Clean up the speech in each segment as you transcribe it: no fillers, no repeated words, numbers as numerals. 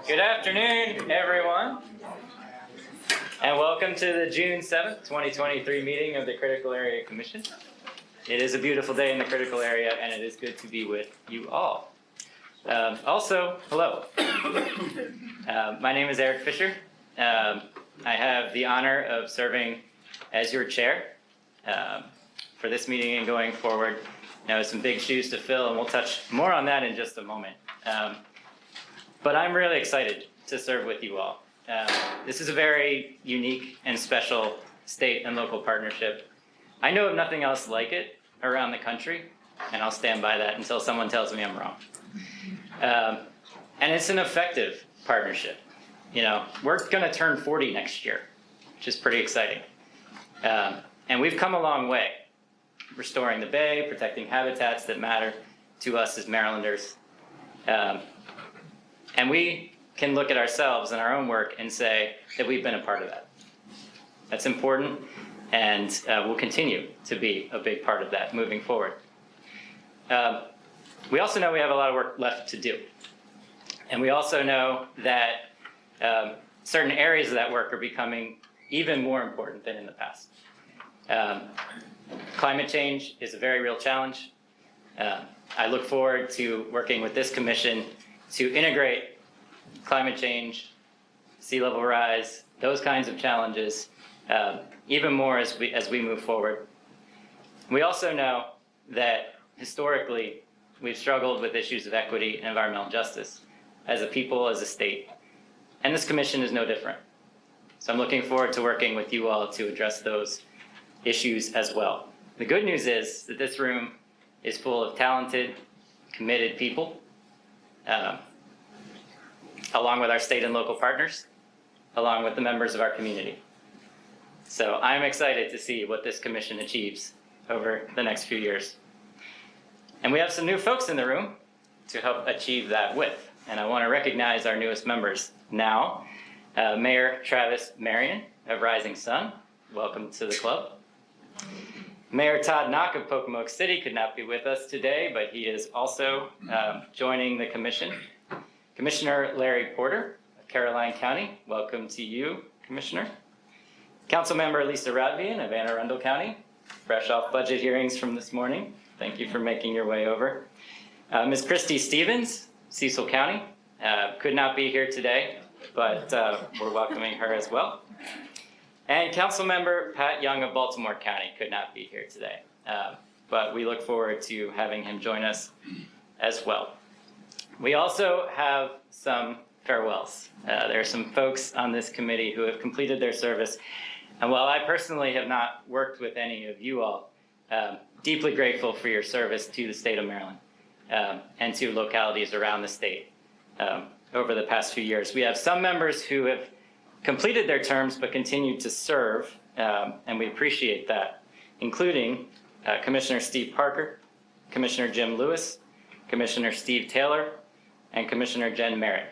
Good afternoon, everyone, and welcome to the June 7th, 2023 meeting of the Critical Area Commission. It is a beautiful day in the Critical Area, and it is good to be with you all. Also, hello. My name is Eric Fisher. I have the honor of serving as your chair for this meeting and going forward. Now, some big shoes to fill, and we'll touch more on that in just a moment. But I'm really excited to serve with you all. This is a very unique and special state and local partnership. I know of nothing else like it around the country, and I'll stand by that until someone tells me I'm wrong. And it's an effective partnership. You know, we're going to turn 40 next year, which is pretty exciting. And we've come a long way, restoring the bay, protecting habitats that matter to us as Marylanders. And we can look at ourselves and our own work and say that we've been a part of that. That's important, and we'll continue to be a big part of that moving forward. We also know we have a lot of work left to do. And we also know that certain areas of that work are becoming even more important than in the past. Climate change is a very real challenge. I look forward to working with this commission to integrate climate change, sea level rise, those kinds of challenges, even more as we move forward. We also know that historically we've struggled with issues of equity and environmental justice as a people, as a state, and this commission is no different. So I'm looking forward to working with you all to address those issues as well. The good news is that this room is full of talented, committed people, along with our state and local partners, along with the members of our community. So I'm excited to see what this commission achieves over the next few years. And we have some new folks in the room to help achieve that with. And I want to recognize our newest members now. Mayor Travis Marion of Rising Sun, welcome to the club. Mayor Todd Knock of Pocomoke City could not be with us today, but he is also joining the commission. Commissioner Larry Porter of Caroline County, welcome to you, Commissioner. Councilmember Lisa Radvian of Anne Arundel County, fresh off budget hearings from this morning. Thank you for making your way over. Ms. Christy Stevens, Cecil County, could not be here today, but we're welcoming her as well. And Councilmember Pat Young of Baltimore County could not be here today, but we look forward to having him join us as well. We also have some farewells. There are some folks on this committee who have completed their service, and while I personally have not worked with any of you all, deeply grateful for your service to the state of Maryland and to localities around the state over the past few years. We have some members who have completed their terms but continue to serve, and we appreciate that, including Commissioner Steve Parker, Commissioner Jim Lewis, Commissioner Steve Taylor, and Commissioner Jen Merritt.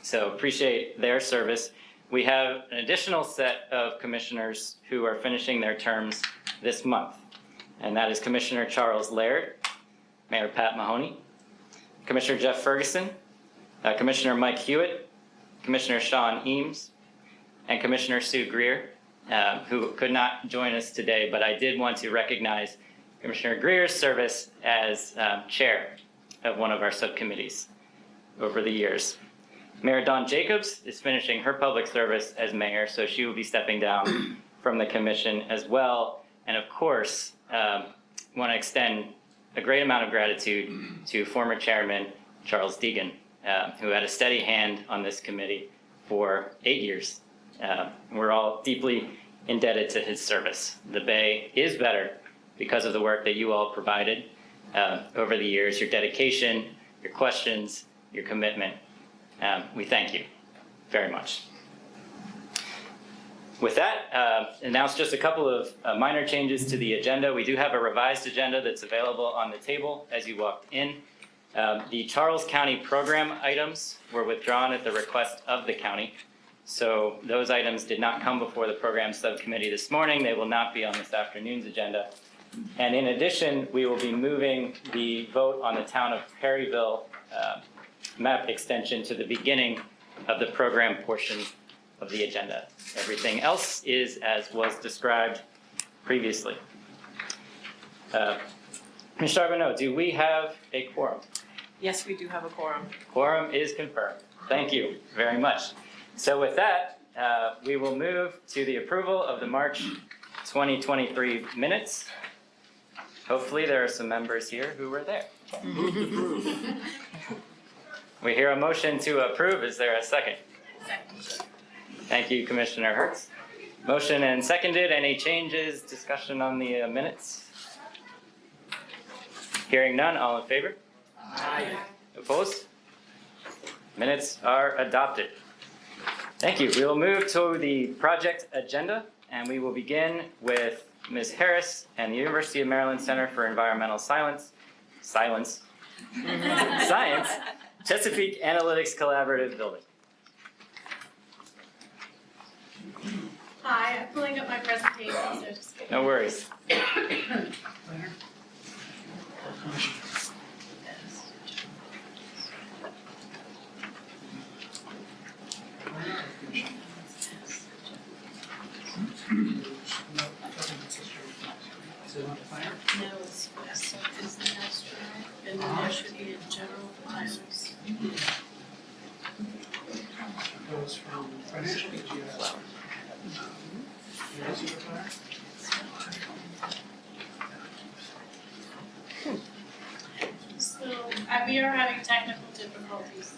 So appreciate their service. We have an additional set of commissioners who are finishing their terms this month, and that is Commissioner Charles Laird, Mayor Pat Mahoney, Commissioner Jeff Ferguson, Commissioner Mike Hewitt, Commissioner Sean Eames, and Commissioner Sue Greer, who could not join us today, but I did want to recognize Commissioner Greer's service as chair of one of our subcommittees over the years. Mayor Dawn Jacobs is finishing her public service as mayor, so she will be stepping down from the commission as well. And of course, want to extend a great amount of gratitude to former chairman Charles Deegan, who had a steady hand on this committee for 8 years. We're all deeply indebted to his service. The Bay is better because of the work that you all provided over the years, your dedication, your questions, your commitment. We thank you very much. With that, announce just a couple of minor changes to the agenda. We do have a revised agenda that's available on the table as you walked in. The Charles County program items were withdrawn at the request of the county. So those items did not come before the program subcommittee this morning. They will not be on this afternoon's agenda. And in addition, we will be moving the vote on the town of Perryville map extension to the beginning of the program portion of the agenda. Everything else is as was described previously. Ms. Charbonneau, do we have a quorum? Yes, we do have a quorum. Quorum is confirmed. Thank you very much. So with that, we will move to the approval of the March 2023 minutes. Hopefully there are some members here who were there. We hear a motion to approve. Is there a second? Thank you, Commissioner Hertz. Motion and seconded. Any changes, discussion on the minutes? Hearing none, all in favor? Aye. Opposed? Minutes are adopted. Thank you. We will move to the project agenda, and we will begin with Ms. Harris and the University of Maryland Center for Environmental Science, Chesapeake Analytics Collaborative Building. Hi, I'm pulling up my presentation, so just kidding. No worries. No, it's west of is the house drive, and then there should be a general files. Goes from financial EGS. So, we are having technical difficulties.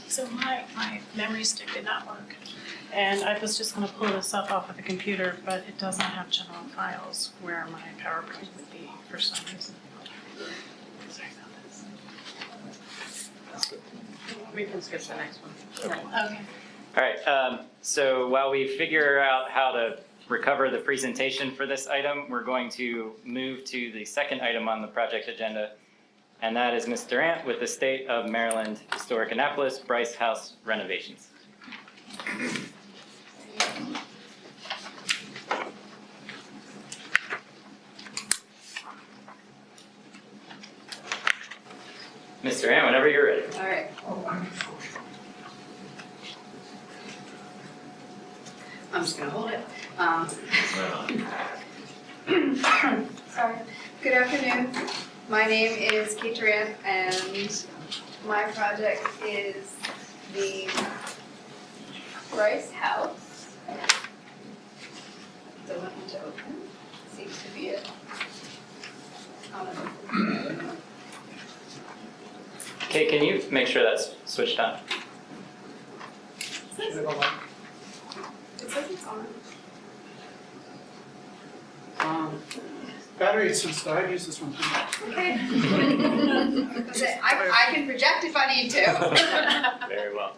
So my memory stick did not work. And I was just gonna pull this up off of the computer, but it doesn't have general files where my PowerPoint would be for some reason. Sorry about this. We can skip the next one. Okay. All right, so while we figure out how to recover the presentation for this item, we're going to move to the second item on the project agenda, and that is Ms. Durant with the State of Maryland Historic Annapolis Bryce House renovations. Ms. Durant, whenever you're ready. All right. I'm just gonna hold it. Sorry. Good afternoon. My name is Kate Durant, and my project is the Bryce House. Doesn't want to open. Seems to be it. Kate, can you make sure that's switched on? It says it's on. Battery since I use this one. Okay. I can project if I need to. Very well.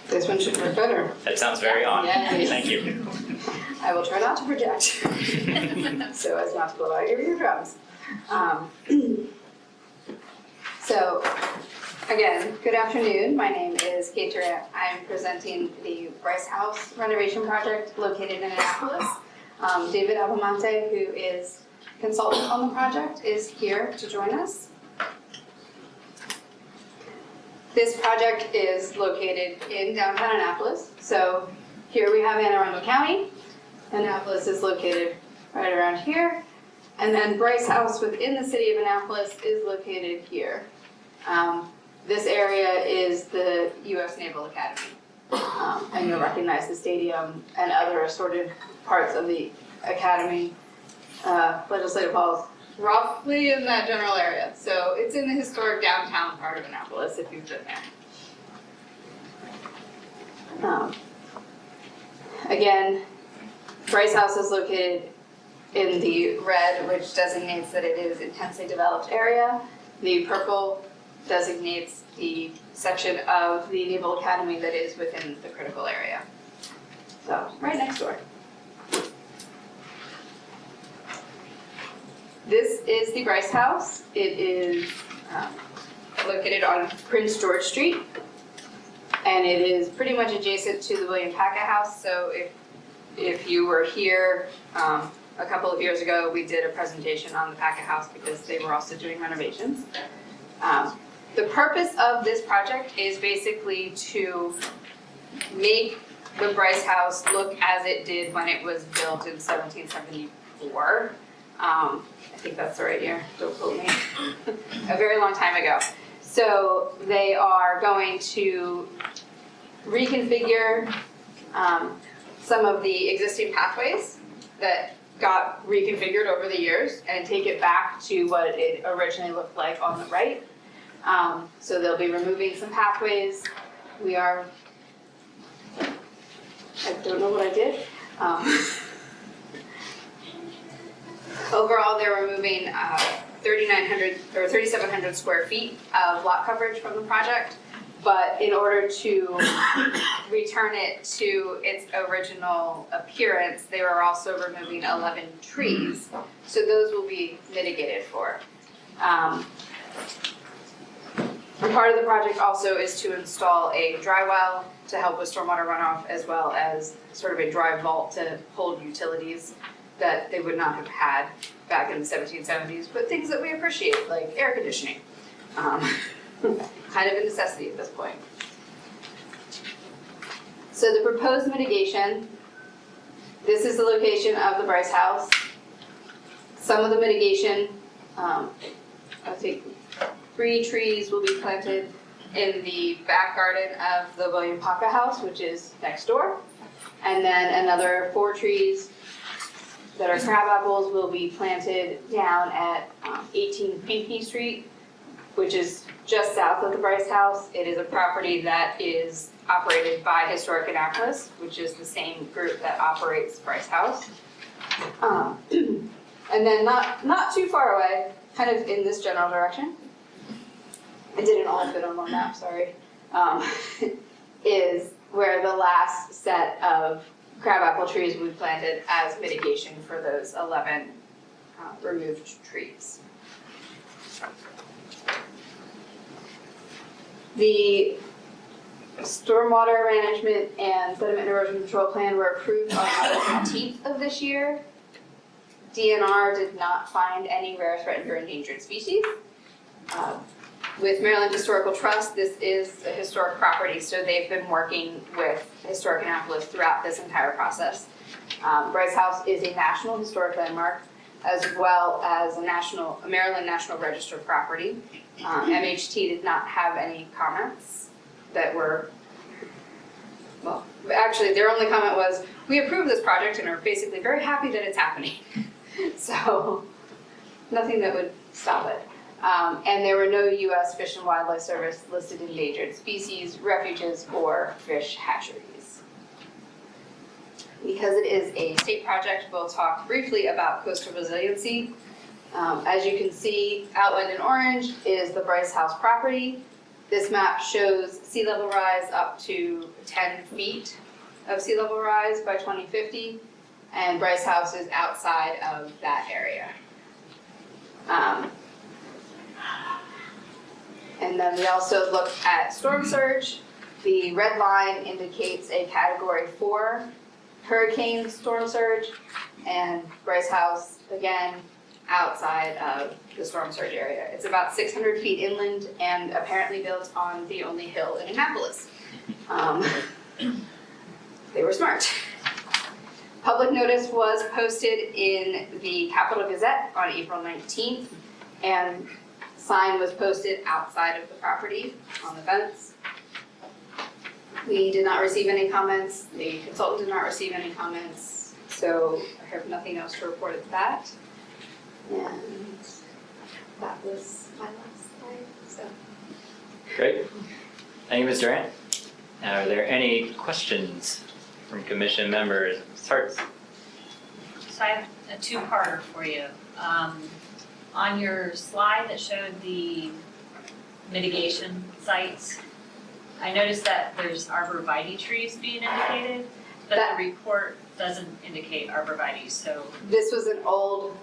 This one should work better. That sounds very on. Yes. Thank you. I will try not to project, so as not to blow out your eardrums. So, again, good afternoon. My name is Kate Durant. I am presenting the Bryce House renovation project located in Annapolis. David Abamonte, who is consultant on the project, is here to join us. This project is located in downtown Annapolis. So here we have Anne Arundel County. Annapolis is located right around here. And then Bryce House within the city of Annapolis is located here. This area is the U.S. Naval Academy. And you'll recognize the stadium and other assorted parts of the academy, legislative halls, roughly in that general area. So it's in the historic downtown part of Annapolis if you've been there. Again, Bryce House is located in the red, which designates that it is intensely developed area. The purple designates the section of the Naval Academy that is within the critical area. So, right next door. This is the Bryce House. It is located on Prince George Street, and it is pretty much adjacent to the William Packett House. So if you were here a couple of years ago, we did a presentation on the Packet House because they were also doing renovations. The purpose of this project is basically to make the Bryce House look as it did when it was built in 1774. I think that's the right year, don't quote me. A very long time ago. So they are going to reconfigure some of the existing pathways that got reconfigured over the years and take it back to what it originally looked like on the right. So they'll be removing some pathways. I don't know what I did. Overall, they're removing 3,700 square feet of lot coverage from the project. But in order to return it to its original appearance, they were also removing 11 trees. So those will be mitigated for. And part of the project also is to install a dry well to help with stormwater runoff, as well as sort of a dry vault to hold utilities that they would not have had back in the 1770s, but things that we appreciate, like air conditioning. Kind of a necessity at this point. So the proposed mitigation, this is the location of the Bryce House. Some of the mitigation, I think 3 trees will be planted in the back garden of the William Paca House, which is next door. And then another 4 trees that are crabapples will be planted down at 18 Pinckney Street, which is just south of the Bryce House. It is a property that is operated by Historic Annapolis, which is the same group that operates Bryce House. And then not too far away, kind of in this general direction, it didn't all fit on one map, sorry, is where the last set of crabapple trees will be planted as mitigation for those 11 removed trees. The stormwater management and sediment erosion control plan were approved on August 15th of this year. DNR did not find any rare, threatened, or endangered species. With Maryland Historical Trust, this is a historic property, so they've been working with Historic Annapolis throughout this entire process. Bryce House is a National Historic Landmark, as well as a Maryland National Register property. MHT did not have any comments that were, well, actually their only comment was, we approve this project and are basically very happy that it's happening. So, nothing that would stop it. And there were no U.S. Fish and Wildlife Service listed endangered species, refuges, or fish hatcheries. Because it is a state project, we'll talk briefly about coastal resiliency. As you can see, outlined in orange is the Bryce House property. This map shows sea level rise up to 10 feet of sea level rise by 2050, and Bryce House is outside of that area. And then we also look at storm surge. The red line indicates a Category 4 hurricane storm surge, and Bryce House, again, outside of the storm surge area. It's about 600 feet inland and apparently built on the only hill in Annapolis. They were smart. Public notice was posted in the Capital Gazette on April 19th, and sign was posted outside of the property on the fence. We did not receive any comments. The consultant did not receive any comments, so I have nothing else to report at that. And that was my last slide, so. Great. Thank you, Ms. Durant. Are there any questions from commission members? Sarts? So I have a two-parter for you. On your slide that showed the mitigation sites, I noticed that there's arborvitae trees being indicated, but the report doesn't indicate arborvitae, so. This was an old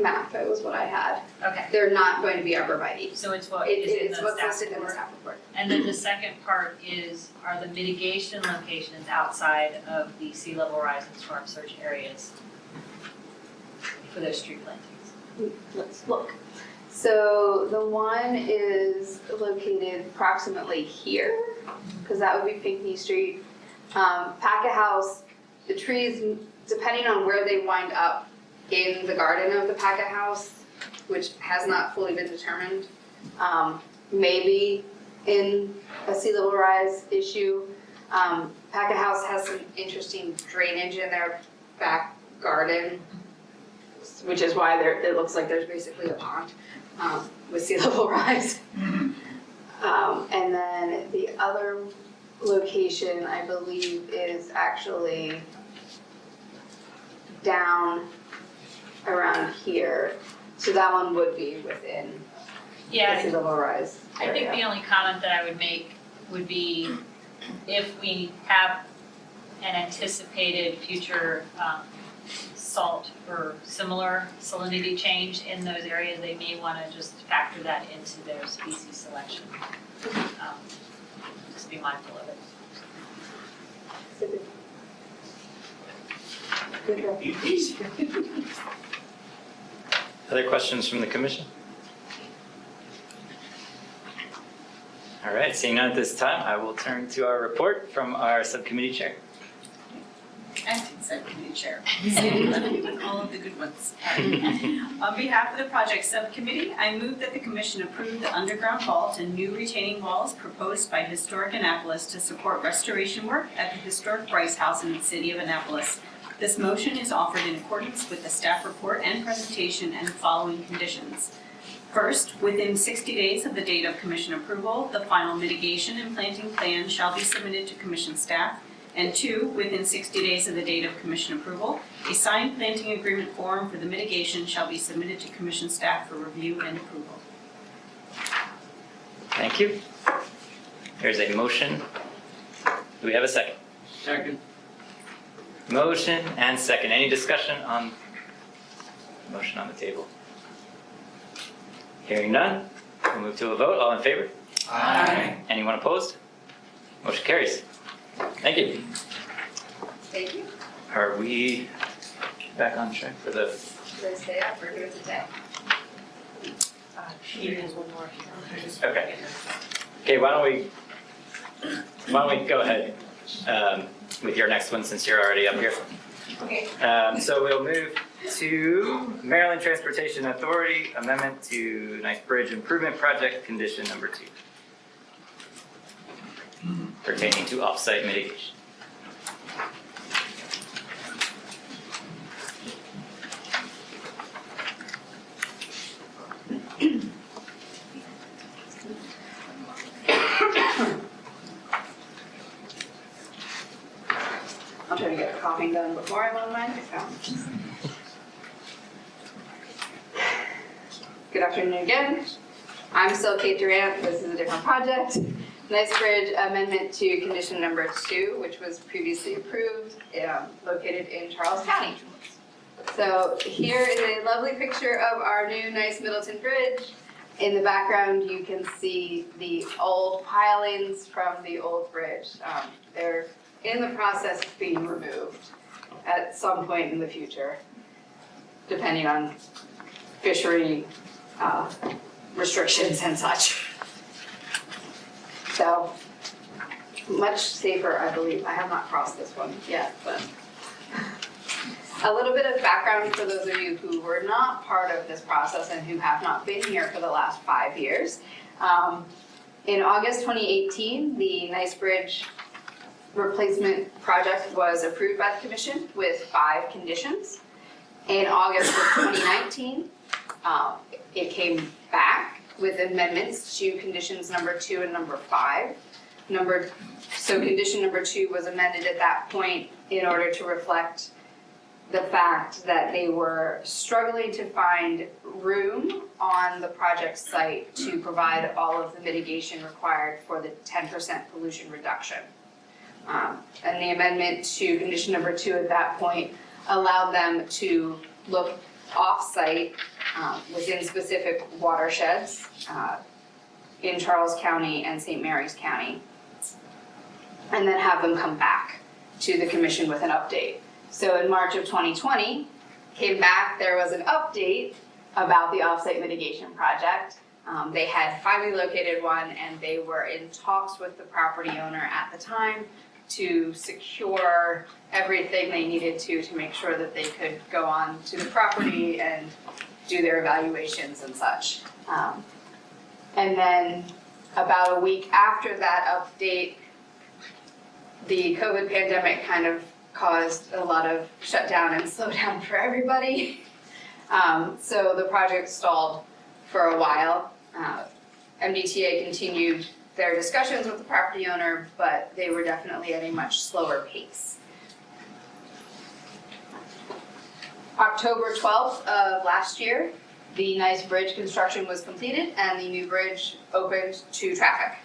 map, it was what I had. Okay, They're not going to be arborvitae. so it's what is in the It's what's staff listed in the report? staff report. And then the second part is, are the mitigation locations outside of the sea level rise and storm surge areas for those tree plantings? Let's look. So the one is located approximately here, because that would be Pinckney Street. Packet House, the trees, depending on where they wind up in the garden of the Packet House, which has not fully been determined, maybe in a sea level rise issue. Packet House has some interesting drainage in their back garden, which is why it looks like there's basically a pond with sea level rise. And then the other location, I believe, is actually down around here. So that one would be within the Yeah, sea level rise I think area. the only comment that I would make would be if we have an anticipated future salt or similar salinity change in those areas, they may want to just factor that into their species selection. Just be mindful of it. Other questions from the commission? All right, seeing none at this time, I will turn to our report from our subcommittee chair. Acting Subcommittee Chair. Let me with all of the good ones. On behalf of the project subcommittee, I move that the commission approve the underground vault and new retaining walls proposed by Historic Annapolis to support restoration work at the historic Bryce House in the city of Annapolis. This motion is offered in accordance with the staff report and presentation and the following conditions. First, within 60 days of the date of commission approval, the final mitigation and planting plan shall be submitted to commission staff. And 2, within 60 days of the date of commission approval, a signed planting agreement form for the mitigation shall be submitted to commission staff for review and approval. Thank you. There's a motion. Do we have a second? Second. Motion and second. Any discussion on the motion on the table? Hearing none, we'll move to a vote. All in favor? Aye. Anyone opposed? Motion carries. Thank you. Thank you. Are we back on track for the, Should I stay up or do it today? He has one more if you want. okay. Okay, why don't we go ahead with your next one since you're already up here. Okay. So we'll move to Maryland Transportation Authority Amendment to Nice Bridge Improvement Project, condition number 2. Pertaining to off-site mitigation. I'll try to get the coughing done before I load mine. Good afternoon again. I'm still Kate Durant. This is a different project. Nice Bridge Amendment to Condition Number 2, which was previously approved, located in Charles County. So here is a lovely picture of our new nice Middleton Bridge. In the background, you can see the old pilings from the old bridge. They're in the process of being removed at some point in the future, depending on fishery restrictions and such. So, much safer, I believe. I have not crossed this one yet, but. A little bit of background for those of you who were not part of this process and who have not been here for the last 5 years. In August 2018, the Nice Bridge replacement project was approved by the commission with 5 conditions. In August of 2019, it came back with amendments to conditions number 2 and number 5. So condition number 2 was amended at that point in order to reflect the fact that they were struggling to find room on the project site to provide all of the mitigation required for the 10% pollution reduction. And the amendment to condition number 2 at that point allowed them to look off-site within specific watersheds in Charles County and St. Mary's County, and then have them come back to the commission with an update. So in March of 2020, came back, there was an update about the off-site mitigation project. They had finally located one, and they were in talks with the property owner at the time to secure everything they needed to make sure that they could go on to the property and do their evaluations and such. And then about a week after that update, the COVID pandemic kind of caused a lot of shutdown and slowdown for everybody. So the project stalled for a while. MDTA continued their discussions with the property owner, but they were definitely at a much slower pace. October 12th of last year, the Nice Bridge construction was completed and the new bridge opened to traffic.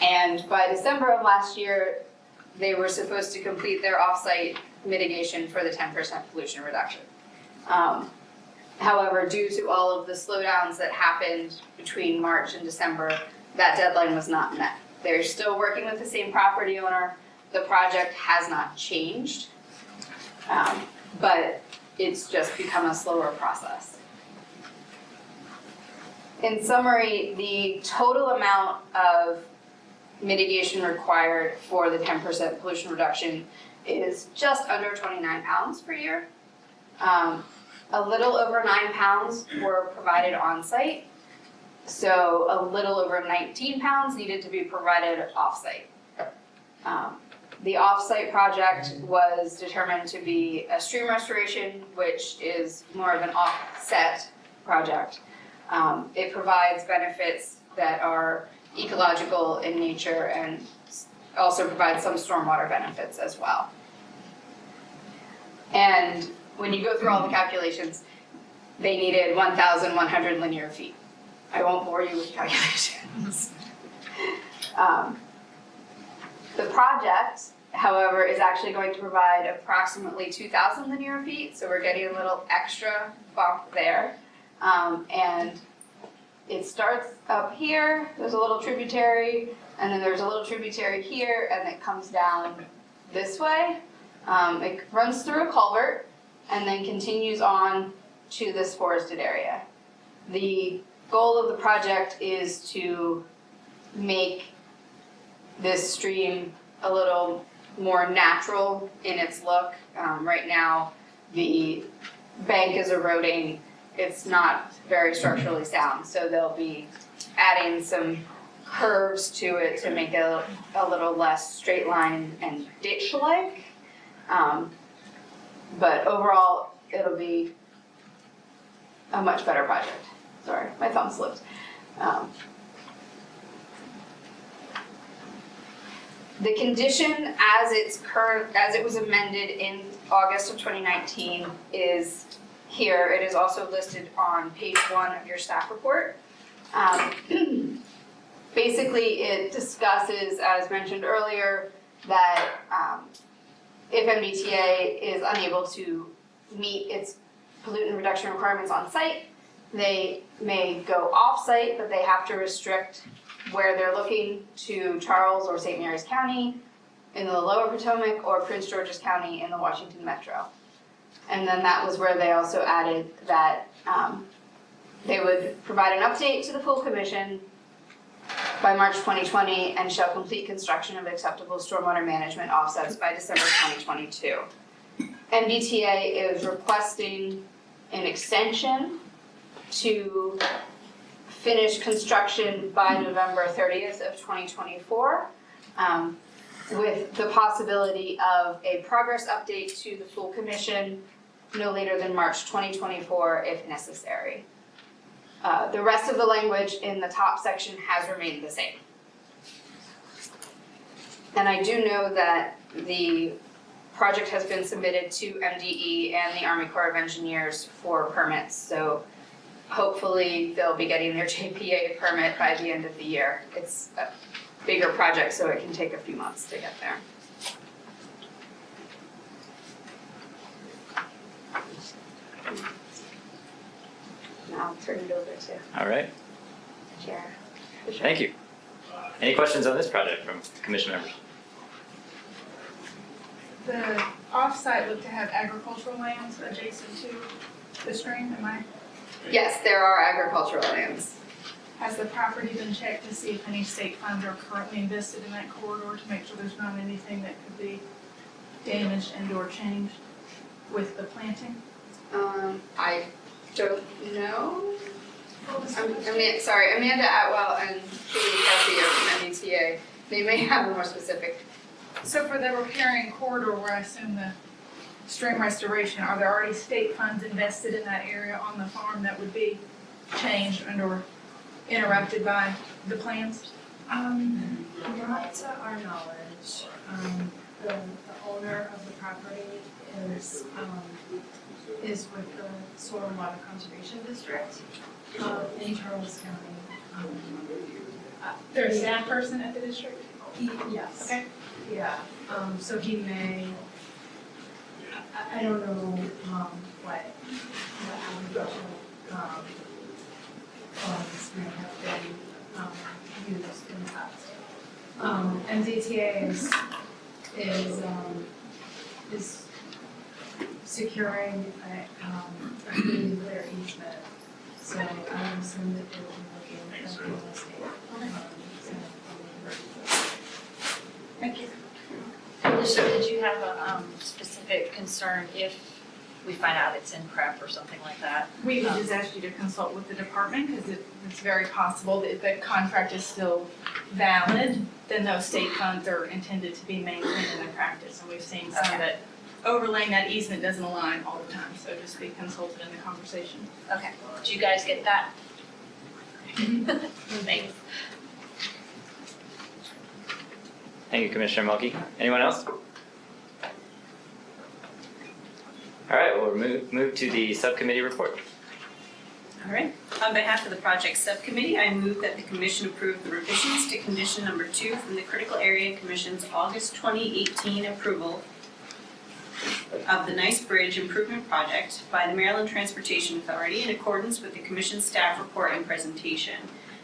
And by December of last year, they were supposed to complete their off-site mitigation for the 10% pollution reduction. However, due to all of the slowdowns that happened between March and December, that deadline was not met. They're still working with the same property owner. The project has not changed, but it's just become a slower process. In summary, the total amount of mitigation required for the 10% pollution reduction is just under 29 pounds per year. A little over 9 pounds were provided on site, so a little over 19 pounds needed to be provided off-site. The off-site project was determined to be a stream restoration, which is more of an offset project. It provides benefits that are ecological in nature and also provides some stormwater benefits as well. And when you go through all the calculations, they needed 1,100 linear feet. I won't bore you with calculations. The project, however, is actually going to provide approximately 2,000 linear feet, so we're getting a little extra bump there. And it starts up here, there's a little tributary, and then there's a little tributary here, and it comes down this way. It runs through a culvert, and then continues on to this forested area. The goal of the project is to make this stream a little more natural in its look. Right now, the bank is eroding. It's not very structurally sound, so they'll be adding some curves to it to make it a little less straight line and ditch-like. But overall, it'll be a much better project. Sorry, my thumb slipped. The condition as it was amended in August of 2019 is here. It is also listed on page 1 of your staff report. Basically, it discusses, as mentioned earlier, that if MDTA is unable to meet its pollutant reduction requirements on site, they may go off-site, but they have to restrict where they're looking to Charles or St. Mary's County in the Lower Potomac or Prince George's County in the Washington Metro. And then that was where they also added that they would provide an update to the full commission by March 2020 and shall complete construction of acceptable stormwater management offsets by December 2022. MDTA is requesting an extension to finish construction by November 30th of 2024, with the possibility of a progress update to the full commission no later than March 2024 if necessary. The rest of the language in the top section has remained the same. And I do know that the project has been submitted to MDE and the Army Corps of Engineers for permits, so hopefully they'll be getting their JPA permit by the end of the year. It's a bigger project, so it can take a few months to get there. I'll turn it over to All right, Chair. Fisher. thank you. Any questions on this project from commission members? The offsite looked to have agricultural lands adjacent to the stream, am I? Yes, there are agricultural lands. Has the property been checked to see if any state funds are currently invested in that corridor to make sure there's not anything that could be damaged and or changed with the planting? I don't know. Sorry, Amanda Atwell and Julie Cassie are from MBTA. They may have a more specific. So for the repairing corridor where I assume the stream restoration, are there already state funds invested in that area on the farm that would be changed and or interrupted by the plans? Not to our knowledge. The owner of the property is with the Soil and Water Conservation District in Charles County. There's a staff person at the district? Yes. Okay. Yeah, so he may, I don't know, what agricultural, funds may have been, used in the past. MDTA is securing a really clear easement, so I would assume that they will be looking at the real estate. Thank you. Alicia, did you have a specific concern if we find out it's in prep or something like that? We would just ask you to consult with the department because it's very possible that if that contract is still valid, then those state funds are intended to be maintained in the practice. And we've seen some Okay. that overlaying that easement doesn't align all the time, so just be consulted in the conversation. Okay, did you guys get that? Thanks. Thank you, Commissioner Mulkey. Anyone else? All right, we'll move to the subcommittee report. All right. On behalf of the project subcommittee, I move that the commission approve the revisions to condition number 2 from the Critical Area Commission's August 2018 approval of the Nice Bridge Improvement Project by the Maryland Transportation Authority in accordance with the commission's staff report and presentation.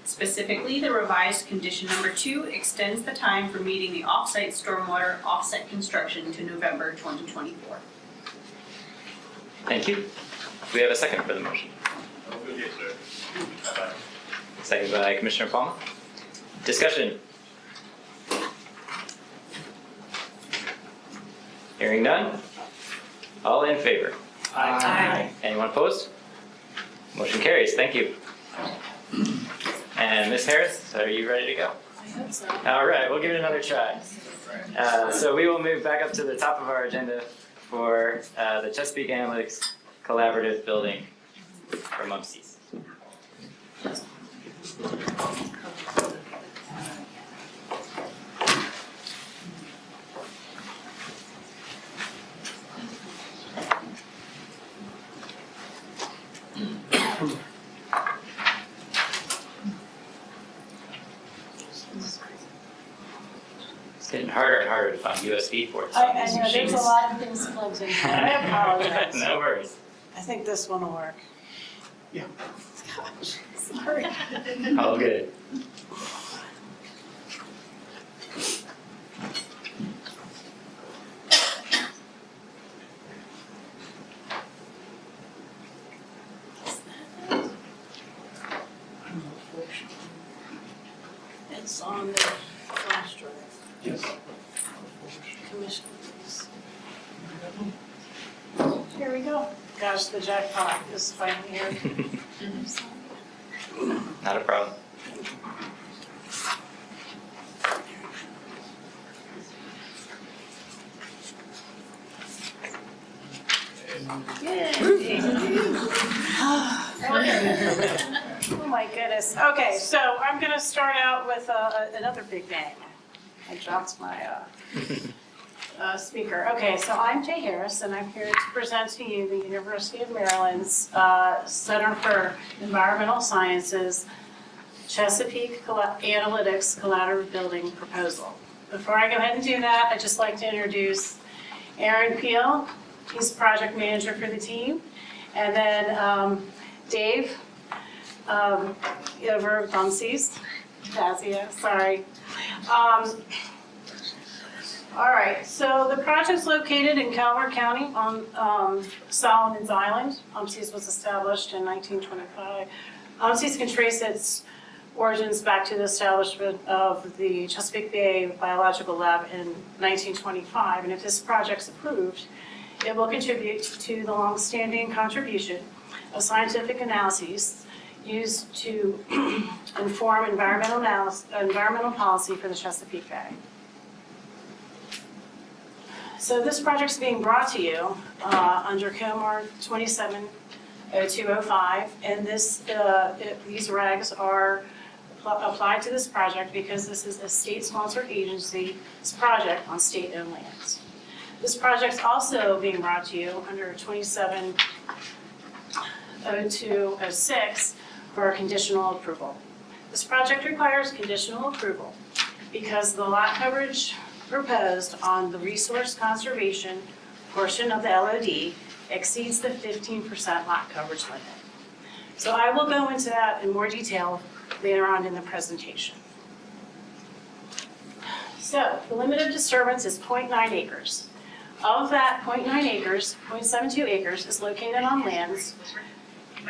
Specifically, the revised condition number 2 extends the time for meeting the off-site stormwater offset construction to November 2024. Thank you. Do we have a second for the motion? Yes, sir. Second by Commissioner Palmer. Discussion. Hearing none. All in favor? Aye. Anyone opposed? Motion carries. Thank you. And Ms. Harris, are you ready to go? I hope so. All right, we'll give it another try. So we will move back up to the top of our agenda for the Chesapeake Analytics Collaborative Building for MUMCs. It's getting harder and harder to find USB ports on I these know, machines. there's a lot of things plugged in. I apologize. No worries. I think this one will work. Yeah. Gosh, sorry. All good. It's on the flash drive. Yes. Commission, please. Here we go. Gosh, the jackpot is finally here. Not a problem. Oh my goodness. Okay, so I'm gonna start out with another big bang. I dropped my speaker. Okay, so I'm Jay Harris, and I'm here to present to you the University of Maryland's Center for Environmental Sciences Chesapeake Analytics Collaborative Building Proposal. Before I go ahead and do that, I'd just like to introduce Aaron Peel. He's project manager for the team. And then Dave over Bumsies, Tazia, sorry. All right, so the project's located in Calvert County on Solomon's Island. UMSIS was established in 1925. UMSIS can trace its origins back to the establishment of the Chesapeake Bay Biological Lab in 1925. And if this project's approved, it will contribute to the longstanding contribution of scientific analyses used to inform environmental policy for the Chesapeake Bay. So this project's being brought to you under COMAR 270205, and these regs are applied to this project because this is a state-sponsored agency's project on state-owned lands. This project's also being brought to you under 270206 for conditional approval. This project requires conditional approval because the lot coverage proposed on the resource conservation portion of the LOD exceeds the 15% lot coverage limit. So I will go into that in more detail later on in the presentation. So the limit of disturbance is 0.9 acres. Of that 0.9 acres, 0.72 acres is located on lands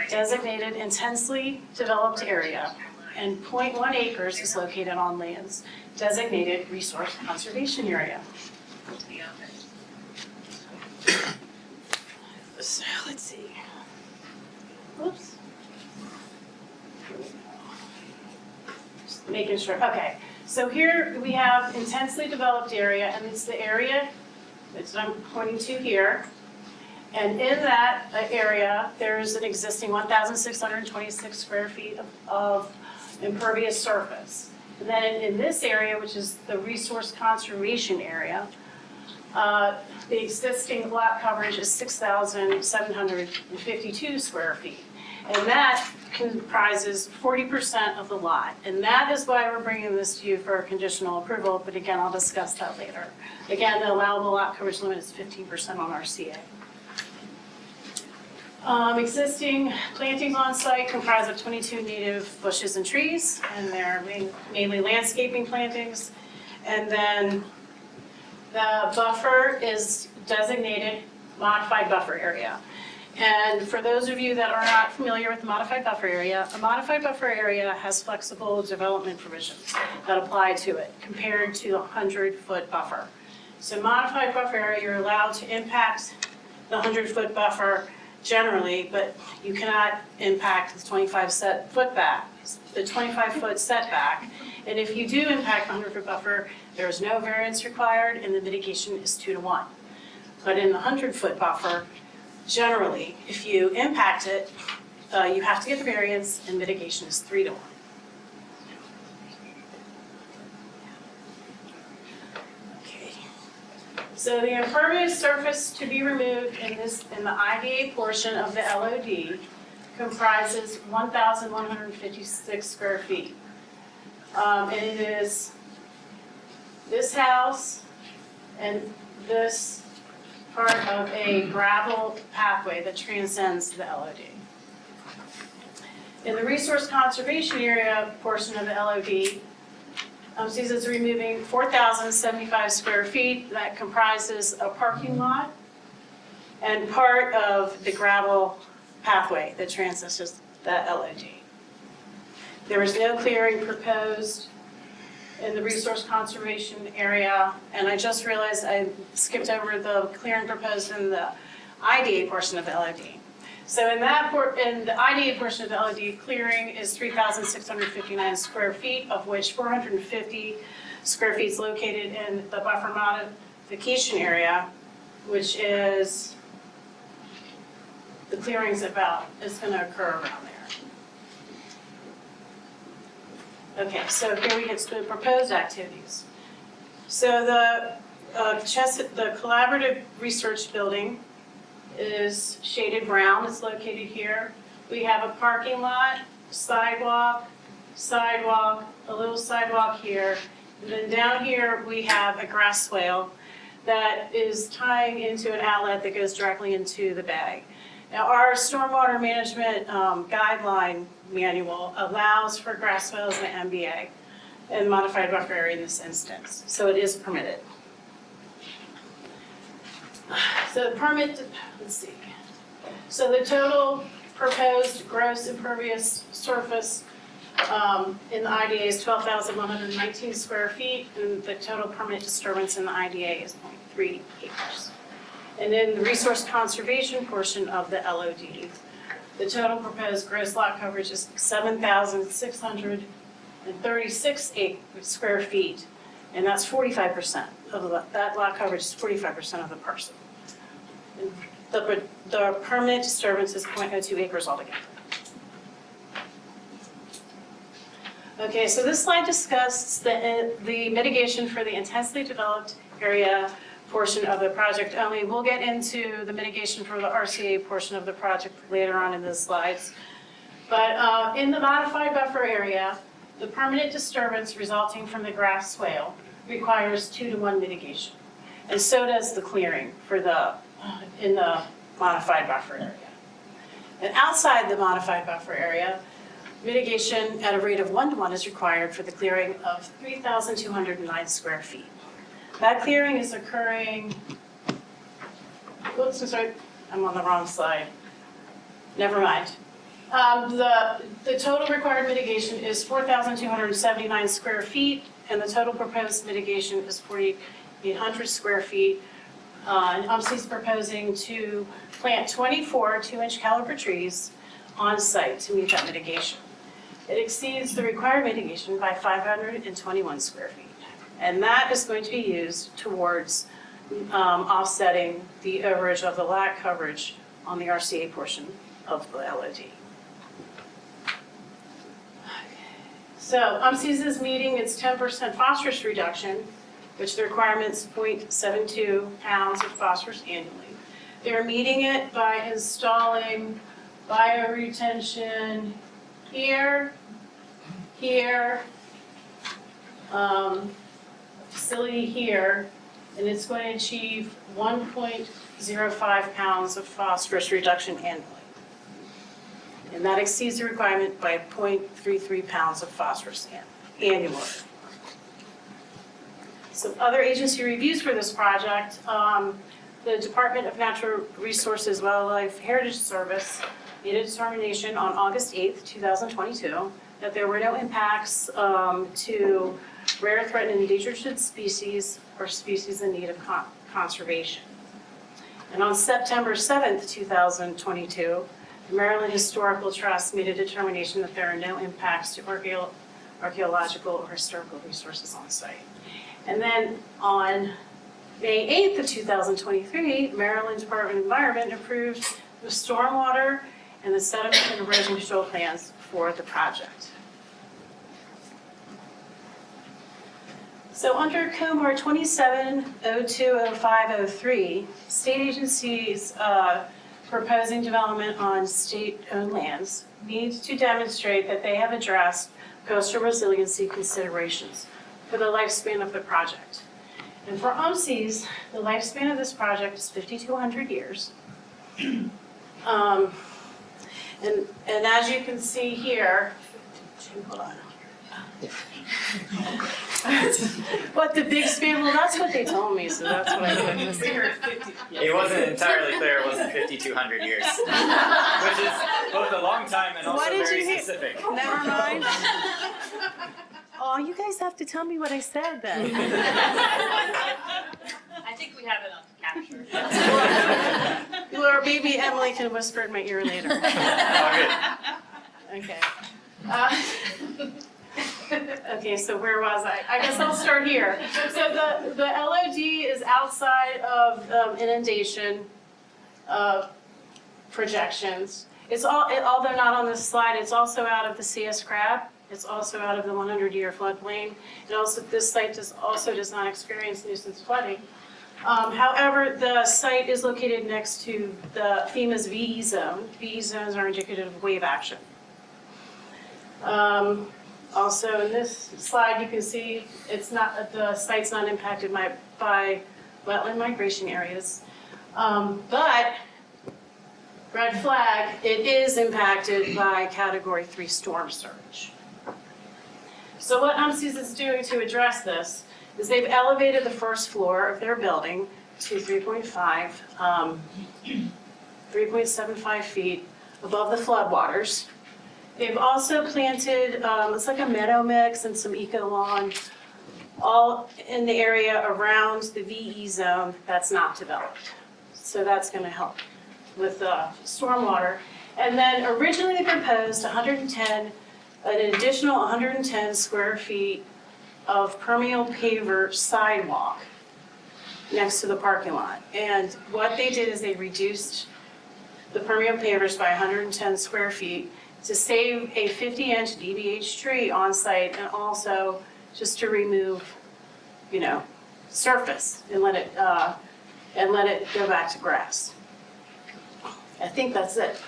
designated intensely developed area, and 0.1 acres is located on lands designated resource conservation area. So let's see. Whoops. Just making sure, okay. So here we have intensely developed area, and it's the area that I'm pointing to here. And in that area, there's an existing 1,626 square feet of impervious surface. And then in this area, which is the resource conservation area, the existing lot coverage is 6,752 square feet. And that comprises 40% of the lot. And that is why we're bringing this to you for conditional approval, but again, I'll discuss that later. Again, the allowable lot coverage limit is 15% on RCA. Existing plantings on site comprise of 22 native bushes and trees, and they're mainly landscaping plantings. And then the buffer is designated modified buffer area. And for those of you that are not familiar with the modified buffer area, a modified buffer area has flexible development provisions that apply to it compared to the 100-foot buffer. So modified buffer area, you're allowed to impact the 100-foot buffer generally, but you cannot impact the 25-foot setback. And if you do impact the 100-foot buffer, there is no variance required and the mitigation is 2-to-1. But in the 100-foot buffer, generally, if you impact it, you have to get the variance and mitigation is 3-to-1. So the impervious surface to be removed in the IDA portion of the LOD comprises 1,156 square feet. And it is this house and this part of a gravel pathway that transcends the LOD. In the resource conservation area portion of the LOD, UMSIS is removing 4,075 square feet that comprises a parking lot and part of the gravel pathway that transcends the LOD. There is no clearing proposed in the resource conservation area, and I just realized I skipped over the clearing proposed in the IDA portion of the LOD. So in the IDA portion of the LOD, clearing is 3,659 square feet, of which 450 square feet is located in the buffer modification area, which is the clearing's is going to occur around there. Okay, so here we get to the proposed activities. So the collaborative research building is shaded brown. It's located here. We have a parking lot, sidewalk, a little sidewalk here. And then down here, we have a grass swale that is tying into an outlet that goes directly into the bay. Now, our stormwater management guideline manual allows for grass swales and MBA and modified buffer area in this instance, so it is permitted. So the permit, let's see. So the total proposed gross impervious surface in the IDA is 12,119 square feet, and the total permanent disturbance in the IDA is 0.3 acres. And in the resource conservation portion of the LOD, the total proposed gross lot coverage is 7,636 square feet, and that's 45% of that lot coverage is 45% of the parcel. And the permanent disturbance is 0.02 acres altogether. Okay, so this slide discusses the mitigation for the intensely developed area portion of the project only. We'll get into the mitigation for the RCA portion of the project later on in the slides. But in the modified buffer area, the permanent disturbance resulting from the grass swale requires 2-to-1 mitigation. And so does the clearing for in the modified buffer area. And outside the modified buffer area, mitigation at a rate of 1-to-1 is required for the clearing of 3,209 square feet. That clearing is occurring, oops, I'm sorry, I'm on the wrong slide. Never mind. The total required mitigation is 4,279 square feet, and the total proposed mitigation is 4,800 square feet. And UMSI is proposing to plant 24 2-inch caliber trees on site to meet that mitigation. It exceeds the required mitigation by 521 square feet. And that is going to be used towards offsetting the overage of the lot coverage on the RCA portion of the LOD. So UMSI's is meeting its 10% phosphorus reduction, which the requirement's 0.72 pounds of phosphorus annually. They're meeting it by installing bioretention here, facility here, and it's going to achieve 1.05 pounds of phosphorus reduction annually. And that exceeds the requirement by 0.33 pounds of phosphorus annually. Some other agency reviews for this project, the Department of Natural Resources Wildlife Heritage Service made a determination on August 8th, 2022, that there were no impacts to rare, threatened, and endangered species or species in need of conservation. And on September 7th, 2022, the Maryland Historical Trust made a determination that there are no impacts to archaeological or historical resources on site. And then on May 8th of 2023, Maryland Department of Environment approved the stormwater and the sediment and erosion control plans for the project. So under COMAR 27020503, state agencies proposing development on state-owned lands need to demonstrate that they have addressed coastal resiliency considerations for the lifespan of the project. And for UMSI's, the lifespan of this project is 5,200 years. And as you can see here, hold on. What, the big span? Well, that's what they told me, so that's what I put. It wasn't entirely clear it wasn't 5,200 years, which is both a long time and also What did very you hear? specific. Never mind. Oh, you guys have to tell me what I said then. I think we have it on capture. Or maybe Emily can whisper in my ear later. All good. Okay. Okay, so where was I? I guess I'll start here. So the LOD is outside of inundation projections. It's although not on this slide, it's also out of the CS crab. It's also out of the 100-year floodplain. And also, this site does not experience nuisance flooding. However, the site is located next to the FEMA's VE zone. VE zones are indicative of wave action. Also, in this slide, you can see the site's not impacted by wetland migration areas. But red flag, it is impacted by Category 3 storm surge. So what UMSIS is doing to address this is they've elevated the first floor of their building to 3.75 feet above the floodwaters. They've also planted, it's like a meadow mix and some eco lawn, all in the area around the VE zone that's not developed. So that's gonna help with stormwater. And then originally they proposed an additional 110 square feet of permeable paver sidewalk next to the parking lot. And what they did is they reduced the permeable pavers by 110 square feet to save a 50-inch DBH tree on site, and also just to remove, surface and let it go back to grass. I think that's it.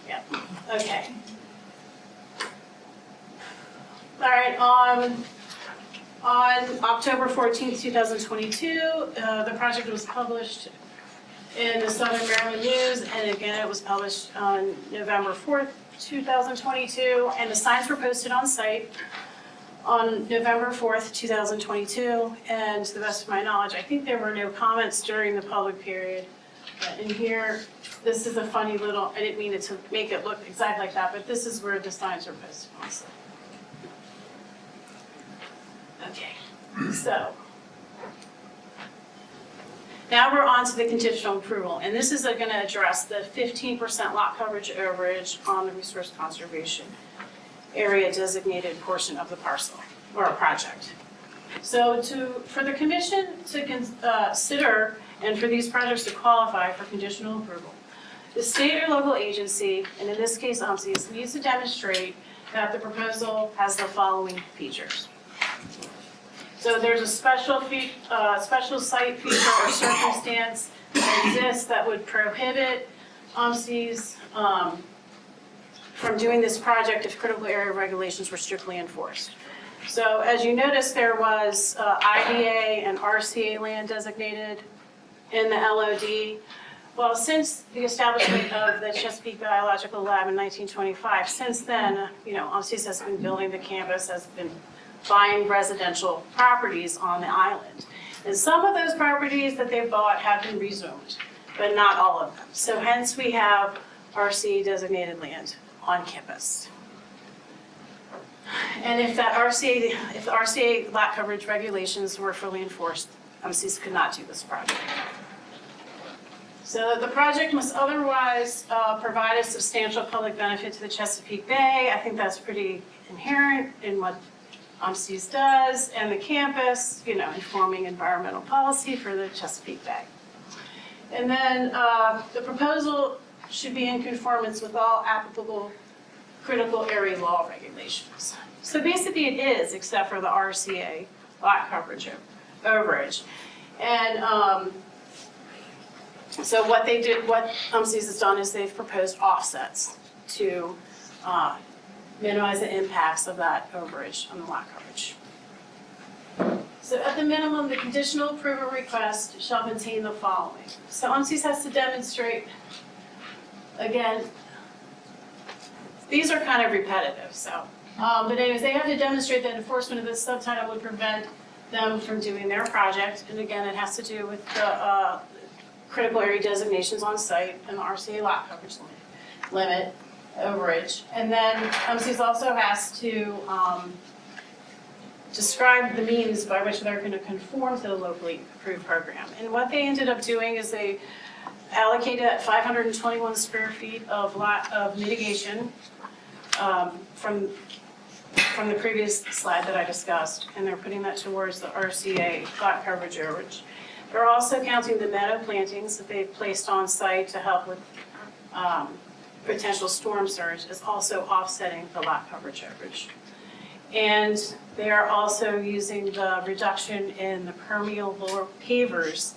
Yeah, okay. All right, on October 14th, 2022, the project was published in the Southern Maryland News, and again, it was published on November 4th, 2022, and the signs were posted on site on November 4th, 2022, and to the best of my knowledge, I think there were no comments during the public period. But in here, this is a funny little, I didn't mean it to make it look exactly like that, but this is where the signs are posted on site. Okay, so now we're on to the conditional approval, and this is going to address the 15% lot coverage overage on the resource conservation area designated portion of the parcel or a project. So for the commission to consider and for these projects to qualify for conditional approval, the state or local agency, and in this case UMSIS, needs to demonstrate that the proposal has the following features. So there's a special site feature or circumstance that exists that would prohibit UMSIS from doing this project if critical area regulations were strictly enforced. So as you notice, there was IDA and RCA land designated in the LOD. Well, since the establishment of the Chesapeake Biological Lab in 1925, since then, UMSIS has been building the campus, has been buying residential properties on the island. And some of those properties that they've bought have been rezoned, but not all of them. So hence we have RCA designated land on campus. And if the RCA lot coverage regulations were fully enforced, UMSIS could not do this project. So the project must otherwise provide a substantial public benefit to the Chesapeake Bay. I think that's pretty inherent in what UMSIS does, and the campus, informing environmental policy for the Chesapeake Bay. And then the proposal should be in conformance with all applicable critical area law regulations. So basically it is, except for the RCA lot coverage overage. And so what UMSIS has done is they've proposed offsets to minimize the impacts of that overage on the lot coverage. So at the minimum, the conditional approval request shall contain the following. So UMSIS has to demonstrate, again, these are kind of repetitive, but anyways, they have to demonstrate that enforcement of this subtitle would prevent them from doing their project. And again, it has to do with the critical area designations on site and the RCA lot coverage limit overage. And then UMSIS also has to describe the means by which they're going to conform to the locally approved program. And what they ended up doing is they allocated 521 square feet of mitigation from the previous slide that I discussed, and they're putting that towards the RCA lot coverage overage. They're also counting the meadow plantings that they've placed on site to help with potential storm surge, is also offsetting the lot coverage overage. And they are also using the reduction in the permeable pavers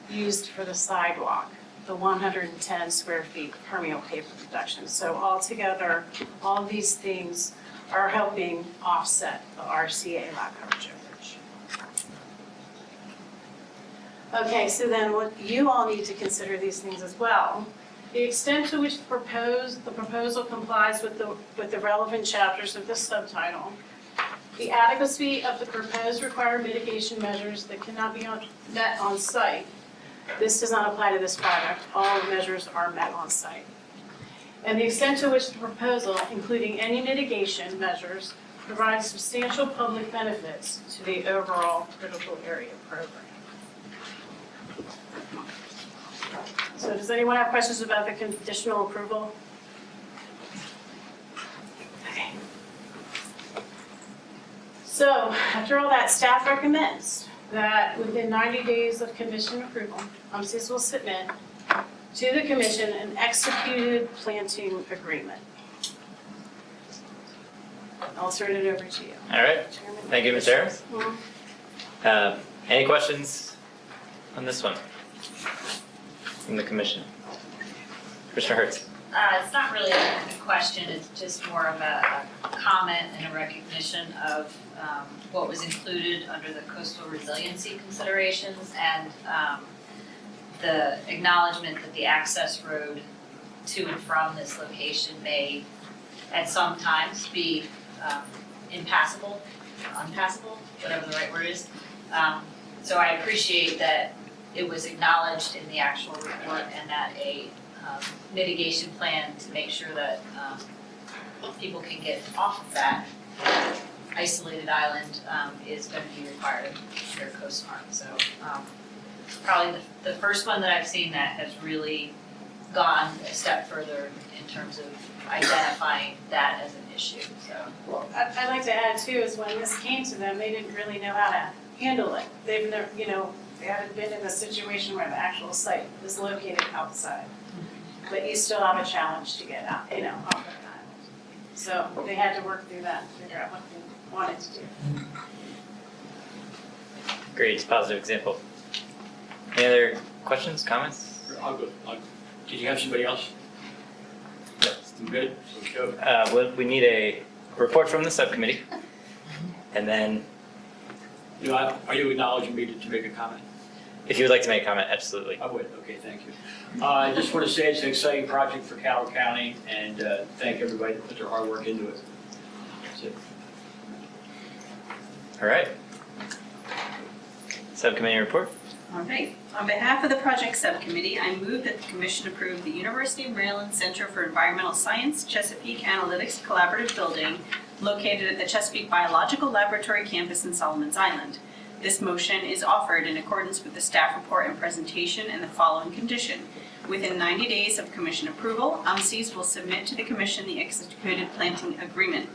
used for the sidewalk, the 110 square feet permeable paver reduction. So altogether, all these things are helping offset the RCA lot coverage overage. Okay, so then what you all need to consider these things as well The extent to which the proposal complies with the relevant chapters of the subtitle. The adequacy of the proposed required mitigation measures that cannot be met on site. This does not apply to this project. All measures are met on site. And the extent to which the proposal, including any mitigation measures, provides substantial public benefits to the overall critical area program. So does anyone have questions about the conditional approval? Okay. So after all that, staff recommends that within 90 days of commission approval, UMSIS will submit to the commission an executed planting agreement. I'll turn it over to you. All right, Chairman. thank you, Ms. Harris. Mhm. Any questions on this one from the commission? Commissioner Hertz. It's not really a question, it's just more of a comment and a recognition of what was included under the coastal resiliency considerations and the acknowledgement that the access road to and from this location may at some times be impassable, unpassable, whatever the right word is. So I appreciate that it was acknowledged in the actual report and that a mitigation plan to make sure that people can get off of that isolated island is going to be required under Coast Guard. So probably the first one that I've seen that has really gone a step further in terms of identifying that as an issue, so. Well, I'd like to add too, is when this came to them, they didn't really know how to handle it. They've never, they haven't been in a situation where the actual site is located outside. But you still have a challenge to get out, off of the island. So they had to work through that, figure out what they wanted to do. Great, positive example. Any other questions, comments? I'll go. Did you have somebody else? No. I'm good, so go. We need a report from the subcommittee. And then, Are you acknowledging me to make a comment? if you would like to make a comment, absolutely. I would, okay, thank you. I just want to say it's an exciting project for Coward County and thank everybody that put their hard work into it. That's it. All right. Subcommittee report. All right. On behalf of the project subcommittee, I move that the commission approve the University of Maryland Center for Environmental Science Chesapeake Analytics Collaborative Building located at the Chesapeake Biological Laboratory campus in Solomons Island. This motion is offered in accordance with the staff report and presentation and the following condition. Within 90 days of commission approval, UMSIS will submit to the commission the executed planting agreement.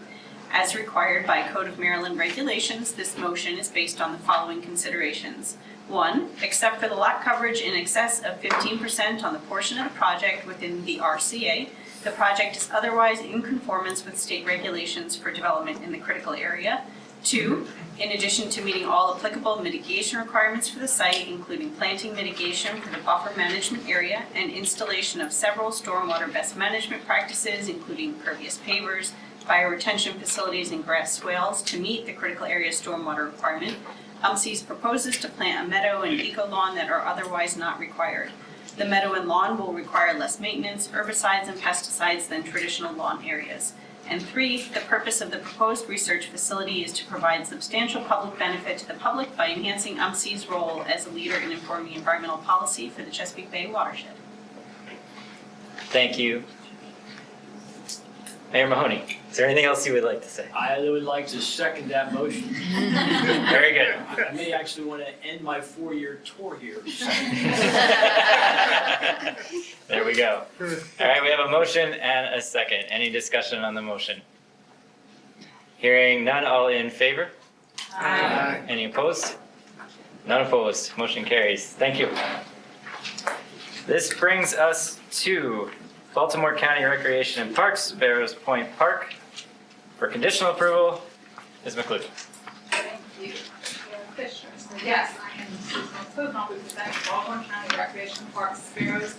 As required by Code of Maryland regulations, this motion is based on the following considerations. 1, except for the lot coverage in excess of 15% on the portion of the project within the RCA, the project is otherwise in conformance with state regulations for development in the critical area. 2, in addition to meeting all applicable mitigation requirements for the site, including planting mitigation for the buffer management area and installation of several stormwater best management practices, including pervious pavers, bioretention facilities, and grass swales to meet the critical area stormwater requirement, UMSIS proposes to plant a meadow and eco-lawn that are otherwise not required. The meadow and lawn will require less maintenance, herbicides, and pesticides than traditional lawn areas. And 3, the purpose of the proposed research facility is to provide substantial public benefit to the public by enhancing UMSI's role as a leader in informing environmental policy for the Chesapeake Bay watershed. Thank you. Mayor Mahoney, is there anything else you would like to say? I would like to second that motion. Very good. I may actually want to end my 4-year tour here. There we go. All right, we have a motion and a second. Any discussion on the motion? Hearing none, all in favor? Aye. Any opposed? None opposed. Motion carries. Thank you. This brings us to Baltimore County Recreation and Parks, Barrows Point Park. For conditional approval, Ms. McLeod. Thank you. Fisher. So yes, I am Susan Cook, I'll be presenting Baltimore County Recreation Parks Sparrows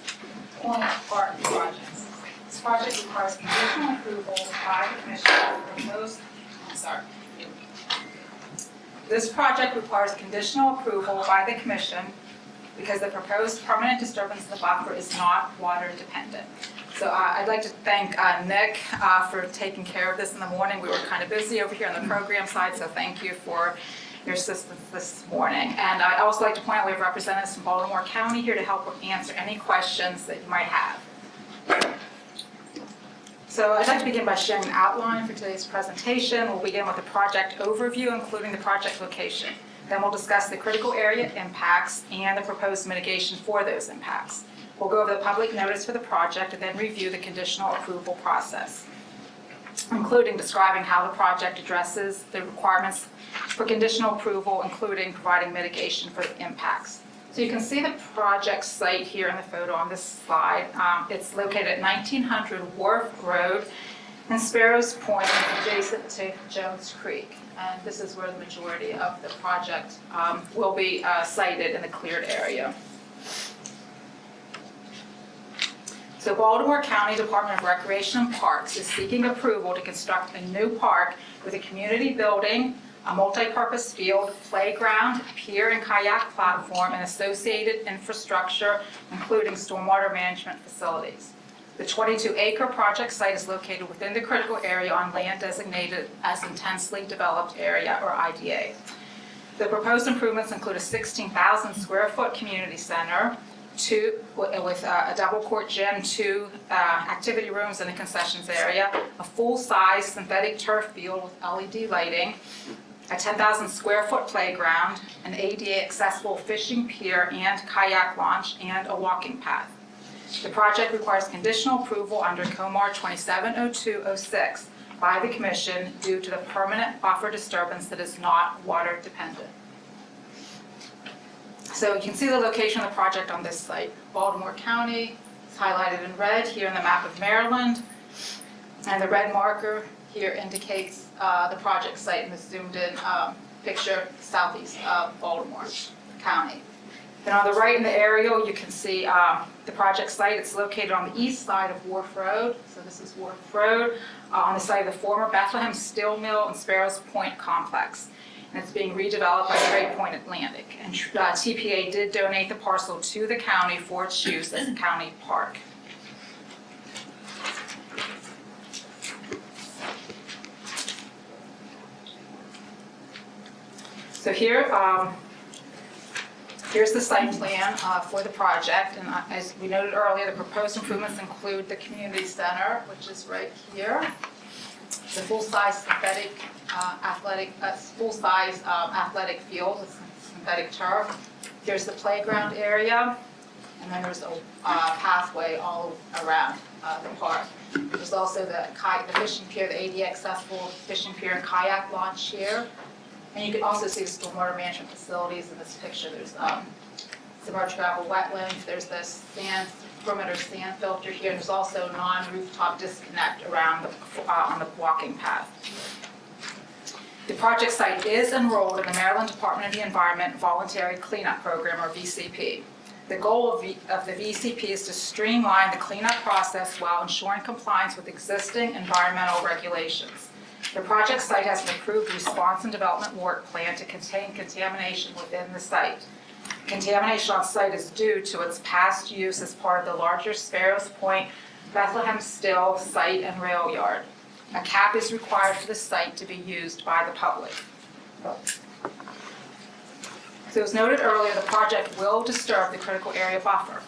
Point Park projects. This project requires conditional approval by the commission for proposed, This project requires conditional approval by the commission because the proposed permanent disturbance of the buffer is not water dependent. So I'd like to thank Nick for taking care of this in the morning. We were kind of busy over here on the program side, so thank you for your assistance this morning. And I'd also like to point out we have representatives from Baltimore County here to help answer any questions that you might have. So I'd like to begin by sharing an outline for today's presentation. We'll begin with a project overview, including the project location. Then we'll discuss the critical area impacts and the proposed mitigation for those impacts. We'll go over the public notice for the project and then review the conditional approval process, including describing how the project addresses the requirements for conditional approval, including providing mitigation for the impacts. So you can see the project site here in the photo on this slide. It's located at 1900 Wharf Road in Sparrows Point, adjacent to Jones Creek. And this is where the majority of the project will be sited in the cleared area. So Baltimore County Department of Recreation and Parks is seeking approval to construct a new park with a community building, a multi-purpose field, playground, pier and kayak platform, and associated infrastructure, including stormwater management facilities. The 22-acre project site is located within the critical area on land designated as intensely developed area, or IDA. The proposed improvements include a 16,000 square foot community center, with a double court gym, 2 activity rooms and a concessions area, a full-size synthetic turf field with LED lighting, a 10,000 square foot playground, an ADA accessible fishing pier and kayak launch, and a walking path. The project requires conditional approval under COMAR 270206 by the Commission due to the permanent buffer disturbance that is not water dependent. So you can see the location of the project on this site. Baltimore County is highlighted in red here in the map of Maryland, and the red marker here indicates the project site in the zoomed in picture southeast of Baltimore County. Then on the right in the aerial, you can see the project site. It's located on the east side of Wharf Road. So this is Wharf Road, on the site of the former Bethlehem Steel Mill and Sparrows Point complex. And it's being redeveloped by Great Point Atlantic. And TPA did donate the parcel to the county for its use as a county park. So here, here's the site plan for the project, and as we noted earlier, the proposed improvements include the community center, which is right here, the full-size synthetic athletic field with synthetic turf. Here's the playground area, and then there's a pathway all around the park. There's also the fishing pier, the ADA accessible fishing pier and kayak launch here. And you can also see the stormwater management facilities in this picture. There's submerged gravel wetlands, there's this perimeter sand filter here, and there's also non-rooftop disconnect around on the walking path. The project site is enrolled in the Maryland Department of the Environment Voluntary Cleanup Program, or VCP. The goal of the VCP is to streamline the cleanup process while ensuring compliance with existing environmental regulations. The project site has an approved response and development work plan to contain contamination within the site. Contamination on site is due to its past use as part of the larger Sparrows Point Bethlehem Steel site and rail yard. A cap is required for the site to be used by the public. So as noted earlier, the project will disturb the critical area buffer.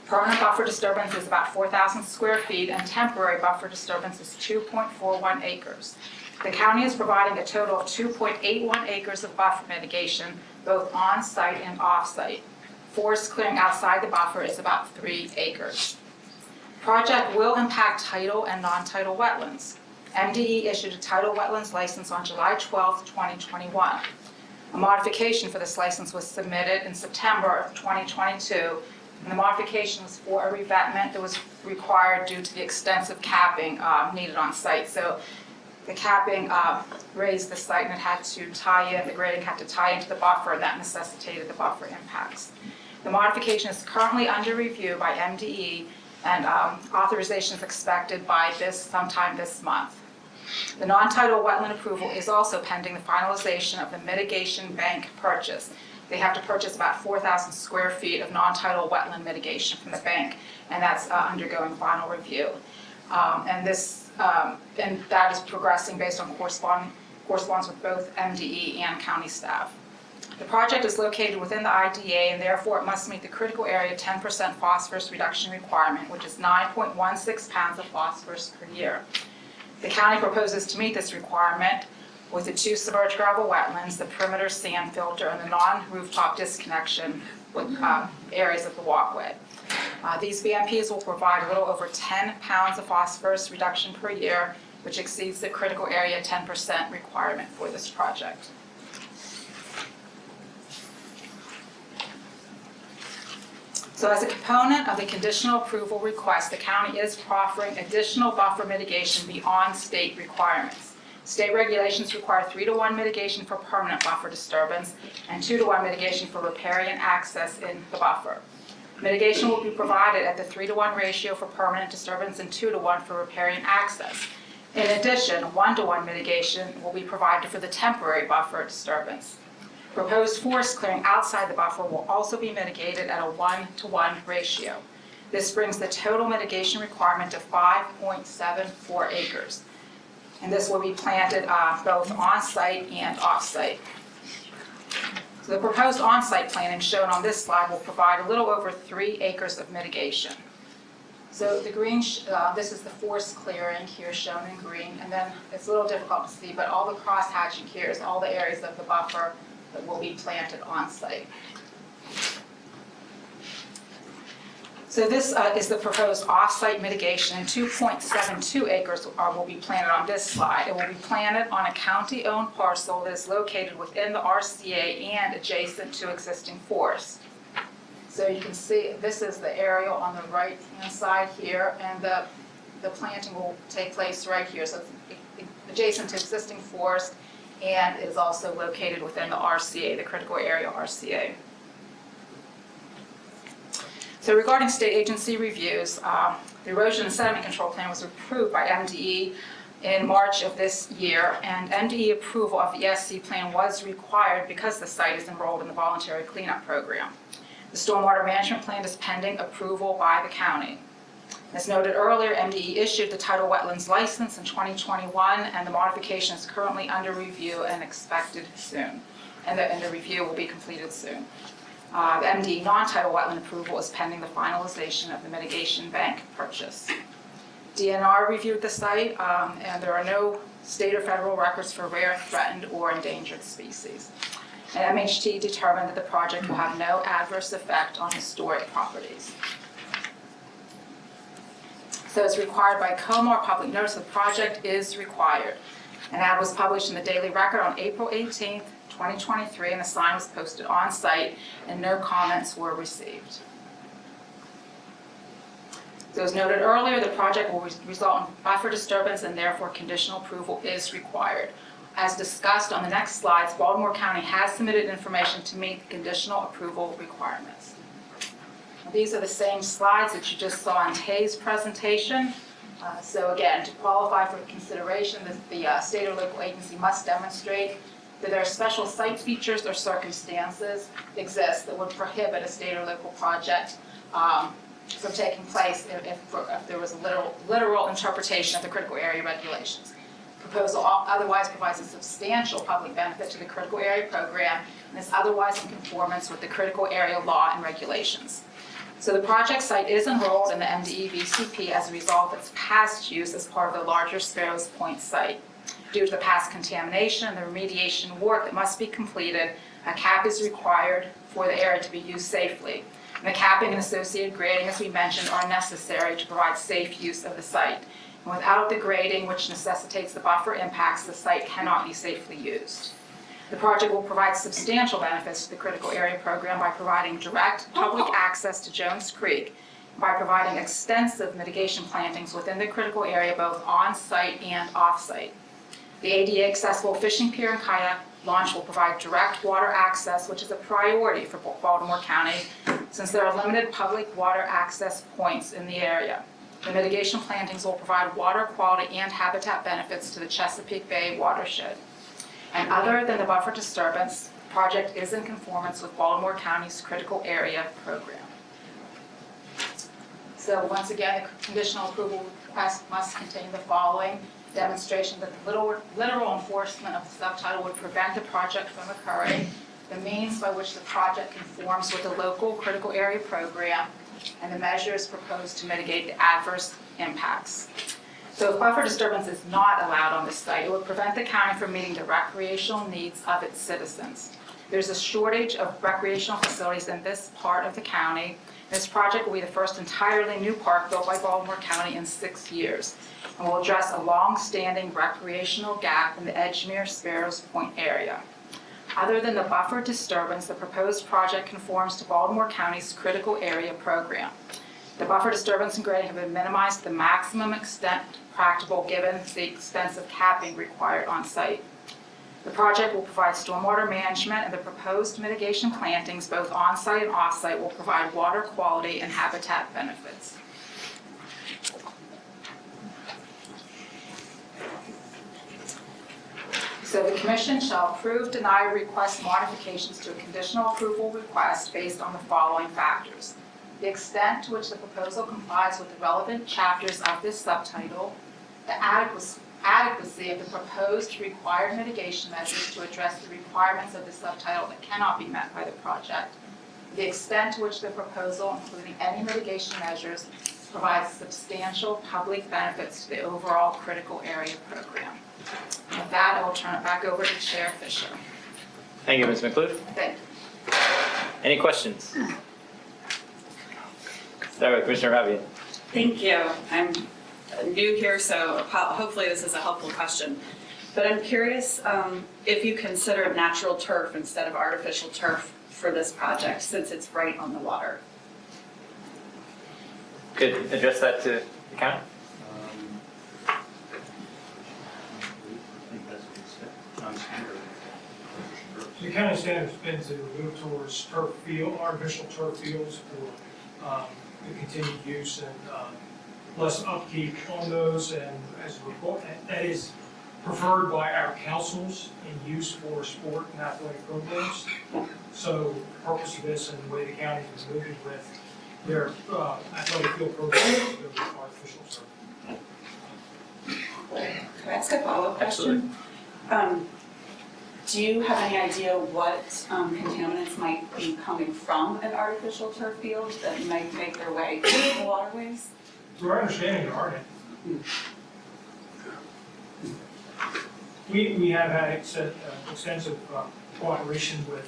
Permanent buffer disturbance is about 4,000 square feet and temporary buffer disturbance is 2.41 acres. The county is providing a total of 2.81 acres of buffer mitigation, both on-site and off-site. Forest clearing outside the buffer is about 3 acres. Project will impact tidal and non-tidal wetlands. MDE issued a tidal wetlands license on July 12, 2021. A modification for this license was submitted in September of 2022, and the modification was for a revetment that was required due to the extensive capping needed on site. So the capping raised the site and it had to tie in, the grading had to tie into the buffer, and that necessitated the buffer impacts. The modification is currently under review by MDE, and authorization is expected by sometime this month. The non-tidal wetland approval is also pending the finalization of the mitigation bank purchase. they have to purchase about 4,000 square feet of non-tidal wetland mitigation from the bank, and that's undergoing final review. And that is progressing based on correspondence with both MDE and county staff. The project is located within the IDA, and therefore it must meet the critical area 10% phosphorus reduction requirement, which is 9.16 pounds of phosphorus per year. The county proposes to meet this requirement with the 2 submerged gravel wetlands, the perimeter sand filter, and the non-rooftop disconnection with areas of the walkway. These BMPs will provide a little over 10 pounds of phosphorus reduction per year, which exceeds the critical area 10% requirement for this project. So as a component of the conditional approval request, the county is proffering additional buffer mitigation beyond state requirements. State regulations require 3-to-1 mitigation for permanent buffer disturbance and 2-to-1 mitigation for riparian access in the buffer. Mitigation will be provided at the 3-to-1 ratio for permanent disturbance and 2-to-1 for riparian access. In addition, 1-to-1 mitigation will be provided for the temporary buffer disturbance. Proposed forest clearing outside the buffer will also be mitigated at a 1-to-1 ratio. This brings the total mitigation requirement to 5.74 acres. And this will be planted both on-site and off-site. So the proposed on-site planting shown on this slide will provide a little over 3 acres of mitigation. So the green, this is the forest clearing here shown in green, and then it's a little difficult to see, but all the cross-hatching here is all the areas of the buffer that will be planted on-site. So this is the proposed off-site mitigation, and 2.72 acres will be planted on this slide. It will be planted on a county-owned parcel that is located within the RCA and adjacent to existing forest. So you can see this is the aerial on the right-hand side here, and the planting will take place right here. So it's adjacent to existing forest, and is also located within the RCA, the critical area RCA. So regarding state agency reviews, the erosion and sediment control plan was approved by MDE in March of this year, and MDE approval of the SC plan was required because the site is enrolled in the voluntary cleanup program. The stormwater management plan is pending approval by the county. As noted earlier, MDE issued the tidal wetlands license in 2021, and the modification is currently under review and expected soon. And the review will be completed soon. The MDE non-tidal wetland approval is pending the finalization of the mitigation bank purchase. DNR reviewed the site, and there are no state or federal records for rare, threatened, or endangered species. And MHT determined that the project will have no adverse effect on historic properties. So as required by COMAR, public notice of the project is required. An ad was published in the Daily Record on April 18th, 2023, and the sign was posted on site, and no comments were received. So as noted earlier, the project will result in buffer disturbance, and therefore conditional approval is required. As discussed on the next slides, Baltimore County has submitted information to meet the conditional approval requirements. These are the same slides that you just saw in Tay's presentation. So again, to qualify for consideration, the state or local agency must demonstrate that there are special site features or circumstances exist that would prohibit a state or local project from taking place if there was a literal interpretation of the critical area regulations. Proposal otherwise provides a substantial public benefit to the critical area program and is otherwise in conformance with the critical area law and regulations. So the project site is enrolled in the MDE VCP as a result of its past use as part of the larger Sparrows Point site. Due to the past contamination and the remediation work that must be completed, a cap is required for the area to be used safely. And the capping and associated grading, as we mentioned, are necessary to provide safe use of the site. And without the grading, which necessitates the buffer impacts, the site cannot be safely used. The project will provide substantial benefits to the critical area program by providing direct public access to Jones Creek, by providing extensive mitigation plantings within the critical area both on-site and off-site. The ADA accessible fishing pier and kayak launch will provide direct water access, which is a priority for Baltimore County since there are limited public water access points in the area. The mitigation plantings will provide water quality and habitat benefits to the Chesapeake Bay watershed. And other than the buffer disturbance, the project is in conformance with Baltimore County's critical area program. So once again, the conditional approval request must contain the following: demonstration that the literal enforcement of the subtitle would prevent the project from occurring, the means by which the project conforms with the local critical area program, and the measures proposed to mitigate the adverse impacts. So if buffer disturbance is not allowed on this site, it would prevent the county from meeting the recreational needs of its citizens. There's a shortage of recreational facilities in this part of the county. This project will be the first entirely new park built by Baltimore County in 6 years, and will address a long-standing recreational gap in the Edgemere Sparrows Point area. Other than the buffer disturbance, the proposed project conforms to Baltimore County's critical area program. The buffer disturbance and grading have been minimized to the maximum extent practicable given the extensive capping required on site. The project will provide stormwater management, and the proposed mitigation plantings, both on-site and off-site, will provide water quality and habitat benefits. So the commission shall approve, deny, or request modifications to a conditional approval request based on the following factors: the extent to which the proposal complies with the relevant chapters of this subtitle, the adequacy of the proposed required mitigation measures to address the requirements of the subtitle that cannot be met by the project, the extent to which the proposal, including any mitigation measures, provides substantial public benefits to the overall critical area program. With that, I will turn it back over to Chair Fisher. Thank you, Ms. McLeod. Thank you. Any questions? Start with Commissioner Rabia. Thank you. I'm new here, so hopefully this is a helpful question. But I'm curious if you consider natural turf instead of artificial turf for this project, since it's right on the water. Could address that to the county? The county standard's been to move towards artificial turf fields for the continued use and less upkeep on those, and as a report, that is preferred by our councils in use for sport and athletic programs. So the purpose of this and the way the county is moving with their athletic field programs is to go with artificial turf. Can I ask a follow-up question? Do you have any idea what contaminants might be coming from an artificial turf field that might make their way to the waterways? To our understanding, there aren't any. We have had extensive cooperation with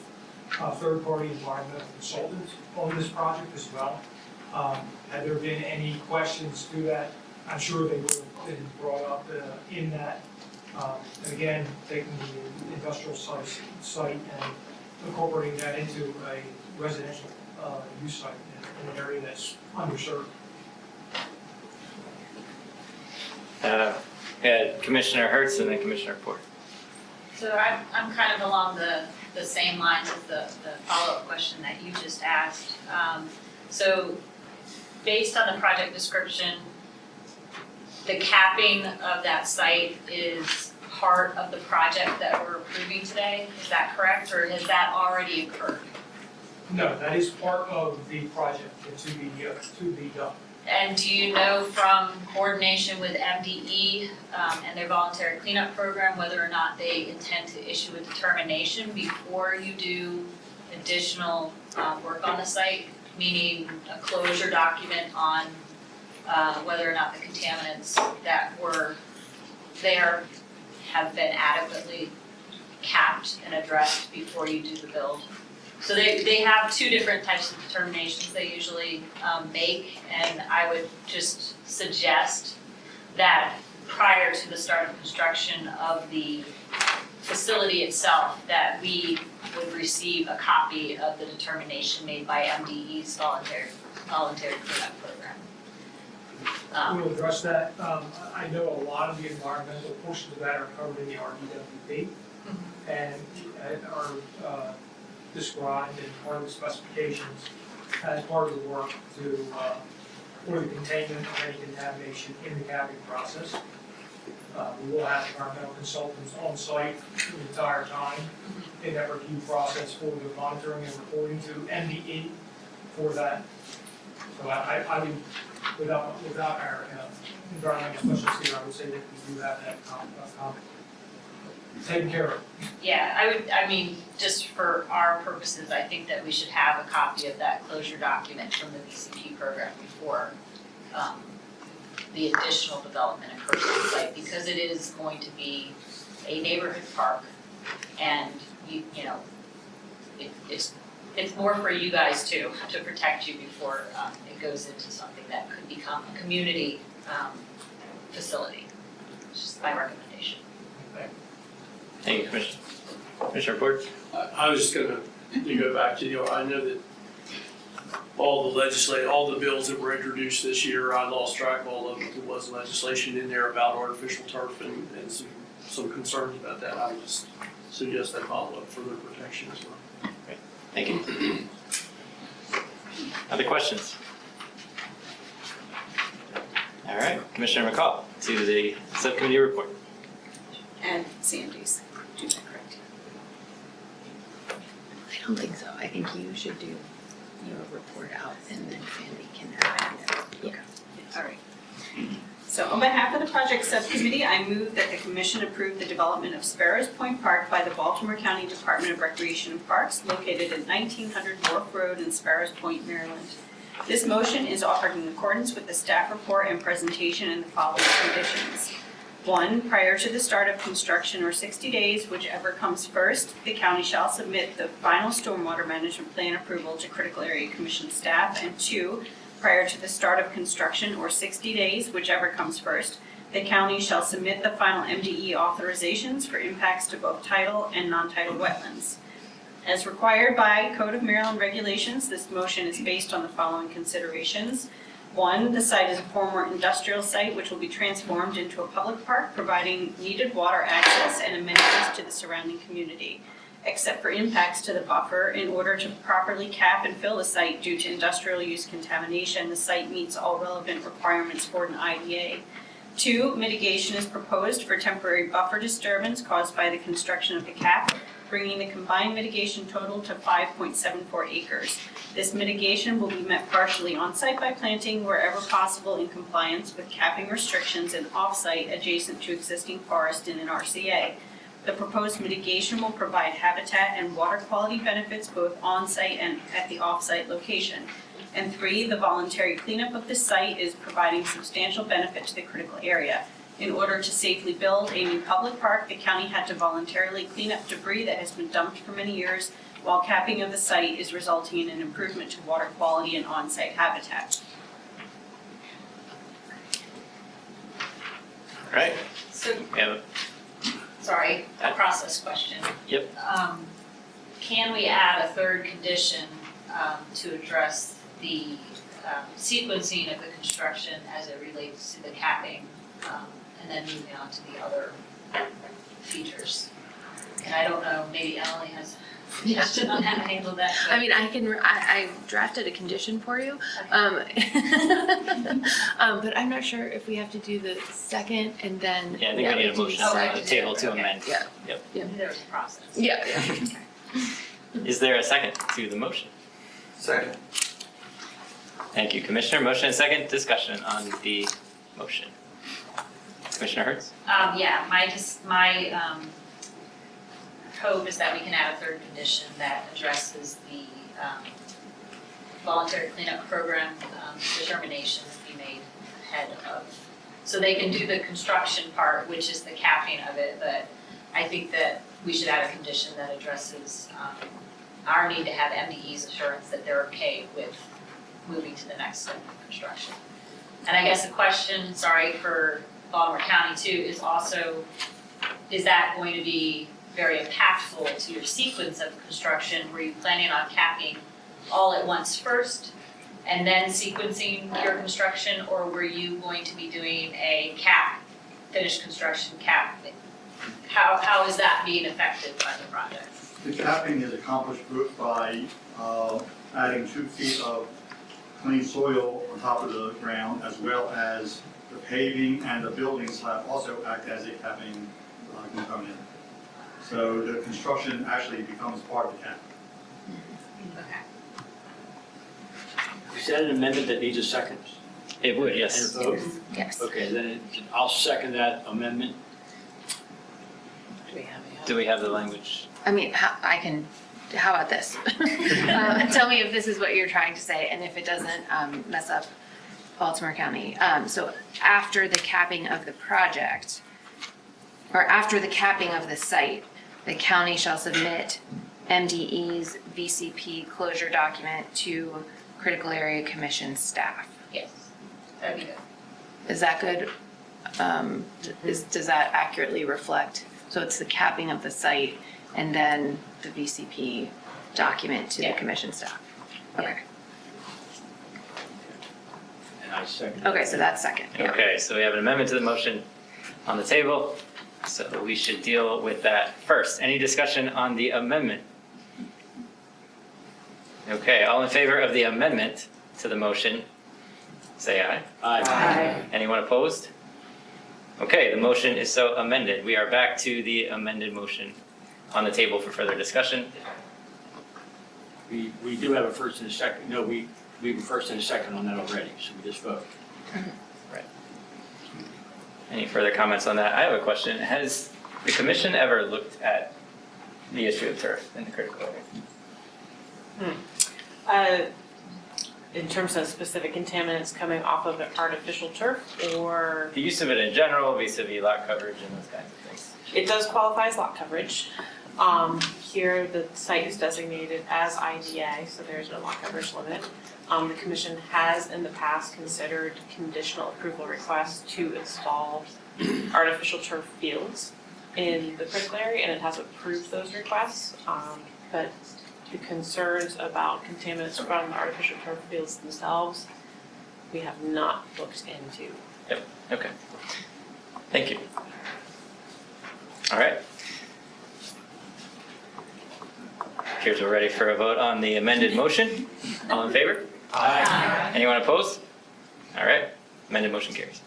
third-party environmental consultants on this project as well. Had there been any questions to that, I'm sure they would have been brought up in that. And again, taking the industrial site and incorporating that into a residential use site in an area that's underserved. Commissioner Hertz and then Commissioner Ford. So I'm kind of along the same lines as the follow-up question that you just asked. So based on the project description, the capping of that site is part of the project that we're approving today, is that correct, or has that already occurred? No, that is part of the project to be done. And do you know from coordination with MDE and their voluntary cleanup program whether or not they intend to issue a determination before you do additional work on the site, meaning a closure document on whether or not the contaminants that were there have been adequately capped and addressed before you do the build? So they have two different types of determinations they usually make, and I would just suggest that prior to the start of construction of the facility itself, that we would receive a copy of the determination made by MDE's voluntary cleanup program. We'll address that. I know a lot of the environmental portions of that are covered in the RDWP and are described in part of the specifications as part of the work to for the containment of any contamination in the capping process. We will have environmental consultants on site the entire time in that review process for the monitoring and reporting to MDE for that. So I would, without our environmental specialist here, I would say that we do have that taken care of. Yeah, I mean, just for our purposes, I think that we should have a copy of that closure document from the VCP program before the additional development occurs on the site, because it is going to be a neighborhood park, and you know, it's more for you guys too, to protect you before it goes into something that could become a community facility. It's just my recommendation. Thank you, Commissioner. Commissioner Ford? I was just gonna go back to, I know that all the bills that were introduced this year, I lost track of all of them. There was legislation in there about artificial turf and some concerns about that. I would just suggest they follow up for their protection as well. Great. Thank you. Other questions? All right, Commissioner McCall, to the subcommittee report. And Sandy's, do that correct. I don't think so. I think you should do your report out and then Sandy can add it. All right. So on behalf of the project subcommittee, I move that the commission approve the development of Sparrows Point Park by the Baltimore County Department of Recreation and Parks located at 1900 Wharf Road in Sparrows Point, Maryland. This motion is offered in accordance with the staff report and presentation and the following conditions. 1, prior to the start of construction or 60 days, whichever comes first, the county shall submit the final stormwater management plan approval to Critical Area Commission staff. And 2, prior to the start of construction or 60 days, whichever comes first, the county shall submit the final MDE authorizations for impacts to both tidal and non-tidal wetlands. As required by Code of Maryland regulations, this motion is based on the following considerations. 1, the site is a former industrial site which will be transformed into a public park, providing needed water access and amenities to the surrounding community. Except for impacts to the buffer, in order to properly cap and fill the site due to industrial use contamination, the site meets all relevant requirements for an IDA. 2, mitigation is proposed for temporary buffer disturbance caused by the construction of the cap, bringing the combined mitigation total to 5.74 acres. This mitigation will be met partially on-site by planting wherever possible in compliance with capping restrictions and off-site adjacent to existing forest in an RCA. The proposed mitigation will provide habitat and water quality benefits both on-site and at the off-site location. And 3, the voluntary cleanup of the site is providing substantial benefit to the critical area. In order to safely build a new public park, the county had to voluntarily clean up debris that has been dumped for many years, while capping of the site is resulting in an improvement to water quality and on-site habitat. All right, So, we have sorry, a process question. Yep. Can we add a third condition to address the sequencing of the construction as it relates to the capping, and then moving on to the other features? And I don't know, maybe Emily has a suggestion on how to handle that. I mean, I drafted a condition for you. But I'm not sure if we have to do the second and then. Yeah, I think we need a do motion on the second. table to Okay. amend. Yeah. There was a process. Yeah. Is there a second to the motion? Second. Thank you, Commissioner. Motion and second, discussion on the motion. Commissioner Hertz? Yeah, my hope is that we can add a third condition that addresses the voluntary cleanup program determinations to be made ahead of. So they can do the construction part, which is the capping of it, but I think that we should add a condition that addresses our need to have MDE's assurance that they're okay with moving to the next step of construction. And I guess the question, sorry, for Baltimore County too, is also, is that going to be very impactful to your sequence of construction? Were you planning on capping all at once first and then sequencing your construction, or were you going to be doing a cap, finished construction cap? How is that being affected by the project? The capping is accomplished by adding 2 feet of clean soil on top of the ground, as well as the paving and the building slab also act as a capping component. So the construction actually becomes part of the canopy. Is that an amendment that needs a second? It would, And yes. a vote? Yes. Okay, then I'll second that amendment. Do we have the language? I mean, how about this? Tell me if this is what you're trying to say and if it doesn't mess up Baltimore County. So after the capping of the project, or after the capping of the site, the county shall submit MDE's VCP closure document to Critical Area Commission staff. Yes, that'd be good. Is that good? Does that accurately reflect? So it's the capping of the site and then the VCP document to the commission staff? Okay. And I second that. Okay, so that's second. Yeah. Okay, so we have an amendment to the motion on the table, so we should deal with that first. Any discussion on the amendment? Okay, all in favor of the amendment to the motion, say aye. Aye. Anyone opposed? Okay, the motion is so amended. We are back to the amended motion on the table for further discussion. We do have a first and a second. No, we have a first and a second on that already, so we just vote. Any further comments on that? I have a question. Has the commission ever looked at the issue of turf in the critical area? In terms of specific contaminants coming off of the artificial turf, or The use of it in general, vis-a-vis lot coverage and those kinds of things. it does qualify as lot coverage. Here, the site is designated as IDA, so there's no lot coverage limit. The commission has in the past considered conditional approval requests to install artificial turf fields in the critical area, and it has approved those requests. But the concerns about contaminants from the artificial turf fields themselves, we have not looked into. Yep, okay. Thank you. All right. Appears we're ready for a vote on the amended motion. All in favor? Aye. Anyone opposed? All right, amended motion carries.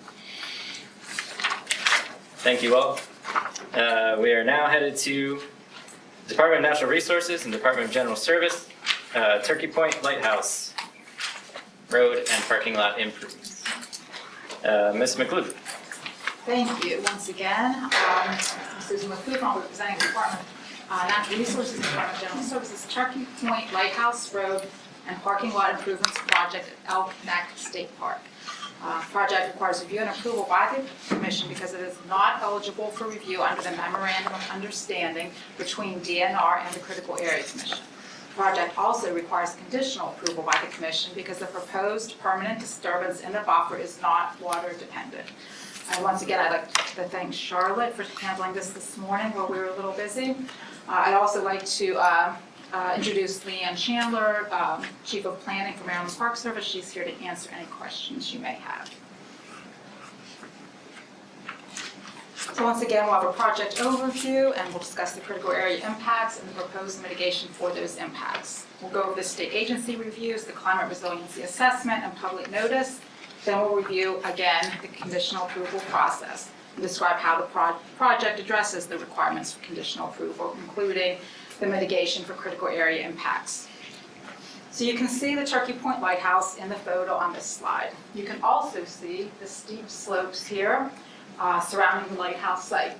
Thank you all. We are now headed to Department of Natural Resources and Department of General Service, Turkey Point Lighthouse Road and Parking Lot improvements. Ms. McLuhan. Thank you once again. I'm Susan McLuhan, I'm representing the Department of Natural Resources and Department of General Services, Turkey Point Lighthouse Road and Parking Lot Improvements Project at Elk Neck State Park. Project requires review and approval by the Commission because it is not eligible for review under the Memorandum of Understanding between DNR and the Critical Area Commission. The project also requires conditional approval by the Commission because the proposed permanent disturbance in the buffer is not water dependent. And once again, I'd like to thank Charlotte for handling this morning while we were a little busy. I'd also like to introduce Leanne Chandler, Chief of Planning for Maryland Park Service. She's here to answer any questions you may have. So once again, we'll have a project overview and we'll discuss the critical area impacts and the proposed mitigation for those impacts. We'll go over the state agency reviews, the climate resiliency assessment, and public notice. Then we'll review again the conditional approval process and describe how the project addresses the requirements for conditional approval, including the mitigation for critical area impacts. So you can see the Turkey Point Lighthouse in the photo on this slide. You can also see the steep slopes here surrounding the lighthouse site.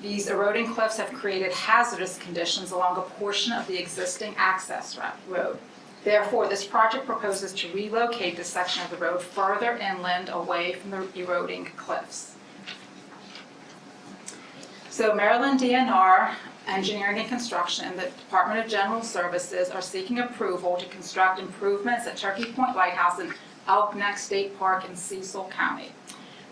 These eroding cliffs have created hazardous conditions along a portion of the existing access road. Therefore, this project proposes to relocate this section of the road further inland away from the eroding cliffs. So Maryland DNR Engineering and Construction and the Department of General Services are seeking approval to construct improvements at Turkey Point Lighthouse and Elk Neck State Park in Cecil County.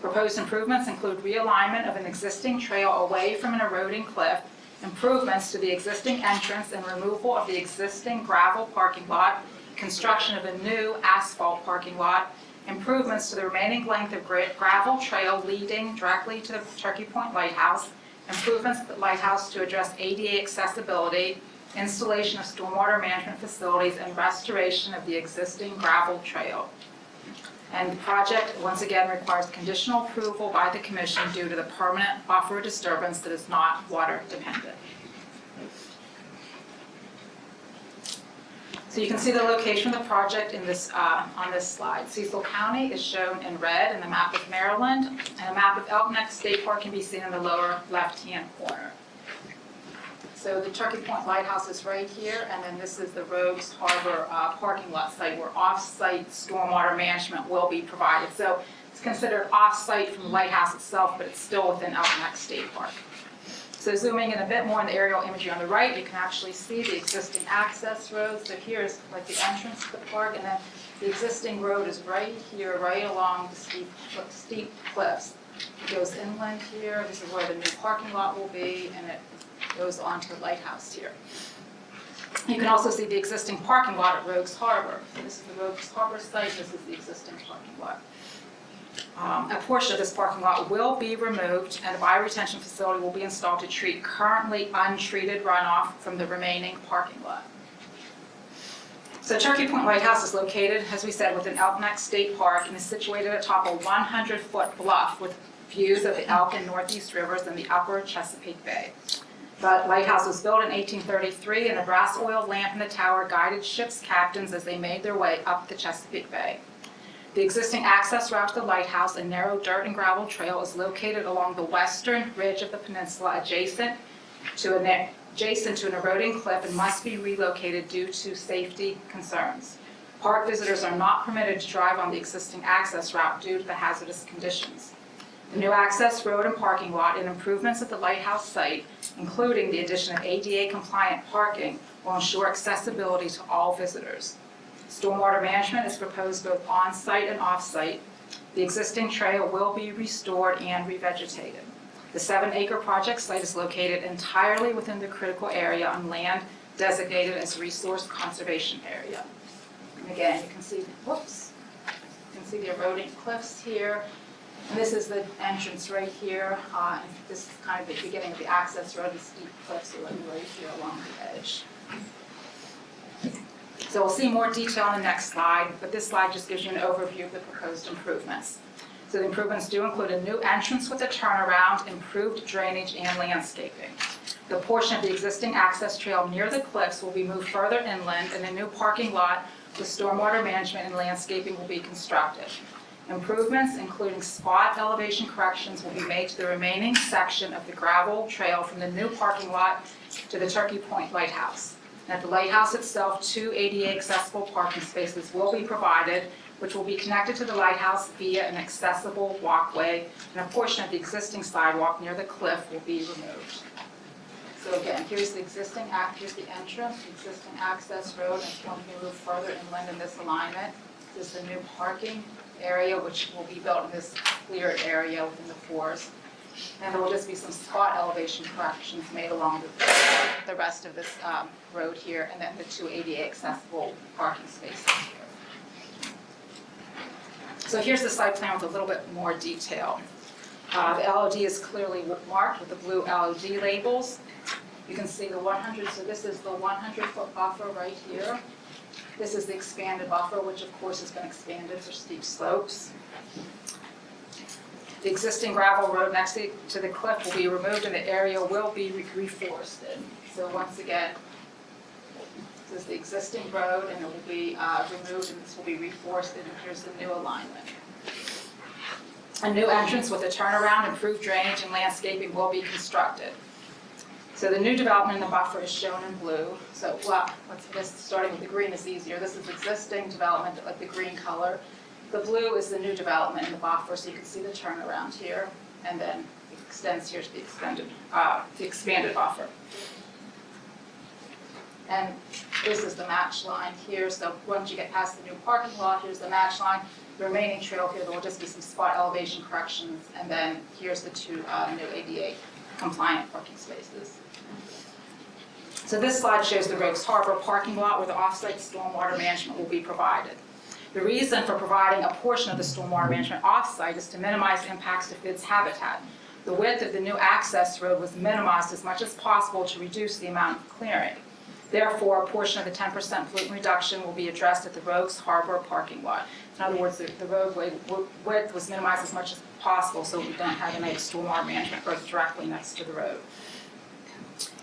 Proposed improvements include realignment of an existing trail away from an eroding cliff, improvements to the existing entrance and removal of the existing gravel parking lot, construction of a new asphalt parking lot, improvements to the remaining length of gravel trail leading directly to the Turkey Point Lighthouse, improvements at the lighthouse to address ADA accessibility, installation of stormwater management facilities, and restoration of the existing gravel trail. And the project, once again, requires conditional approval by the Commission due to the permanent buffer disturbance that is not water dependent. So you can see the location of the project in this, on this slide. Cecil County is shown in red in the map of Maryland, and a map of Elk Neck State Park can be seen in the lower left-hand corner. So the Turkey Point Lighthouse is right here, and then this is the Rogues Harbor parking lot site where off-site stormwater management will be provided. So it's considered off-site from the lighthouse itself, but it's still within Elk Neck State Park. So zooming in a bit more in the aerial imagery on the right, you can actually see the existing access road. So here's like the entrance to the park, and then the existing road is right here, right along the steep cliffs. It goes inland here. This is where the new parking lot will be, and it goes onto the lighthouse here. You can also see the existing parking lot at Rogues Harbor. So this is the Rogues Harbor site. This is the existing parking lot. A portion of this parking lot will be removed, and a bioretention facility will be installed to treat currently untreated runoff from the remaining parking lot. So Turkey Point Lighthouse is located, as we said, within Elk Neck State Park and is situated atop a 100-foot bluff with views of the Elk and Northeast Rivers and the upper Chesapeake Bay. The lighthouse was built in 1833, and a brass oil lamp in the tower guided ship's captains as they made their way up the Chesapeake Bay. The existing access route to the lighthouse, a narrow dirt and gravel trail, is located along the western ridge of the peninsula adjacent to an eroding cliff and must be relocated due to safety concerns. Park visitors are not permitted to drive on the existing access route due to the hazardous conditions. The new access road and parking lot and improvements at the lighthouse site, including the addition of ADA-compliant parking, will ensure accessibility to all visitors. Stormwater management is proposed both on-site and off-site. The existing trail will be restored and revegetated. The 7-acre project site is located entirely within the critical area on land designated as resource conservation area. And again, you can see the eroding cliffs here. And this is the entrance right here. And this is kind of the beginning of the access road. The steep cliffs are right here along the edge. So we'll see more detail on the next slide, but this slide just gives you an overview of the proposed improvements. So the improvements do include a new entrance with a turnaround, improved drainage, and landscaping. The portion of the existing access trail near the cliffs will be moved further inland, and a new parking lot with stormwater management and landscaping will be constructed. Improvements, including spot elevation corrections, will be made to the remaining section of the gravel trail from the new parking lot to the Turkey Point Lighthouse. And at the lighthouse itself, 2 ADA accessible parking spaces will be provided, which will be connected to the lighthouse via an accessible walkway, and a portion of the existing sidewalk near the cliff will be removed. So again, here's the entrance, the existing access road, and it's going to be moved further inland in this alignment. This is the new parking area, which will be built in this cleared area within the forest. And there will just be some spot elevation corrections made along the rest of this road here, and then the 2 ADA accessible parking spaces here. So here's the site plan with a little bit more detail. The LOD is clearly marked with the blue LOD labels. You can see the 100, so this is the 100-foot buffer right here. This is the expanded buffer, which of course has been expanded for steep slopes. The existing gravel road next to the cliff will be removed and the area will be reforested. So once again, this is the existing road and it will be removed and this will be reforested, and here's the new alignment. A new entrance with a turnaround, improved drainage, and landscaping will be constructed. So the new development in the buffer is shown in blue. So starting with the green is easier. This is existing development, like the green color. The blue is the new development in the buffer, so you can see the turnaround here, and then it extends here to the expanded buffer. And this is the match line here, so once you get past the new parking lot, here's the match line. The remaining trail here, there will just be some spot elevation corrections, and then here's the 2 new ADA compliant parking spaces. So this slide shows the Rogues Harbor parking lot where the off-site stormwater management will be provided. The reason for providing a portion of the stormwater management off-site is to minimize impacts to FID's habitat. The width of the new access road was minimized as much as possible to reduce the amount of clearing. Therefore, a portion of the 10% pollutant reduction will be addressed at the Rogues Harbor parking lot. In other words, the roadway width was minimized as much as possible so we don't have any stormwater management directly next to the road.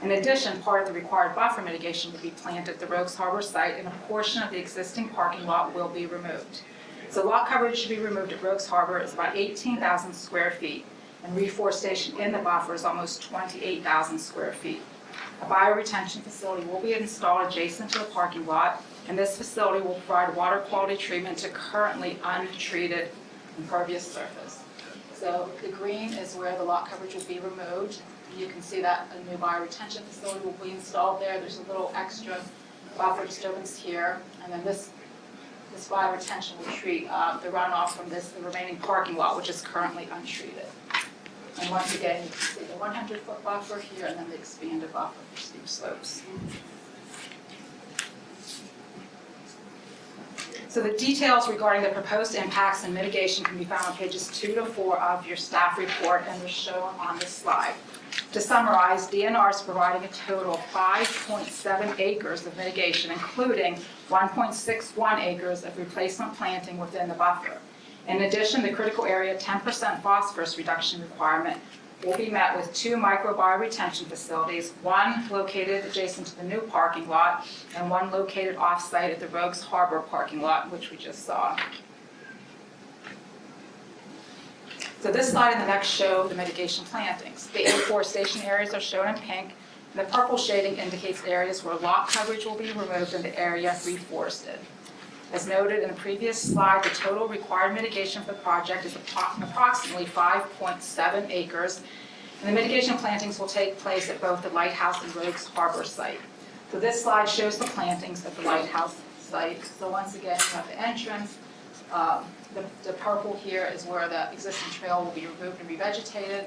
In addition, part of the required buffer mitigation will be planted at the Rogues Harbor site, and a portion of the existing parking lot will be removed. So lot coverage to be removed at Rogues Harbor is about 18,000 square feet, and reforestation in the buffer is almost 28,000 square feet. A bioretention facility will be installed adjacent to the parking lot, and this facility will provide water quality treatment to currently untreated impervious surface. So the green is where the lot coverage will be removed. You can see that a new bioretention facility will be installed there. There's a little extra buffer disturbance here, and then this bioretention will treat the runoff from the remaining parking lot, which is currently untreated. And once again, you can see the 100-foot buffer here, and then the expanded buffer for steep slopes. So the details regarding the proposed impacts and mitigation can be found on pages 2 to 4 of your staff report, and they're shown on this slide. To summarize, DNR is providing a total of 5.7 acres of mitigation, including 1.61 acres of replacement planting within the buffer. In addition, the critical area 10% phosphorus reduction requirement will be met with 2 microbioretention facilities, one located adjacent to the new parking lot and one located off-site at the Rogues Harbor parking lot, which we just saw. So this slide and the next show the mitigation plantings. The afforestation areas are shown in pink, and the purple shading indicates areas where lot coverage will be removed and the area reforested. As noted in the previous slide, the total required mitigation for the project is approximately 5.7 acres, and the mitigation plantings will take place at both the Lighthouse and Rogues Harbor site. So this slide shows the plantings at the Lighthouse site. So once again, you have the entrance. The purple here is where the existing trail will be removed and revegetated.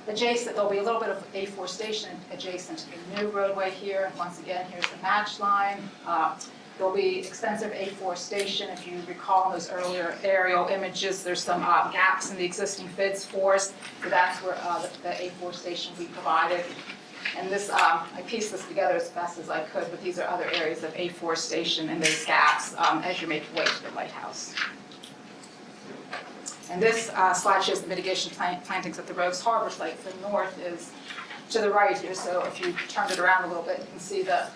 Adjacent, there'll be a little bit of afforestation adjacent to the new roadway here. And once again, here's the match line. There'll be extensive afforestation. If you recall in those earlier aerial images, there's some gaps in the existing FIDS forest. So that's where the afforestation will be provided. And this, I pieced this together as best as I could, but these are other areas of afforestation in those gaps as you make your way to the lighthouse. And this slide shows the mitigation plantings at the Rogues Harbor site. The north is to the right here, so if you turned it around a little bit, you can see the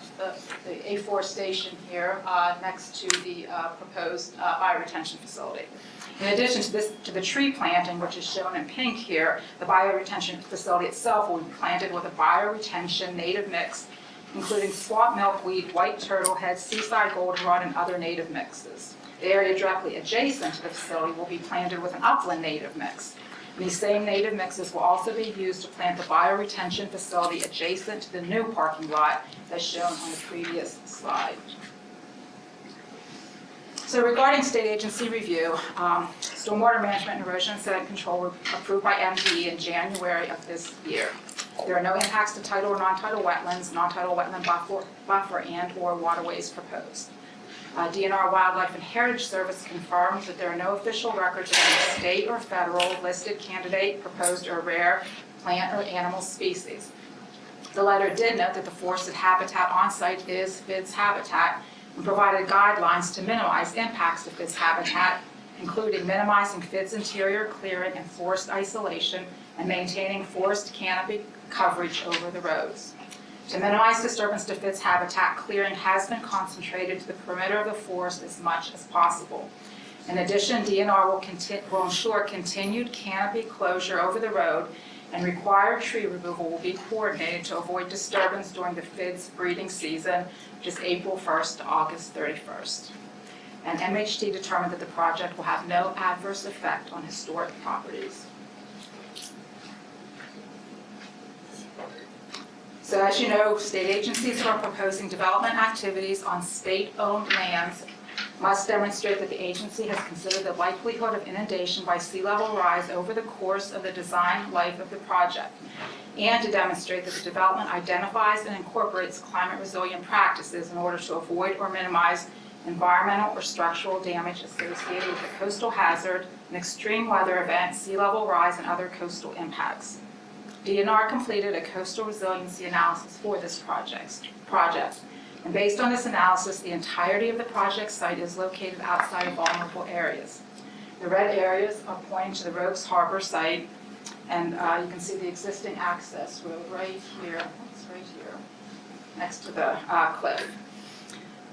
afforestation here next to the proposed bioretention facility. In addition to the tree planting, which is shown in pink here, the bioretention facility itself will be planted with a bioretention native mix, including swamp milkweed, white turtlehead, seaside goldenrod, and other native mixes. The area directly adjacent to the facility will be planted with an upland native mix. And these same native mixes will also be used to plant the bioretention facility adjacent to the new parking lot as shown on the previous slide. So regarding state agency review, stormwater management and erosion and sediment control were approved by MDE in January of this year. There are no impacts to tidal or non-tidal wetlands, non-tidal wetland buffer and/or waterways proposed. DNR Wildlife and Heritage Service confirms that there are no official records of any state or federal listed candidate, proposed, or rare plant or animal species. The letter did note that the forested habitat on site is FIDS habitat and provided guidelines to minimize impacts to FIDS habitat, including minimizing FIDS interior clearing and forest isolation and maintaining forest canopy coverage over the roads. To minimize disturbance to FIDS habitat, clearing has been concentrated to the perimeter of the forest as much as possible. In addition, DNR will ensure continued canopy closure over the road, and required tree removal will be coordinated to avoid disturbance during the FIDS breeding season, which is April 1st to August 31st. And MHT determined that the project will have no adverse effect on historic properties. So as you know, state agencies who are proposing development activities on state-owned lands must demonstrate that the agency has considered the likelihood of inundation by sea level rise over the course of the design life of the project, and to demonstrate that the development identifies and incorporates climate resilient practices in order to avoid or minimize environmental or structural damage associated with a coastal hazard, an extreme weather event, sea level rise, and other coastal impacts. DNR completed a coastal resiliency analysis for this project. And based on this analysis, the entirety of the project site is located outside of vulnerable areas. The red areas are pointing to the Rogues Harbor site, And you can see the existing access road right here, next to the cliff.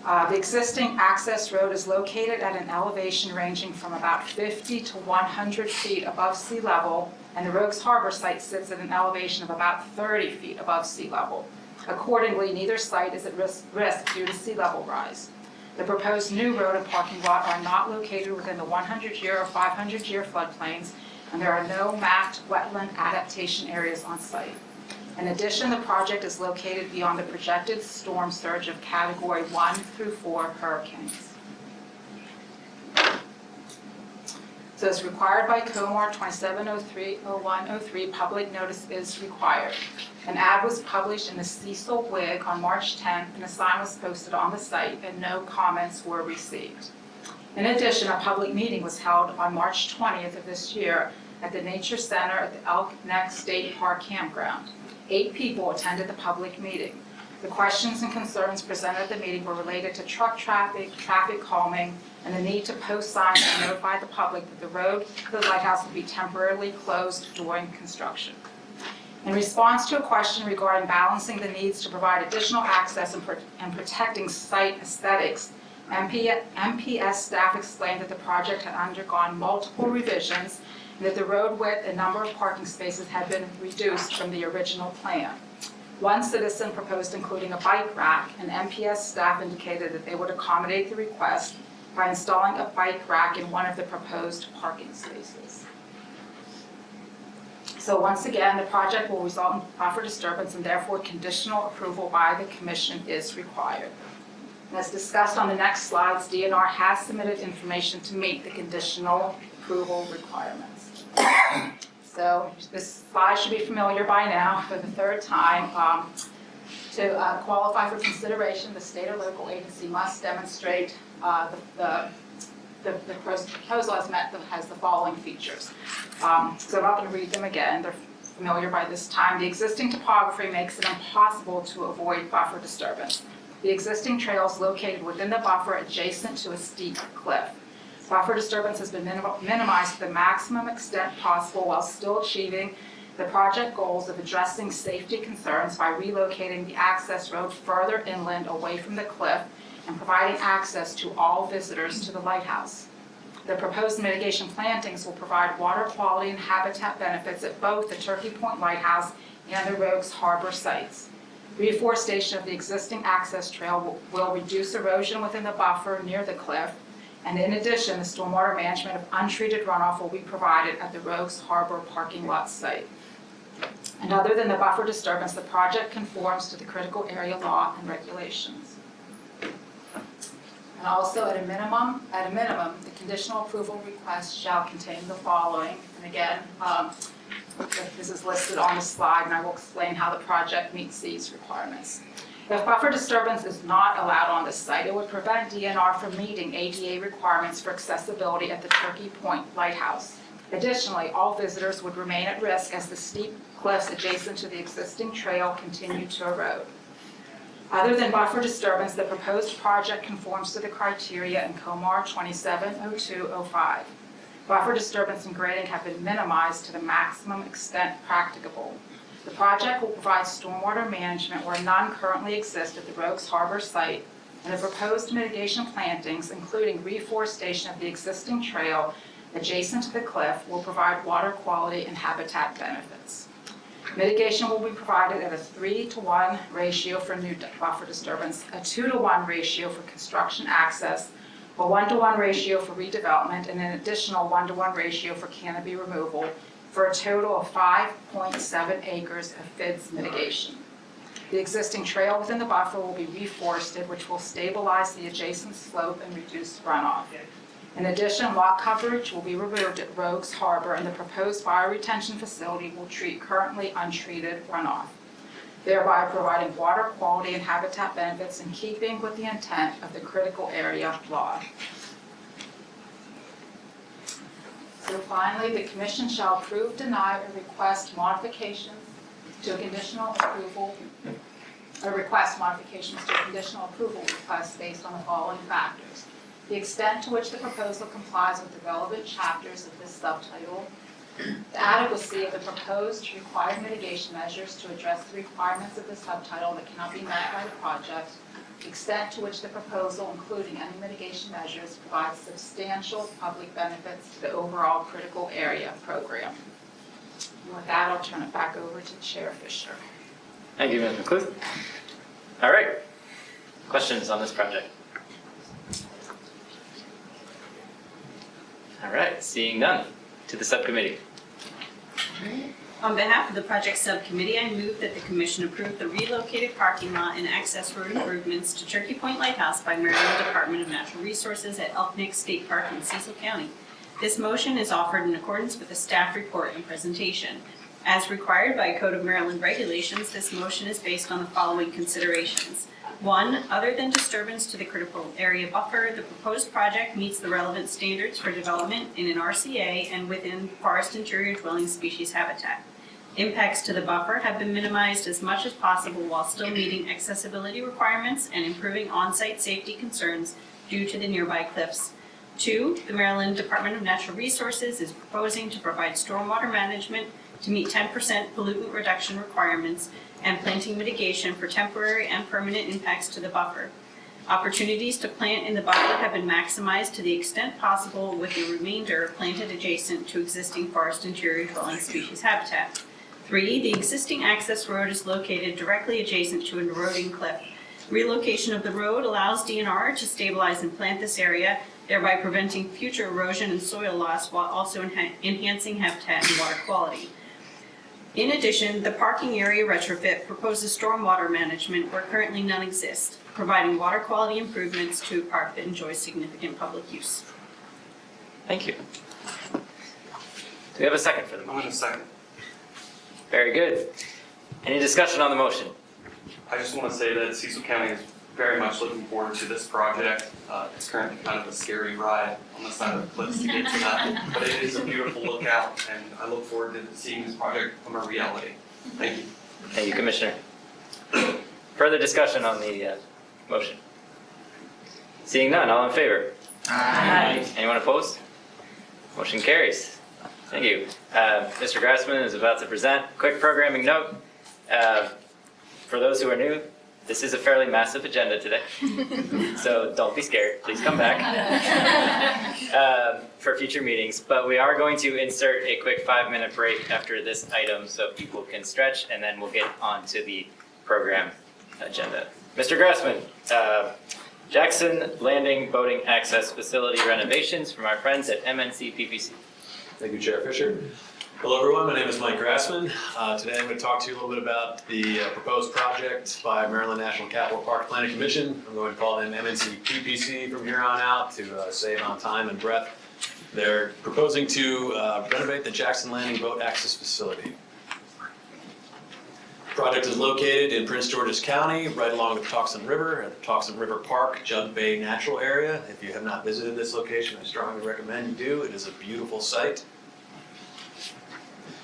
The existing access road is located at an elevation ranging from about 50 to 100 feet above sea level, and the Rogues Harbor site sits at an elevation of about 30 feet above sea level. Accordingly, neither site is at risk due to sea level rise. The proposed new road and parking lot are not located within the 100-year or 500-year floodplains, and there are no mapped wetland adaptation areas on site. In addition, the project is located beyond the projected storm surge of Category 1 through 4 hurricanes. So as required by COMAR 2703-0103, public notice is required. An ad was published in the Cecil Whig on March 10th, and a sign was posted on the site, and no comments were received. In addition, a public meeting was held on March 20th of this year at the Nature Center at the Elk Neck State Park Campground. 8 people attended the public meeting. The questions and concerns presented at the meeting were related to truck traffic, traffic calming, and the need to post signs to notify the public that the road to the lighthouse would be temporarily closed during construction. In response to a question regarding balancing the needs to provide additional access and protecting site aesthetics, MPS staff explained that the project had undergone multiple revisions and that the road width and number of parking spaces had been reduced from the original plan. One citizen proposed including a bike rack, and MPS staff indicated that they would accommodate the request by installing a bike rack in one of the proposed parking spaces. So once again, the project will result in buffer disturbance, and therefore conditional approval by the commission is required. And as discussed on the next slides, DNR has submitted information to meet the conditional approval requirements. So this slide should be familiar by now for the third time. To qualify for consideration, the state or local agency must demonstrate the proposal has the following features. So I'm not going to read them again. They're familiar by this time. The existing topography makes it impossible to avoid buffer disturbance. The existing trail is located within the buffer adjacent to a steep cliff. Buffer disturbance has been minimized to the maximum extent possible while still achieving the project goals of addressing safety concerns by relocating the access road further inland away from the cliff and providing access to all visitors to the lighthouse. The proposed mitigation plantings will provide water quality and habitat benefits at both the Turkey Point Lighthouse and the Rogues Harbor sites. Reforestation of the existing access trail will reduce erosion within the buffer near the cliff. And in addition, the stormwater management of untreated runoff will be provided at the Rogues Harbor parking lot site. And other than the buffer disturbance, the project conforms to the critical area law and regulations. And also at a minimum, the conditional approval request shall contain the following. And again, this is listed on the slide, and I will explain how the project meets these requirements. If buffer disturbance is not allowed on this site, it would prevent DNR from meeting ADA requirements for accessibility at the Turkey Point Lighthouse. Additionally, all visitors would remain at risk as the steep cliffs adjacent to the existing trail continue to erode. Other than buffer disturbance, the proposed project conforms to the criteria in COMAR 270205. Buffer disturbance and grading have been minimized to the maximum extent practicable. The project will provide stormwater management where none currently exist at the Rogues Harbor site, and the proposed mitigation plantings, including reforestation of the existing trail adjacent to the cliff, will provide water quality and habitat benefits. Mitigation will be provided at a 3-to-1 ratio for new buffer disturbance, a 2-to-1 ratio for construction access, a 1-to-1 ratio for redevelopment, and an additional 1-to-1 ratio for canopy removal, for a total of 5.7 acres of FIDS mitigation. The existing trail within the buffer will be reforested, which will stabilize the adjacent slope and reduce runoff. In addition, lot coverage will be removed at Rogues Harbor, and the proposed bioretention facility will treat currently untreated runoff, thereby providing water quality and habitat benefits in keeping with the intent of the critical area law. So finally, the commission shall approve, deny, or request modifications to a conditional approval, or request modifications to a conditional approval request based on the following factors: the extent to which the proposal complies with the relevant chapters of this subtitle, The adequacy of the proposed required mitigation measures to address the requirements of the subtitle that cannot be met by the project, the extent to which the proposal, including any mitigation measures, provides substantial public benefits to the overall critical area program. And with that, I'll turn it back over to Chair Fisher. Thank you, Ms. McCluth. All right. Questions on this project? All right, seeing none. To the subcommittee. On behalf of the project subcommittee, I move that the commission approve the relocated parking lot and access road improvements to Turkey Point Lighthouse by Maryland Department of Natural Resources at Elk Nick State Park in Cecil County. This motion is offered in accordance with the staff report and presentation. As required by Code of Maryland regulations, this motion is based on the following considerations. 1, other than disturbance to the critical area buffer, the proposed project meets the relevant standards for development in an RCA and within forest interior dwelling species habitat. Impacts to the buffer have been minimized as much as possible while still meeting accessibility requirements and improving on-site safety concerns due to the nearby cliffs. 2, the Maryland Department of Natural Resources is proposing to provide stormwater management to meet 10% pollutant reduction requirements and planting mitigation for temporary and permanent impacts to the buffer. Opportunities to plant in the buffer have been maximized to the extent possible, with the remainder planted adjacent to existing forest interior dwelling species habitat. 3, the existing access road is located directly adjacent to an eroding cliff. Relocation of the road allows DNR to stabilize and plant this area, thereby preventing future erosion and soil loss while also enhancing habitat and water quality. In addition, the parking area retrofit proposes stormwater management where currently none exists, providing water quality improvements to a park that enjoys significant public use. Thank you. Do we have a second for the motion? I'm going to second. Very good. Any discussion on the motion? I just want to say that Cecil County is very much looking forward to this project. It's currently kind of a scary ride on the side of the cliffs to get to that, but it is a beautiful lookout, and I look forward to seeing this project become a reality. Thank you. Thank you, Commissioner. Further discussion on the motion? Seeing none, all in favor? Aye. Anyone opposed? Motion carries. Thank you. Mr. Grassman is about to present. Quick programming note. For those who are new, this is a fairly massive agenda today, so don't be scared. Please come back for future meetings. But we are going to insert a quick 5-minute break after this item so people can stretch, and then we'll get on to the program agenda. Mr. Grassman, Jackson Landing Boating Access Facility renovations from our friends at MNC PPC. Thank you, Chair Fisher. Hello, everyone. My name is Mike Grassman. Today I'm going to talk to you a little bit about the proposed project by Maryland National Capital Park Planning Commission. I'm going to call them MNC PPC from here on out to save on time and breath. They're proposing to renovate the Jackson Landing Boat Access Facility. The project is located in Prince George's County, right along the Patuxent River at the Patuxent River Park Judd Bay Natural Area. If you have not visited this location, I strongly recommend you do. It is a beautiful site.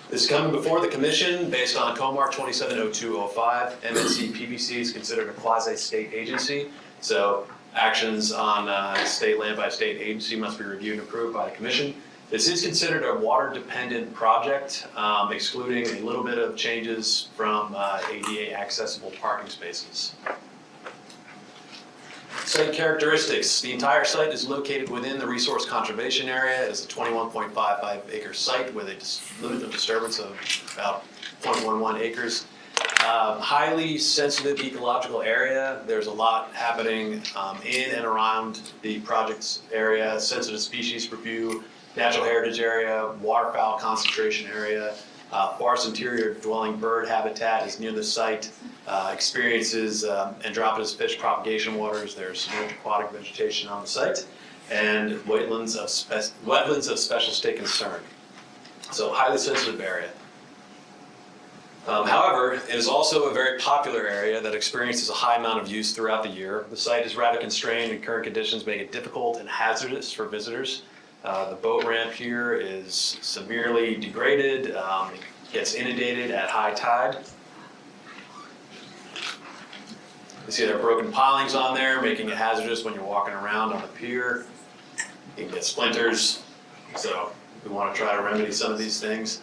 This is coming before the commission based on COMAR 270205. MNC PPC is considered a quasi-state agency, so actions on state land by state agency must be reviewed and approved by the commission. This is considered a water-dependent project, excluding a little bit of changes from ADA accessible parking spaces. Site characteristics. The entire site is located within the resource conservation area. It's a 21.55 acre site with a limit of disturbance of about 0.11 acres. Highly sensitive ecological area. There's a lot happening in and around the project's area. Sensitive species review, natural heritage area, waterfowl concentration area. Forest interior dwelling bird habitat is near the site. Experiences andropous fish propagation waters. There's aquatic vegetation on the site, and wetlands of special state concern. So highly sensitive area. However, it is also a very popular area that experiences a high amount of use throughout the year. The site is rather constrained, and current conditions make it difficult and hazardous for visitors. The boat ramp here is severely degraded, gets inundated at high tide. You see there are broken pilings on there, making it hazardous when you're walking around on the pier. You can get splinters, so We want to try to remedy some of these things.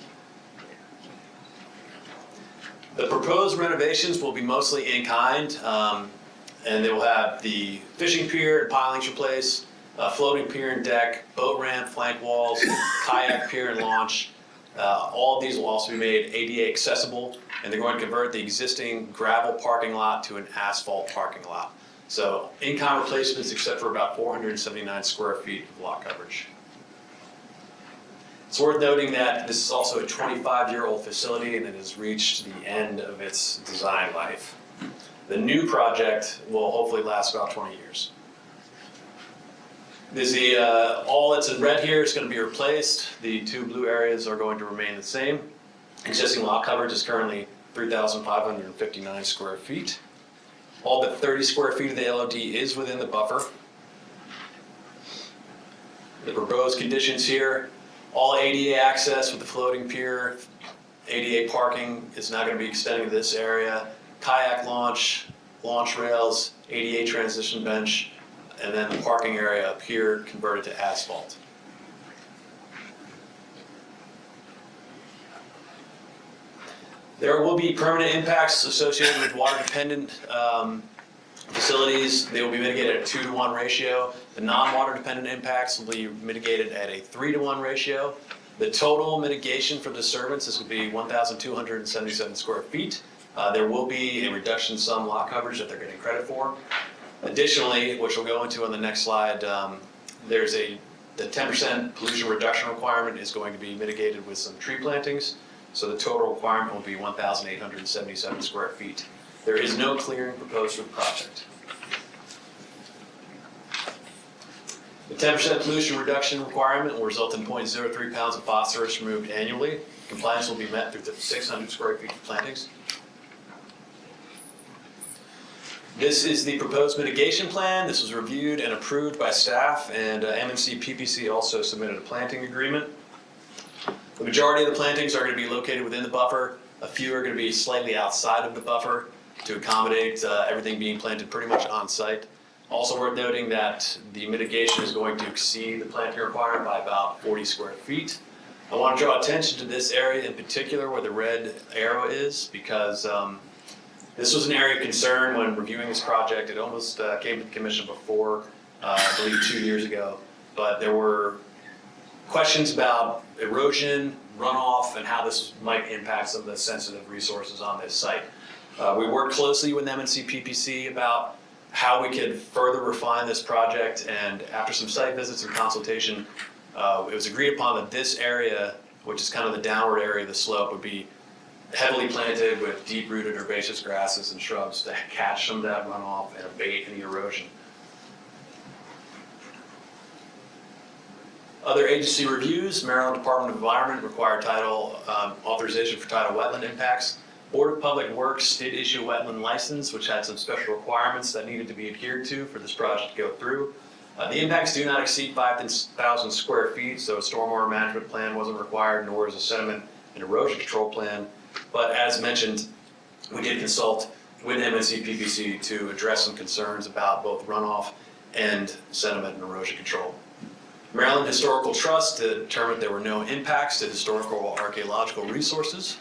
The proposed renovations will be mostly in kind, and they will have the fishing pier and pilings replaced, floating pier and deck, boat ramp, flank walls, kayak pier and launch. All of these will also be made ADA accessible, and they're going to convert the existing gravel parking lot to an asphalt parking lot. So in-kind replacements except for about 479 square feet of lot coverage. It's worth noting that this is also a 25-year-old facility and it has reached the end of its design life. The new project will hopefully last about 20 years. All that's in red here is going to be replaced. The two blue areas are going to remain the same. Existing lot coverage is currently 3,559 square feet. All but 30 square feet of the LOD is within the buffer. The proposed conditions here, all ADA access with the floating pier, ADA parking is not going to be extending to this area, kayak launch, launch rails, ADA transition bench, and then the parking area up here converted to asphalt. There will be permanent impacts associated with water-dependent facilities. They will be mitigated at a 2-to-1 ratio. The non-water dependent impacts will be mitigated at a 3-to-1 ratio. The total mitigation for disturbance is going to be 1,277 square feet. There will be a reduction in some lot coverage that they're getting credit for. Additionally, which we'll go into on the next slide, the 10% pollution reduction requirement is going to be mitigated with some tree plantings. So the total requirement will be 1,877 square feet. There is no clearing proposed for the project. The 10% pollution reduction requirement will result in 0.03 pounds of phosphorus removed annually. Compliance will be met through the 600 square feet of plantings. This is the proposed mitigation plan. This was reviewed and approved by staff, and MNC PPC also submitted a planting agreement. The majority of the plantings are going to be located within the buffer. A few are going to be slightly outside of the buffer to accommodate everything being planted pretty much on site. Also worth noting that the mitigation is going to exceed the planting requirement by about 40 square feet. I want to draw attention to this area in particular where the red arrow is, because this was an area of concern when reviewing this project. It almost came to the commission before, I believe 2 years ago, but there were questions about erosion, runoff, and how this might impact some of the sensitive resources on this site. We worked closely with MNC PPC about how we could further refine this project, and after some site visits and consultation, it was agreed upon that this area, which is kind of the downward area of the slope, would be heavily planted with deep-rooted herbaceous grasses and shrubs to catch some of that runoff and abate any erosion. Other agency reviews: Maryland Department of Environment required title authorization for tidal wetland impacts. Board of Public Works did issue a wetland license, which had some special requirements that needed to be adhered to for this project to go through. The impacts do not exceed 5,000 square feet, so a stormwater management plan wasn't required, nor is a sediment and erosion control plan. But as mentioned, we did consult with MNC PPC to address some concerns about both runoff and sediment and erosion control. Maryland Historical Trust determined there were no impacts to historical or archaeological resources.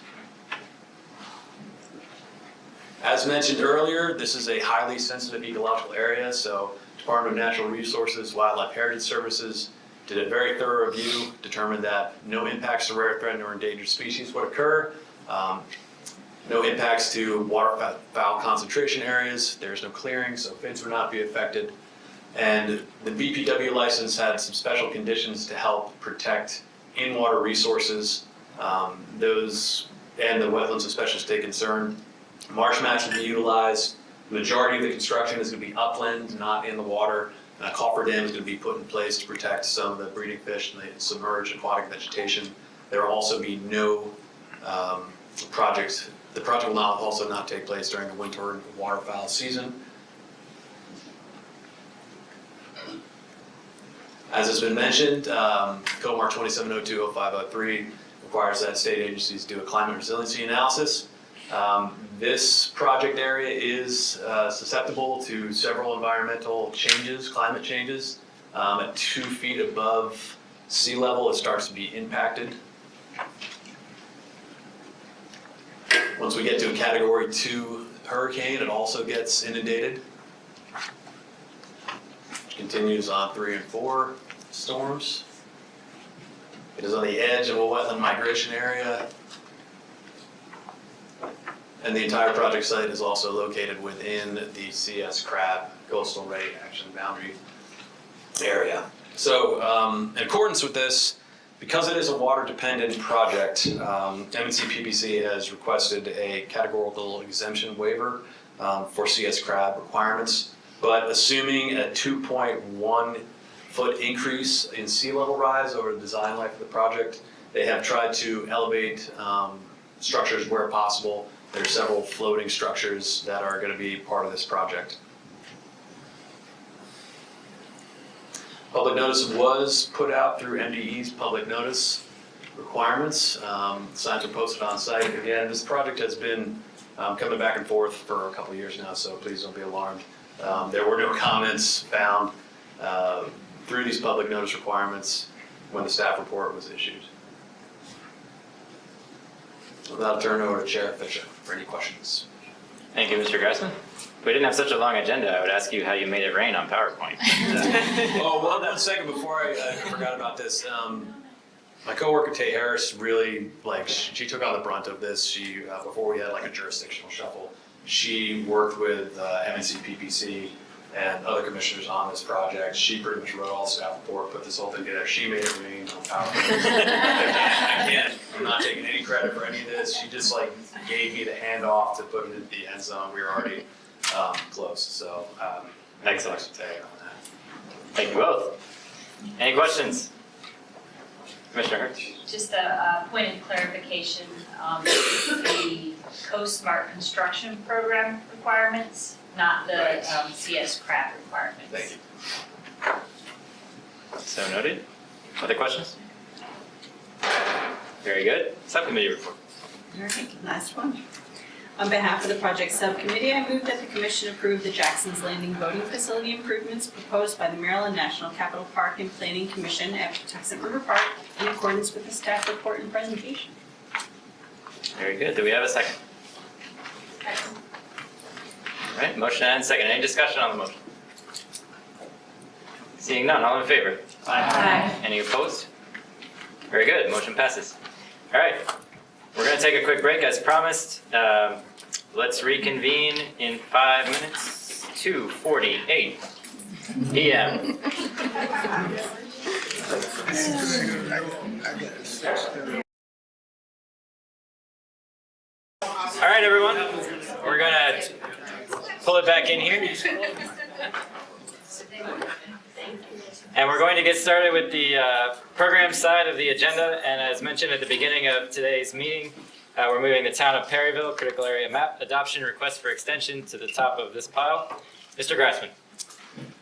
As mentioned earlier, this is a highly sensitive ecological area, so Department of Natural Resources, Wildlife Heritage Services did a very thorough review, determined that no impacts to rare, threatened, or endangered species would occur. No impacts to waterfowl concentration areas. There's no clearing, so FIDs would not be affected. And the BPW license had some special conditions to help protect in-water resources, those and the wetlands of special state concern. Marsh mats will be utilized. The majority of the construction is going to be upland, not in the water. And a cofferdam is going to be put in place to protect some of the breeding fish and the submerged aquatic vegetation. There will also be no projects. The project will also not take place during the winter waterfowl season. As has been mentioned, COMAR 2702-0503 requires that state agencies do a climate resiliency analysis. This project area is susceptible to several environmental changes, climate changes. At 2 feet above sea level, it starts to be impacted. Once we get to a Category 2 hurricane, it also gets inundated. Continues on 3 and 4 storms. It is on the edge of a wetland migration area. And the entire project site is also located within the CS CRAB Coastal Rate Action Boundary area. So in accordance with this, because it is a water-dependent project, M&C PPC has requested a categorical exemption waiver for CS CRAB requirements. But assuming a 2.1 foot increase in sea level rise over the design life of the project, they have tried to elevate structures where possible. There are several floating structures that are going to be part of this project. Public notice was put out through MDE's public notice requirements. Signs are posted on site. Again, this project has been coming back and forth for a couple of years now, so please don't be alarmed. There were no comments found through these public notice requirements when the staff report was issued. With that, I'll turn it over to Chair Fisher for any questions. Thank you, Mr. Grassman. If we didn't have such a long agenda, I would ask you how you made it rain on PowerPoint. Oh, well, 1 second before I forgot about this. My coworker Tay Harris really, she took on the brunt of this. She, before we had a jurisdictional shuffle, she worked with M&C PPC and other commissioners on this project. She pretty much wrote all the staff report, put this whole thing together. She made it rain on PowerPoint. I'm not taking any credit for any of this. She just gave me the handoff to put it in the end zone. We were already close. So excellent. To Tay on that. Thank you both. Any questions? Commissioner Hertz? Just a point of clarification, the Co-Smart Construction Program requirements, not the CS CRAB requirements. Thank you. So noted. Other questions? Very good. Subcommittee report. All right, last one. On behalf of the project subcommittee, I move that the commission approve the Jackson's Landing boating facility improvements proposed by the Maryland National Capital Park and Planning Commission at Patuxent River Park in accordance with the staff report and presentation. Very good. Do we have a second? All right, motion and second. Any discussion on the motion? Seeing none, all in favor? Aye. Any opposed? Very good, motion passes. All right, we're gonna take a quick break as promised. Let's reconvene in 5 minutes, 2:48 p.m. All right, everyone, we're gonna pull it back in here. And we're going to get started with the program side of the agenda. And as mentioned at the beginning of today's meeting, we're moving the town of Perryville critical area map adoption request for extension to the top of this pile. Mr. Grassman.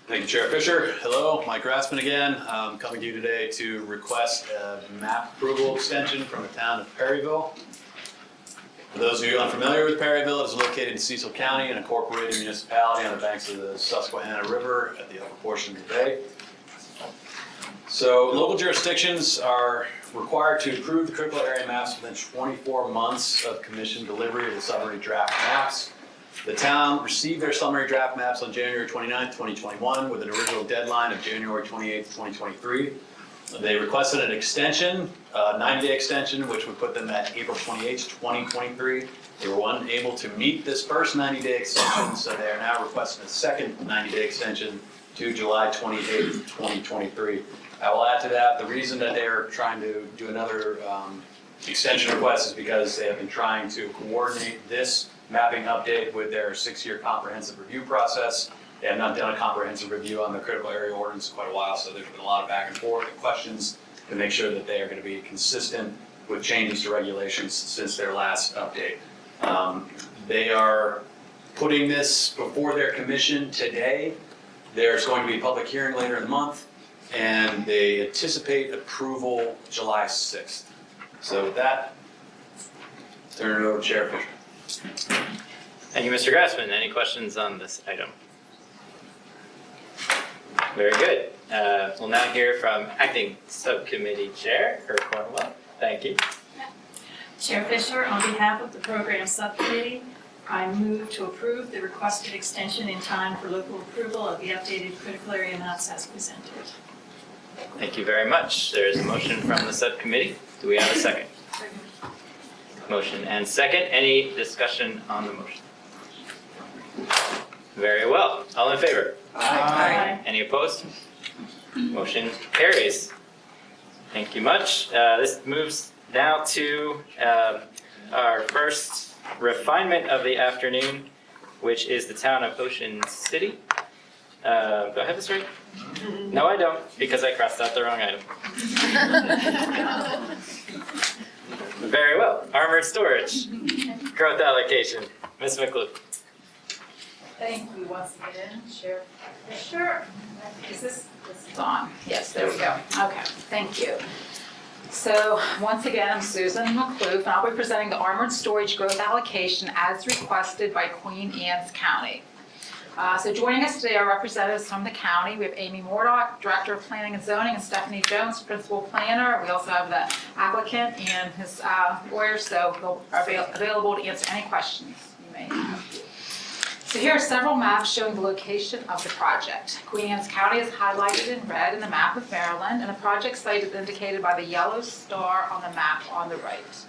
Thank you, Chair Fisher. Hello, Mike Grassman again. I'm coming to you today to request a map approval extension from the town of Perryville. For those of you unfamiliar with Perryville, it is located in Cecil County, an incorporated municipality on the banks of the Susquehanna River at the upper portion of the bay. So local jurisdictions are required to approve the critical area maps within 24 months of commission delivery of the summary draft maps. The town received their summary draft maps on January 29th, 2021, with an original deadline of January 28th, 2023. They requested an extension, a 90-day extension, which would put them at April 28th, 2023. They were unable to meet this first 90-day extension, so they are now requesting a second 90-day extension to July 28th, 2023. I will add to that, the reason that they are trying to do another extension request is because they have been trying to coordinate this mapping update with their 6-year comprehensive review process. They have not done a comprehensive review on the critical area ordinance in quite a while, so there's been a lot of back and forth and questions to make sure that they are going to be consistent with changes to regulations since their last update. They are putting this before their commission today. There's going to be a public hearing later in the month, and they anticipate approval July 6th. So with that, turn it over to Chair Fisher. Thank you, Mr. Grassman. Any questions on this item? Very good. We'll now hear from Acting Subcommittee Chair Kurt Cornwell. Thank you. Chair Fisher, on behalf of the program subcommittee, I move to approve the requested extension in time for local approval of the updated critical area maps as presented. Thank you very much. There is a motion from the subcommittee. Do we have a second? Motion and second. Any discussion on the motion? Very well. All in favor? Aye. Any opposed? Motion carries. Thank you much. This moves now to our first refinement of the afternoon, which is the town of Ocean City. Do I have this right? No, I don't, because I crossed out the wrong item. Very well. Armored storage, growth allocation. Ms. McClure. Thank you once again, Chair Fisher. Is this is on? Yes, there we go. Okay, thank you. So once again, I'm Susan McClure, and I'll be presenting the armored storage growth allocation as requested by Queen Anne's County. So joining us today are representatives from the county. We have Amy Mordock, Director of Planning and Zoning, and Stephanie Jones, Principal Planner. We also have the applicant and his lawyer, so they're available to answer any questions you may have. So here are several maps showing the location of the project. Queen Anne's County is highlighted in red in the map of Maryland, and the project site is indicated by the yellow star on the map on the right.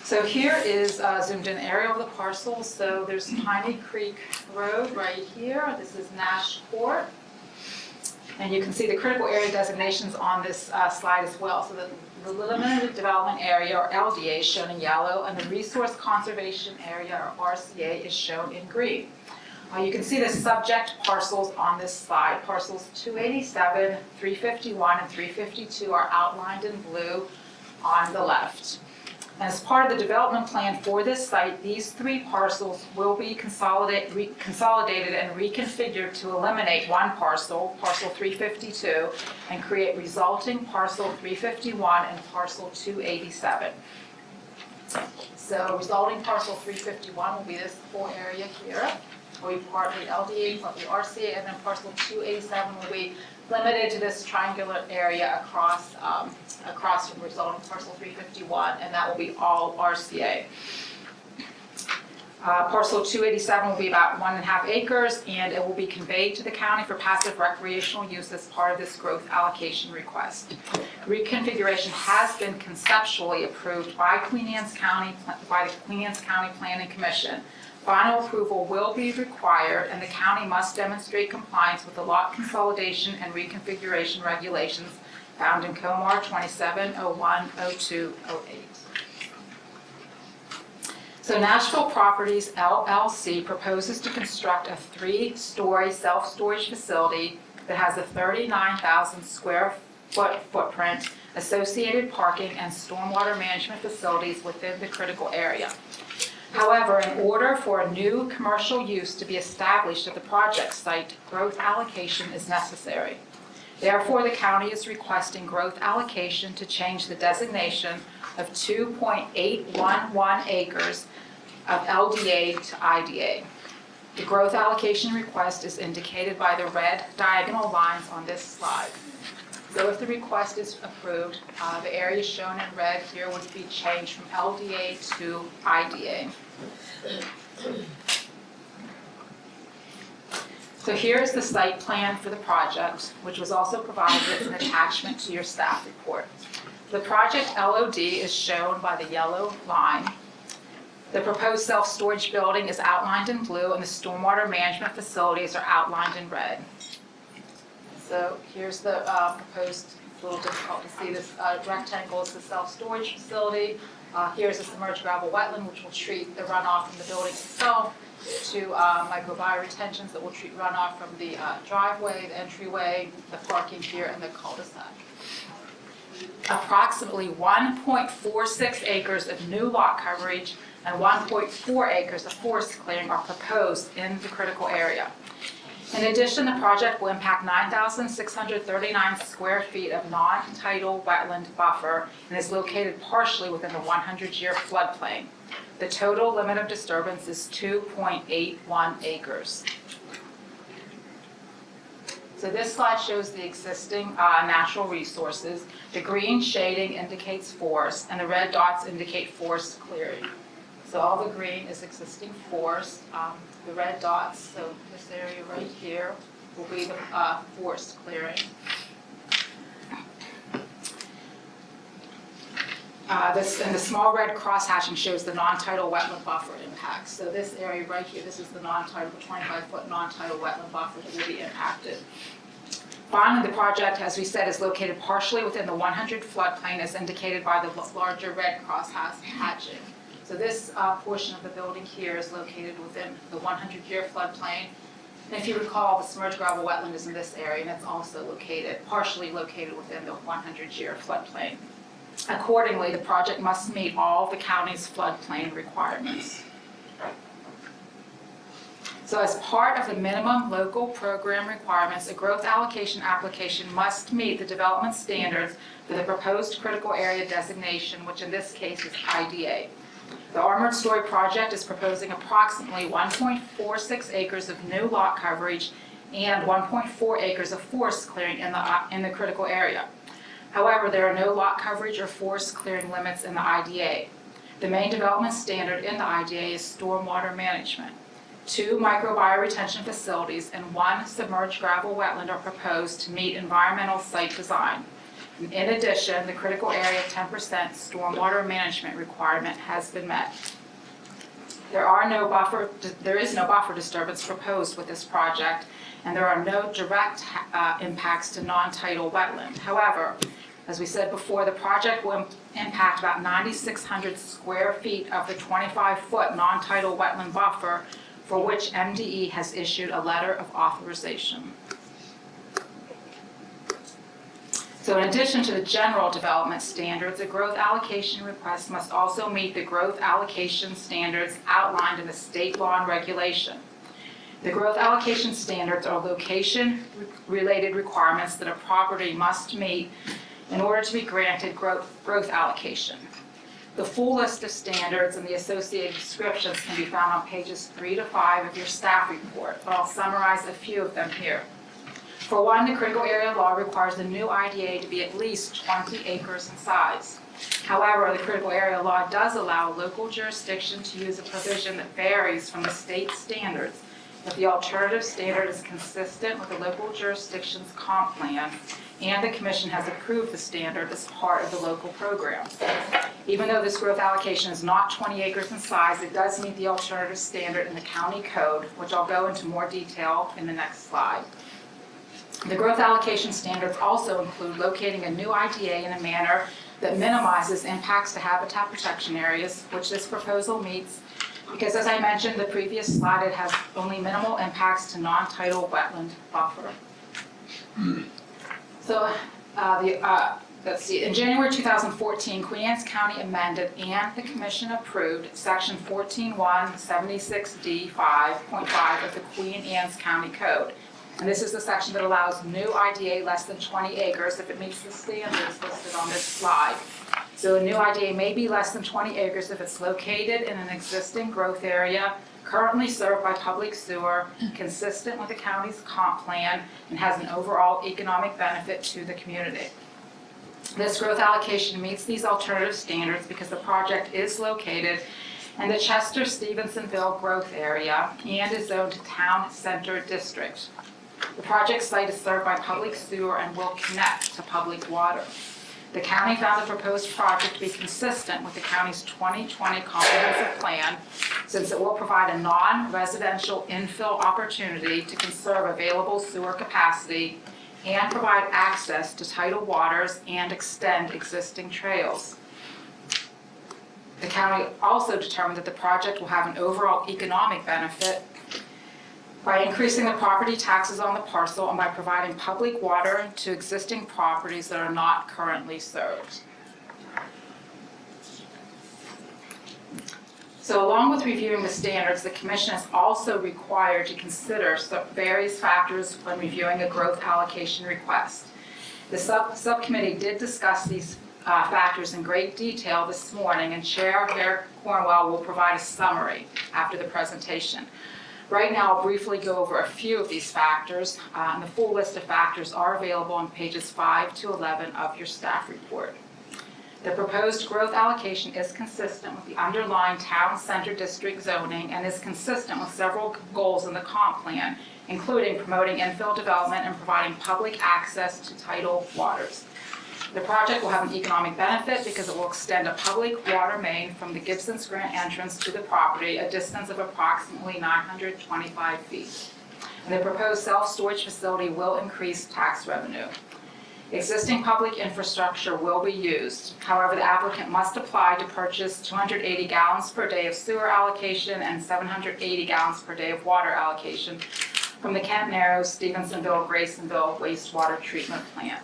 So here is a zoomed in area of the parcel. So there's Piney Creek Road right here. This is Nash Court. And you can see the critical area designations on this slide as well. So the limited development area, or LDA, is shown in yellow, and the resource conservation area, or RCA, is shown in green. You can see the subject parcels on this slide. Parcels 287, 351, and 352 are outlined in blue on the left. As part of the development plan for this site, these three parcels will be consolidated and reconfigured to eliminate one parcel, parcel 352, and create resulting parcel 351 and parcel 287. So resulting parcel 351 will be this whole area here. Will be partly LDA, partly RCA, and then parcel 287 will be limited to this triangular area across from resulting parcel 351, and that will be all RCA. Parcel 287 will be about 1.5 acres, and it will be conveyed to the county for passive recreational use as part of this growth allocation request. Reconfiguration has been conceptually approved by the Queen Anne's County Planning Commission. Final approval will be required, and the county must demonstrate compliance with the lot consolidation and reconfiguration regulations found in COMAR 27010208. So Nashville Properties LLC proposes to construct a 3-story self-storage facility that has a 39,000 square foot footprint, associated parking, and stormwater management facilities within the critical area. However, in order for a new commercial use to be established at the project site, growth allocation is necessary. Therefore, the county is requesting growth allocation to change the designation of 2.811 acres of LDA to IDA. The growth allocation request is indicated by the red diagonal lines on this slide. So if the request is approved, the area shown in red here would be changed from LDA to IDA. So here is the site plan for the project, which was also provided as an attachment to your staff report. The project LOD is shown by the yellow line. The proposed self-storage building is outlined in blue, and the stormwater management facilities are outlined in red. So here's the proposed, it's a little difficult to see, this rectangle is the self-storage facility. Here's a submerged gravel wetland, which will treat the runoff from the building itself, to microbial retentions that will treat runoff from the driveway, the entryway, the parking here, and the cul-de-sac. Approximately 1.46 acres of new lot coverage and 1.4 acres of forest clearing are proposed in the critical area. In addition, the project will impact 9,639 square feet of non-tidal wetland buffer and is located partially within the 100-year floodplain. The total limit of disturbance is 2.81 acres. So this slide shows the existing natural resources. The green shading indicates forest, and the red dots indicate forest clearing. So all the green is existing forest. The red dots, so this area right here, will be the forest clearing. And the small red cross hatching shows the non-tidal wetland buffer impacts. So this area right here, this is the non-tidal, 25-foot non-tidal wetland buffer that will be impacted. Finally, the project, as we said, is located partially within the 100 floodplain as indicated by the larger red cross hatching. So this portion of the building here is located within the 100-year floodplain. And if you recall, the submerged gravel wetland is in this area, and it's also partially located within the 100-year floodplain. Accordingly, the project must meet all the county's floodplain requirements. So as part of the minimum local program requirements, a growth allocation application must meet the development standards for the proposed critical area designation, which in this case is IDA. The Armored Story project is proposing approximately 1.46 acres of new lot coverage and 1.4 acres of forest clearing in the critical area. However, there are no lot coverage or forest clearing limits in the IDA. The main development standard in the IDA is stormwater management. 2 microbiome retention facilities and 1 submerged gravel wetland are proposed to meet environmental site design. In addition, the critical area 10% stormwater management requirement has been met. There is no buffer disturbance proposed with this project, and there are no direct impacts to non-tidal wetland. However, as we said before, the project will impact about 9,600 square feet of the 25-foot non-tidal wetland buffer, for which MDE has issued a letter of authorization. So in addition to the general development standards, a growth allocation request must also meet the growth allocation standards outlined in the state law and regulation. The growth allocation standards are location-related requirements that a property must meet in order to be granted growth allocation. The full list of standards and the associated descriptions can be found on pages 3 to 5 of your staff report, but I'll summarize a few of them here. For one, the critical area law requires the new IDA to be at least 20 acres in size. However, the critical area law does allow local jurisdiction to use a provision that varies from the state standards if the alternative standard is consistent with the local jurisdiction's comp plan and the commission has approved the standard as part of the local program. Even though this growth allocation is not 20 acres in size, it does meet the alternative standard in the county code, which I'll go into more detail in the next slide. The growth allocation standards also include locating a new IDA in a manner that minimizes impacts to habitat protection areas, which this proposal meets because, as I mentioned in the previous slide, it has only minimal impacts to non-tidal wetland buffer. So let's see, in January 2014, Queen Anne's County amended and the commission approved section 14.176D 5.5 of the Queen Anne's County Code. And this is the section that allows new IDA less than 20 acres if it meets the standards listed on this slide. So a new IDA may be less than 20 acres if it's located in an existing growth area, currently served by public sewer, consistent with the county's comp plan, and has an overall economic benefit to the community. This growth allocation meets these alternative standards because the project is located in the Chester-Stevensonville growth area and is zoned to Town Center District. The project site is served by public sewer and will connect to public water. The county found the proposed project to be consistent with the county's 2020 comprehensive plan, since it will provide a non-residential infill opportunity to conserve available sewer capacity and provide access to tidal waters and extend existing trails. The county also determined that the project will have an overall economic benefit by increasing the property taxes on the parcel and by providing public water to existing properties that are not currently served. So along with reviewing the standards, the commission is also required to consider various factors when reviewing a growth allocation request. The subcommittee did discuss these factors in great detail this morning, and Chair Eric Cornwell will provide a summary after the presentation. Right now, I'll briefly go over a few of these factors, and the full list of factors are available on pages 5 to 11 of your staff report. The proposed growth allocation is consistent with the underlying town center district zoning and is consistent with several goals in the comp plan, including promoting infill development and providing public access to tidal waters. The project will have an economic benefit because it will extend a public water main from the Gibson's Grant entrance to the property, a distance of approximately 925 feet. And the proposed self-storage facility will increase tax revenue. Existing public infrastructure will be used. However, the applicant must apply to purchase 280 gallons per day of sewer allocation and 780 gallons per day of water allocation from the Kent Narrows, Stevensonville, Graysonville wastewater treatment plant.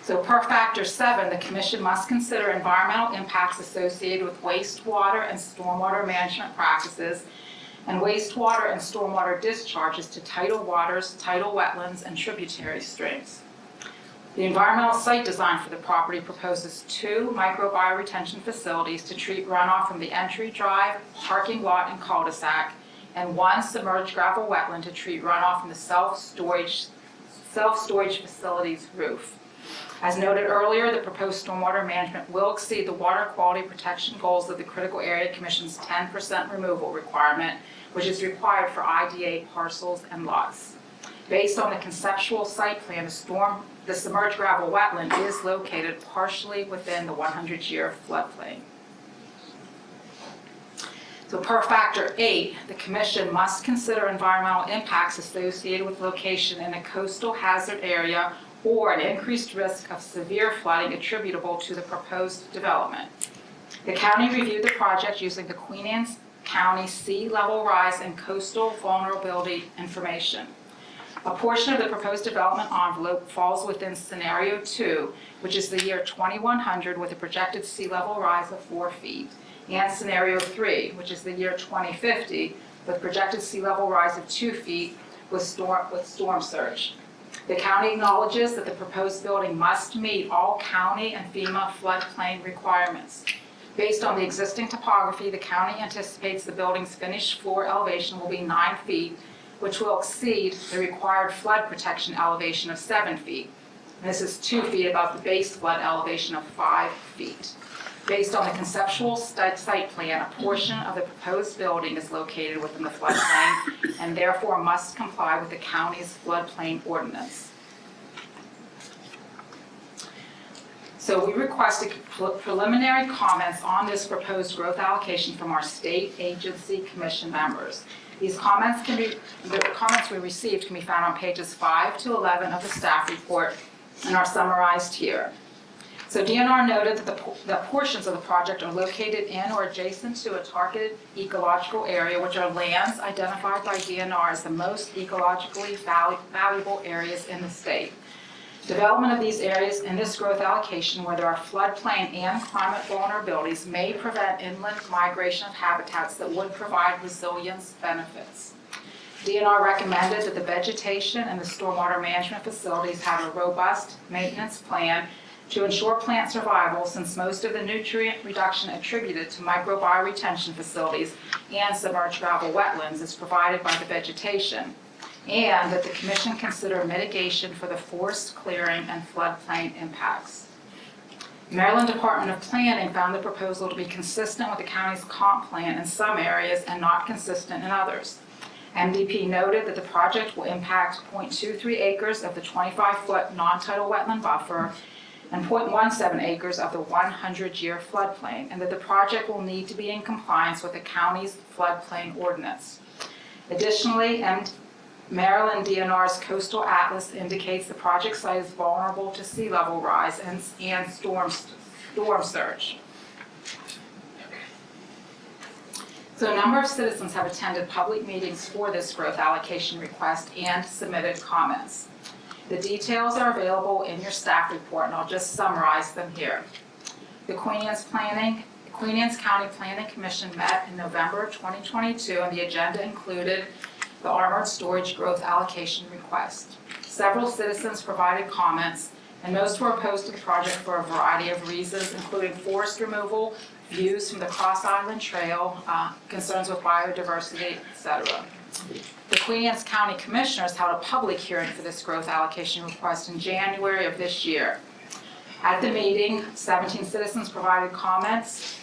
So per factor 7, the commission must consider environmental impacts associated with wastewater and stormwater management practices and wastewater and stormwater discharges to tidal waters, tidal wetlands, and tributary streams. The environmental site design for the property proposes 2 microbial-retention facilities to treat runoff from the entry drive, parking lot, and cul-de-sac, and 1 submerged gravel wetland to treat runoff from the self-storage facility's roof. As noted earlier, the proposed stormwater management will exceed the water quality protection goals of the Critical Area Commission's 10% removal requirement, which is required for IDA parcels and lots. Based on the conceptual site plan, the submerged gravel wetland is located partially within the 100-year floodplain. So per factor 8, the commission must consider environmental impacts associated with location in a coastal hazard area or an increased risk of severe flooding attributable to the proposed development. The county reviewed the project using the Queen Anne County sea level rise and coastal vulnerability information. A portion of the proposed development envelope falls within scenario 2, which is the year 2100 with a projected sea level rise of 4 feet, and scenario 3, which is the year 2050 with projected sea level rise of 2 feet with storm surge. The county acknowledges that the proposed building must meet all county and FEMA floodplain requirements. Based on the existing topography, the county anticipates the building's finished floor elevation will be 9 feet, which will exceed the required flood protection elevation of 7 feet. And this is 2 feet above the base flood elevation of 5 feet. Based on the conceptual site plan, a portion of the proposed building is located within the floodplain and therefore must comply with the county's floodplain ordinance. So we requested preliminary comments on this proposed growth allocation from our state agency commission members. The comments we received can be found on pages 5 to 11 of the staff report and are summarized here. So DNR noted that portions of the project are located in or adjacent to a targeted ecological area, which are lands identified by DNR as the most ecologically valuable areas in the state. Development of these areas in this growth allocation where there are floodplain and climate vulnerabilities may prevent inland migration of habitats that would provide resilience benefits. DNR recommended that the vegetation and the stormwater management facilities have a robust maintenance plan to ensure plant survival, since most of the nutrient reduction attributed to microbial retention facilities and submerged gravel wetlands is provided by the vegetation, and that the commission consider mitigation for the forest clearing and floodplain impacts. Maryland Department of Planning found the proposal to be consistent with the county's comp plan in some areas and not consistent in others. MDP noted that the project will impact 0.23 acres of the 25-foot non-tidal wetland buffer and 0.17 acres of the 100-year floodplain, and that the project will need to be in compliance with the county's floodplain ordinance. Additionally, Maryland DNR's coastal atlas indicates the project site is vulnerable to sea level rise and storm surge. So a number of citizens have attended public meetings for this growth allocation request and submitted comments. The details are available in your staff report, and I'll just summarize them here. The Queen Anne's County Planning Commission met in November of 2022, and the agenda included the armored storage growth allocation request. Several citizens provided comments, and most were opposed to the project for a variety of reasons, including forest removal, views from the Cross Island Trail, concerns with biodiversity, etc. The Queen Anne's County Commissioners held a public hearing for this growth allocation request in January of this year. At the meeting, 17 citizens provided comments,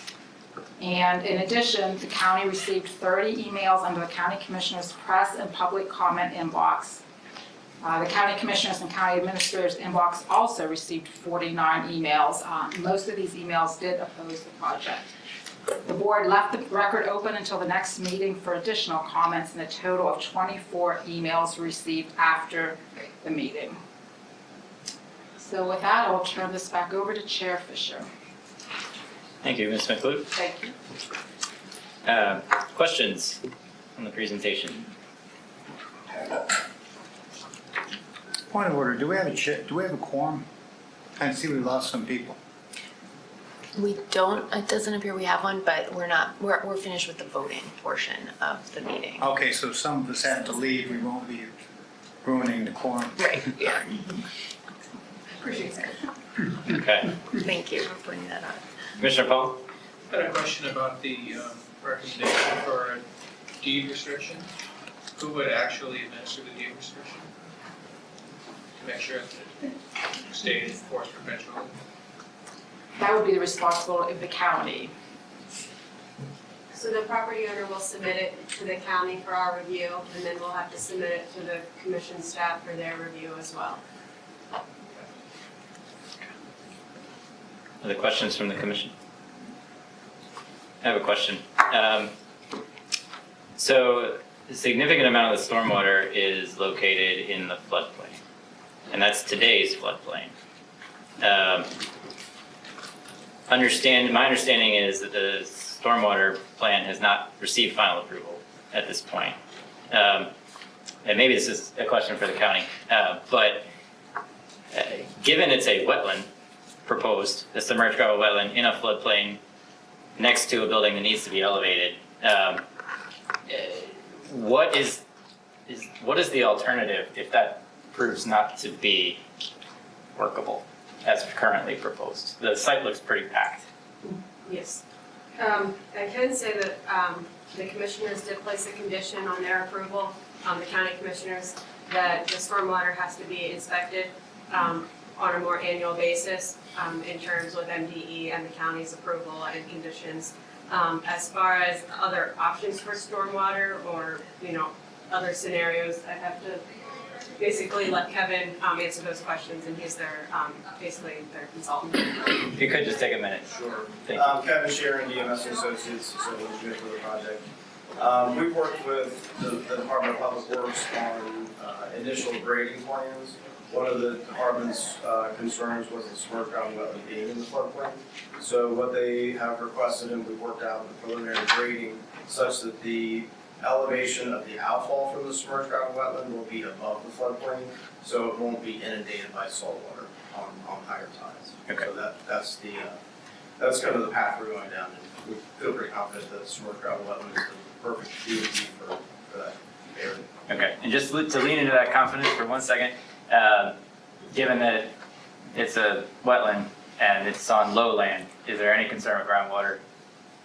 and in addition, the county received 30 emails under the County Commissioners' press and public comment inbox. The County Commissioners and County Administrators' inbox also received 49 emails. Most of these emails did oppose the project. The board left the record open until the next meeting for additional comments, and a total of 24 emails were received after the meeting. So with that, I'll turn this back over to Chair Fisher. Thank you, Ms. McLeod. Thank you. Questions on the presentation? Point of order, do we have a quorum? I see we lost some people. We don't, it doesn't appear we have one, but we're finished with the voting portion of the meeting. Okay, so some of us have to leave, we won't be ruining the quorum. Right, yeah. Appreciate that. Okay. Thank you for pointing that out. Commissioner Paul? I had a question about the recommendation for a deed restriction. Who would actually administer the deed restriction? To make sure that it stays enforced perpetually. That would be the responsibility of the county. So the property owner will submit it to the county for our review, and then we'll have to submit it to the commission staff for their review as well. Other questions from the commission? I have a question. So a significant amount of the stormwater is located in the floodplain, and that's today's floodplain. My understanding is that the stormwater plan has not received final approval at this point. And maybe this is a question for the county, but given it's a wetland proposed, a submerged gravel wetland in a floodplain next to a building that needs to be elevated, what is the alternative if that proves not to be workable as currently proposed? The site looks pretty packed. Yes. I can say that the commissioners did place a condition on their approval, the county commissioners, that the stormwater has to be inspected on a more annual basis in terms with MDE and the county's approval and conditions. As far as other options for stormwater or, other scenarios, I have to basically let Kevin answer those questions, and he's their, basically their consultant. If you could just take a minute. Sure. Thank you. Kevin Sharon, DMS Associates, civil engineer for the project. We've worked with the Department of Public Works on initial grading plans. One of the department's concerns was the submerged ground wetland being in the floodplain. So what they have requested, and we've worked out the preliminary grading such that the elevation of the outfall from the submerged ground wetland will be above the floodplain, so it won't be inundated by saltwater on higher tides. Okay. So that's kind of the path we're going down, and we feel pretty confident that the submerged ground wetland is the perfect DOT for that area. Okay, and just to lean into that confidence for 1 second, given that it's a wetland and it's on lowland, is there any concern with groundwater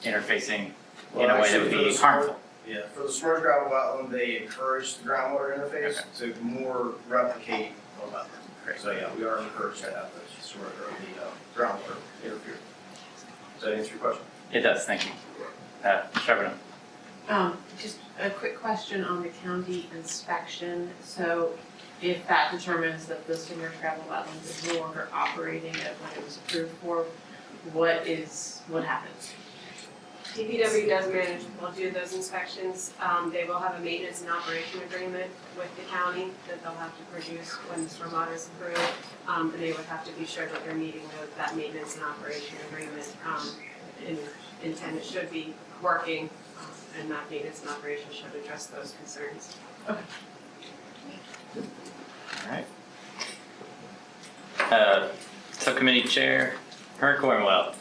interfacing in a way that would be harmful? Yeah, for the submerged gravel wetland, they encourage the groundwater interface to more replicate a wetland. Great. So yeah, we are encouraged to have the submerged or the groundwater interfere. Does that answer your question? It does, thank you. Trevor? Just a quick question on the county inspection. So if that determines that the submerged gravel wetland is no longer operating at what it was approved for, what happens? DPW does manage, will do those inspections. They will have a maintenance and operation agreement with the county that they'll have to produce when the stormwater is approved. And they would have to be sure that they're meeting that maintenance and operation agreement. And intent it should be working, and that maintenance and operation should address those concerns. All right. Subcommittee Chair, Herc Cornwell.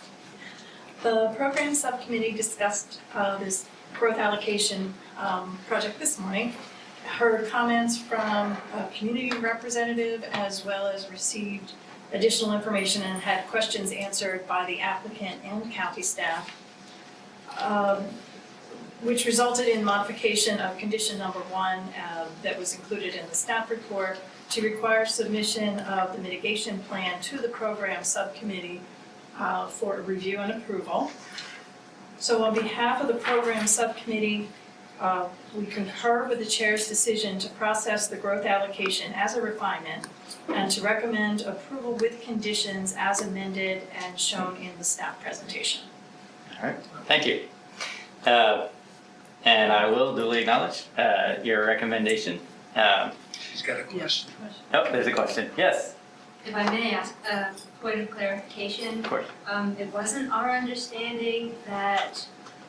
The program subcommittee discussed this growth allocation project this morning. Heard comments from a community representative as well as received additional information and had questions answered by the applicant and county staff, which resulted in modification of condition number 1 that was included in the staff report to require submission of the mitigation plan to the program subcommittee for review and approval. So on behalf of the program subcommittee, we concur with the chair's decision to process the growth allocation as a refinement and to recommend approval with conditions as amended and shown in the staff presentation. All right, thank you. And I will duly acknowledge your recommendation. She's got a question. Oh, there's a question. Yes, If I may ask a point of clarification. of course. It wasn't our understanding that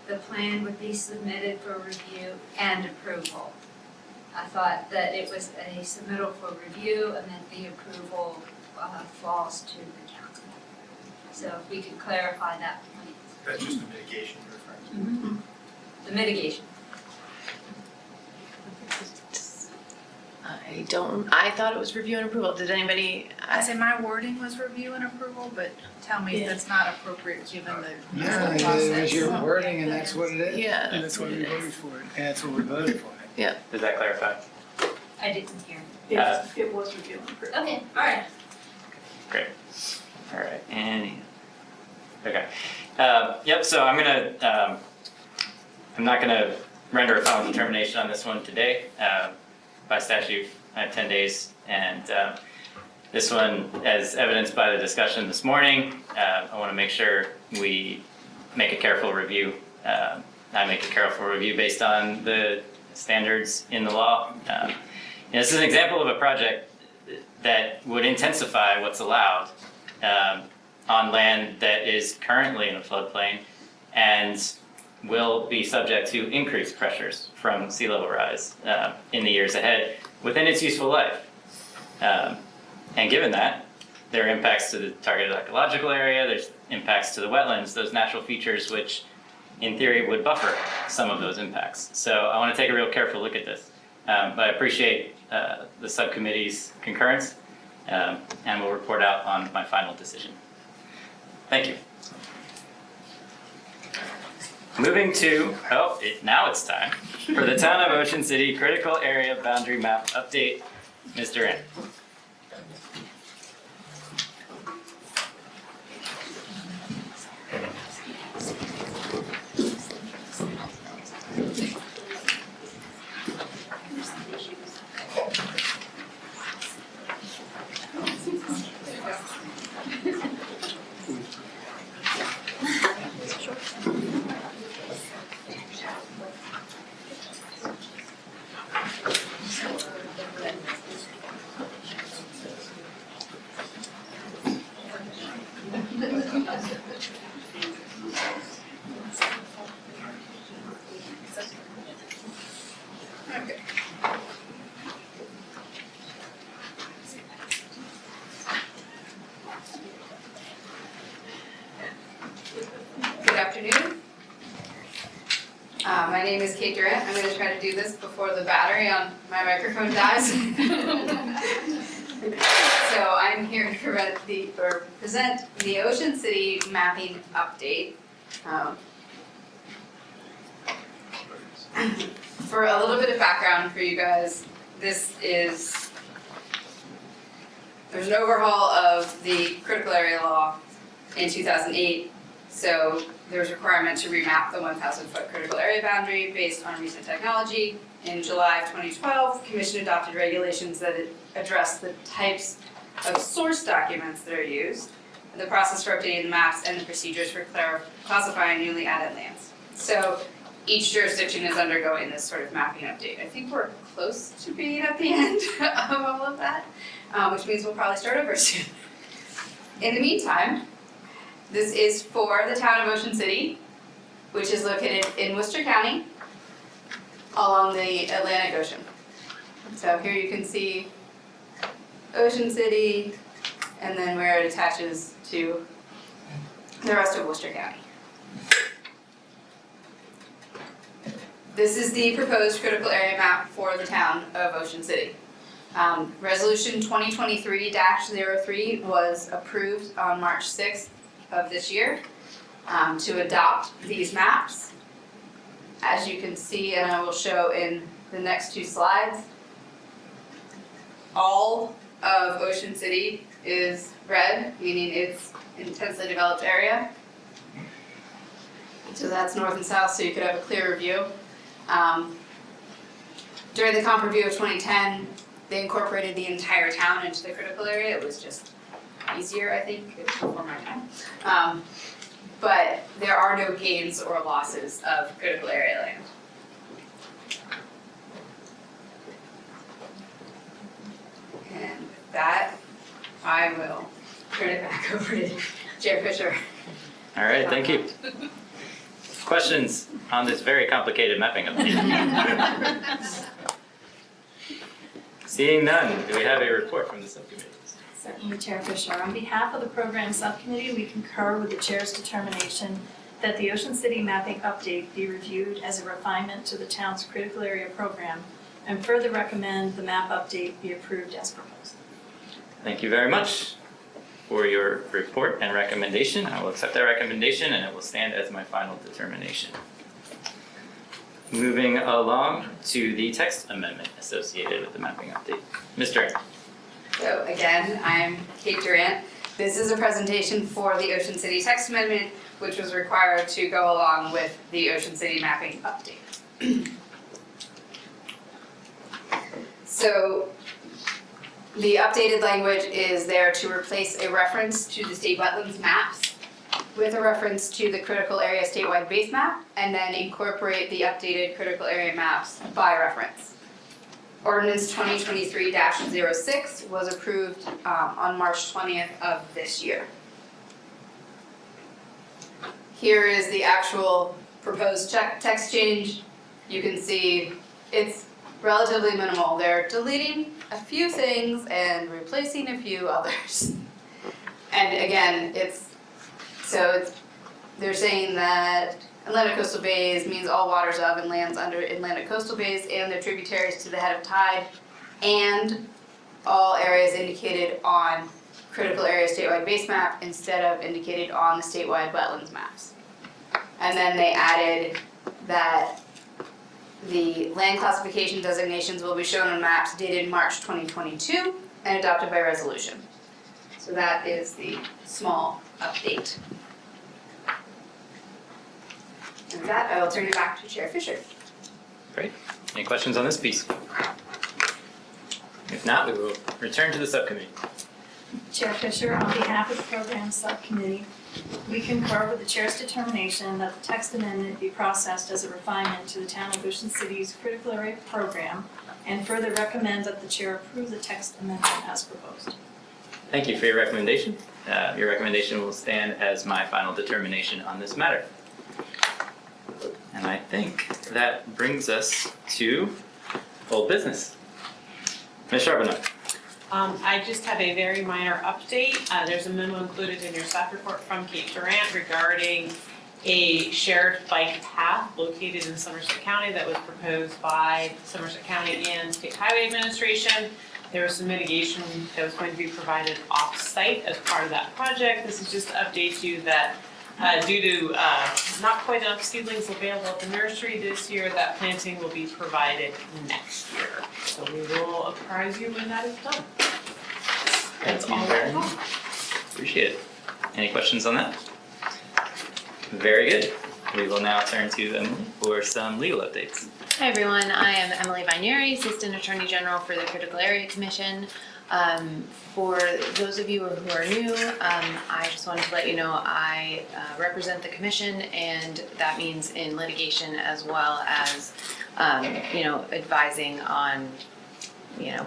the plan would be submitted for review and approval. I thought that it was a submittal for review and then the approval falls to the county. So if we could clarify that point. That's just the mitigation reference. The mitigation. I thought it was review and approval. Did anybody? I say my wording was review and approval, but tell me if that's not appropriate given the Yeah, process. it was your wording and that's what it is. Yeah. And that's what we voted for. And that's what we voted for. Yeah. Does that clarify? I didn't hear. It was review and approval. Okay, all right. Great. All right, and, okay. Yep, so I'm not gonna render a final determination on this one today. By statute, I have 10 days, and this one, as evidenced by the discussion this morning, I wanna make sure we make a careful review. I make a careful review based on the standards in the law. This is an example of a project that would intensify what's allowed on land that is currently in a floodplain and will be subject to increased pressures from sea level rise in the years ahead within its useful life. And given that, there are impacts to the targeted ecological area, there's impacts to the wetlands, those natural features which in theory would buffer some of those impacts. So I want to take a real careful look at this. But I appreciate the subcommittee's concurrence and will report out on my final decision. Thank you. Moving to, now it's time for the Town of Ocean City Critical Area Boundary Map Update. Ms. Durant. Good afternoon. My name is Kate Durant. I'm going to try to do this before the battery on my microphone dies. So I'm here to present the Ocean City mapping update. For a little bit of background for you guys, there's an overhaul of the critical area law in 2008. So there's a requirement to remap the 1,000-foot critical area boundary based on recent technology. In July of 2012, the Commission adopted regulations that address the types of source documents that are used, the process for updating the maps, and the procedures for classifying newly added lands. So each jurisdiction is undergoing this sort of mapping update. I think we're close to being at the end of all of that, which means we'll probably start over soon. In the meantime, this is for the Town of Ocean City, which is located in Worcester County along the Atlantic Ocean. So here you can see Ocean City and then where it attaches to the rest of Worcester County. This is the proposed critical area map for the Town of Ocean City. Resolution 2023-03 was approved on March 6th of this year to adopt these maps. As you can see, and I will show in the next two slides, all of Ocean City is red, meaning it's intensely developed area. So that's north and south, so you could have a clearer view. During the comp review of 2010, they incorporated the entire town into the critical area. It was just easier, I think, it was before my time. But there are no gains or losses of critical area land. And with that, I will turn it back over to Chair Fisher. All right, thank you. Questions on this very complicated mapping update? Seeing none, do we have a report from the subcommittee? Certainly, Chair Fisher. On behalf of the program subcommittee, we concur with the chair's determination that the Ocean City mapping update be reviewed as a refinement to the town's critical area program and further recommend the map update be approved as proposed. Thank you very much for your report and recommendation. I will accept that recommendation and it will stand as my final determination. Moving along to the text amendment associated with the mapping update. Ms. Durant. So again, I'm Kate Durant. This is a presentation for the Ocean City text amendment, which was required to go along with the Ocean City mapping update. So the updated language is there to replace a reference to the state wetlands maps with a reference to the critical area statewide base map, and then incorporate the updated critical area maps by reference. Ordinance 2023-06 was approved on March 20th of this year. Here is the actual proposed text change. You can see it's relatively minimal. They're deleting a few things and replacing a few others. And again, they're saying that Atlantic coastal bays means all waters of and lands under Atlantic coastal bays and their tributaries to the head of tide, and all areas indicated on critical area statewide base map instead of indicated on the statewide wetlands maps. And then they added that the land classification designations will be shown on maps dated March 2022 and adopted by resolution. So that is the small update. And with that, I will turn it back to Chair Fisher. Great. Any questions on this piece? If not, we will return to the subcommittee. Chair Fisher, on behalf of the program subcommittee, we concur with the chair's determination that the text amendment be processed as a refinement to the town of Ocean City's critical area program, and further recommend that the chair approve the text amendment as proposed. Thank you for your recommendation. Your recommendation will stand as my final determination on this matter. And I think that brings us to old business. Ms. Charbonneau. I just have a very minor update. There's a memo included in your staff report from Kate Durant regarding a shared bike path located in Somerset County that was proposed by Somerset County and State Highway Administration. There was some mitigation that was going to be provided off-site as part of that project. This is just to update you that due to not quite enough seedlings available at the nursery this year, that planting will be provided next year. So we will apprise you when that is done. That's all I have. Appreciate it. Any questions on that? Very good. We will now turn to Emily for some legal updates. Hi everyone, I am Emily Vinieri, Assistant Attorney General for the Critical Area Commission. For those of you who are new, I just wanted to let you know I represent the commission, and that means in litigation as well as, advising on,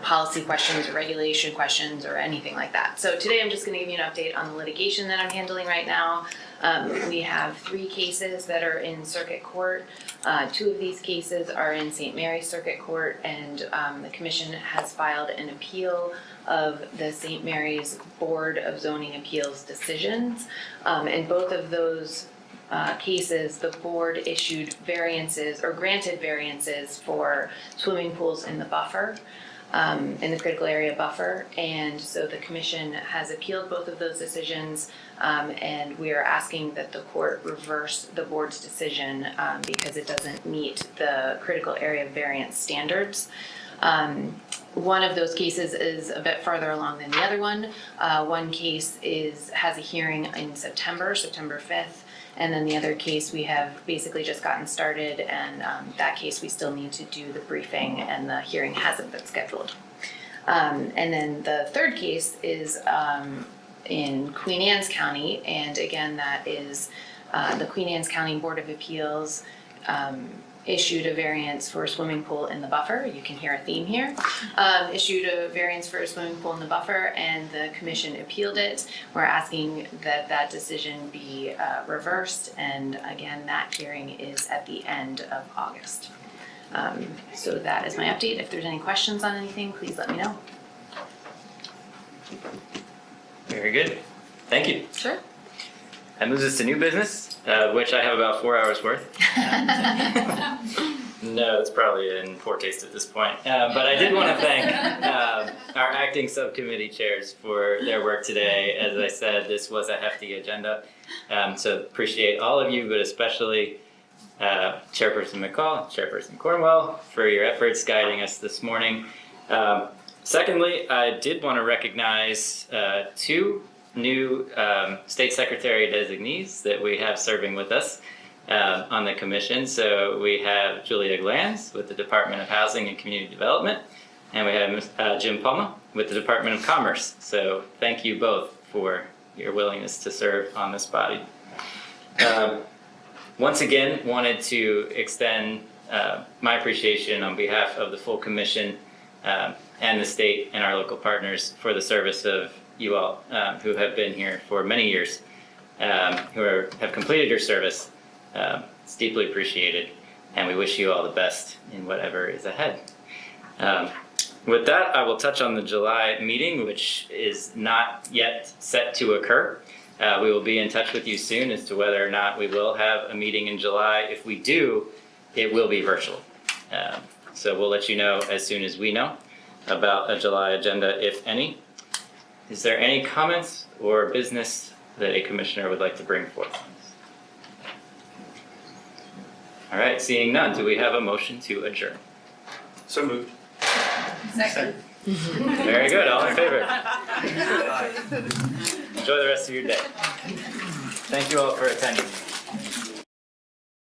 policy questions or regulation questions or anything like that. So today I'm just going to give you an update on the litigation that I'm handling right now. We have 3 cases that are in circuit court. 2 of these cases are in St. Mary's Circuit Court, and the commission has filed an appeal of the St. Mary's Board of Zoning Appeals decisions. In both of those cases, the board issued variances or granted variances for swimming pools in the buffer. in the critical area buffer. And so the commission has appealed both of those decisions, and we are asking that the court reverse the board's decision because it doesn't meet the critical area variance standards. One of those cases is a bit further along than the other one. One case has a hearing in September 5th. And then the other case, we have basically just gotten started, and that case, we still need to do the briefing, and the hearing hasn't been scheduled. And then the third case is in Queen Anne's County, and again, that is the Queen Anne's County Board of Appeals issued a variance for a swimming pool in the buffer. You can hear a theme here. Issued a variance for a swimming pool in the buffer, and the commission appealed it. We're asking that that decision be reversed, and again, that hearing is at the end of August. So that is my update. If there's any questions on anything, please let me know. Very good. Thank you. Sure. That moves us to new business, which I have about 4 hours worth. No, it's probably in poor taste at this point. But I did want to thank our acting subcommittee chairs for their work today. As I said, this was a hefty agenda. So appreciate all of you, but especially Chairperson McCall, Chairperson Cornwell, for your efforts guiding us this morning. Secondly, I did want to recognize two new state secretary designees that we have serving with us on the commission. So we have Julia Glanz with the Department of Housing and Community Development, and we have Jim Palma with the Department of Commerce. So thank you both for your willingness to serve on this body. Once again, wanted to extend my appreciation on behalf of the full commission and the state and our local partners for the service of you all who have been here for many years, who have completed your service. It's deeply appreciated, and we wish you all the best in whatever is ahead. With that, I will touch on the July meeting, which is not yet set to occur. We will be in touch with you soon as to whether or not we will have a meeting in July. If we do, it will be virtual. So we'll let you know as soon as we know about a July agenda, if any. Is there any comments or business that a commissioner would like to bring forth? All right, seeing none, do we have a motion to adjourn? So moved. Second. Very good, all in favor? Enjoy the rest of your day. Thank you all for attending.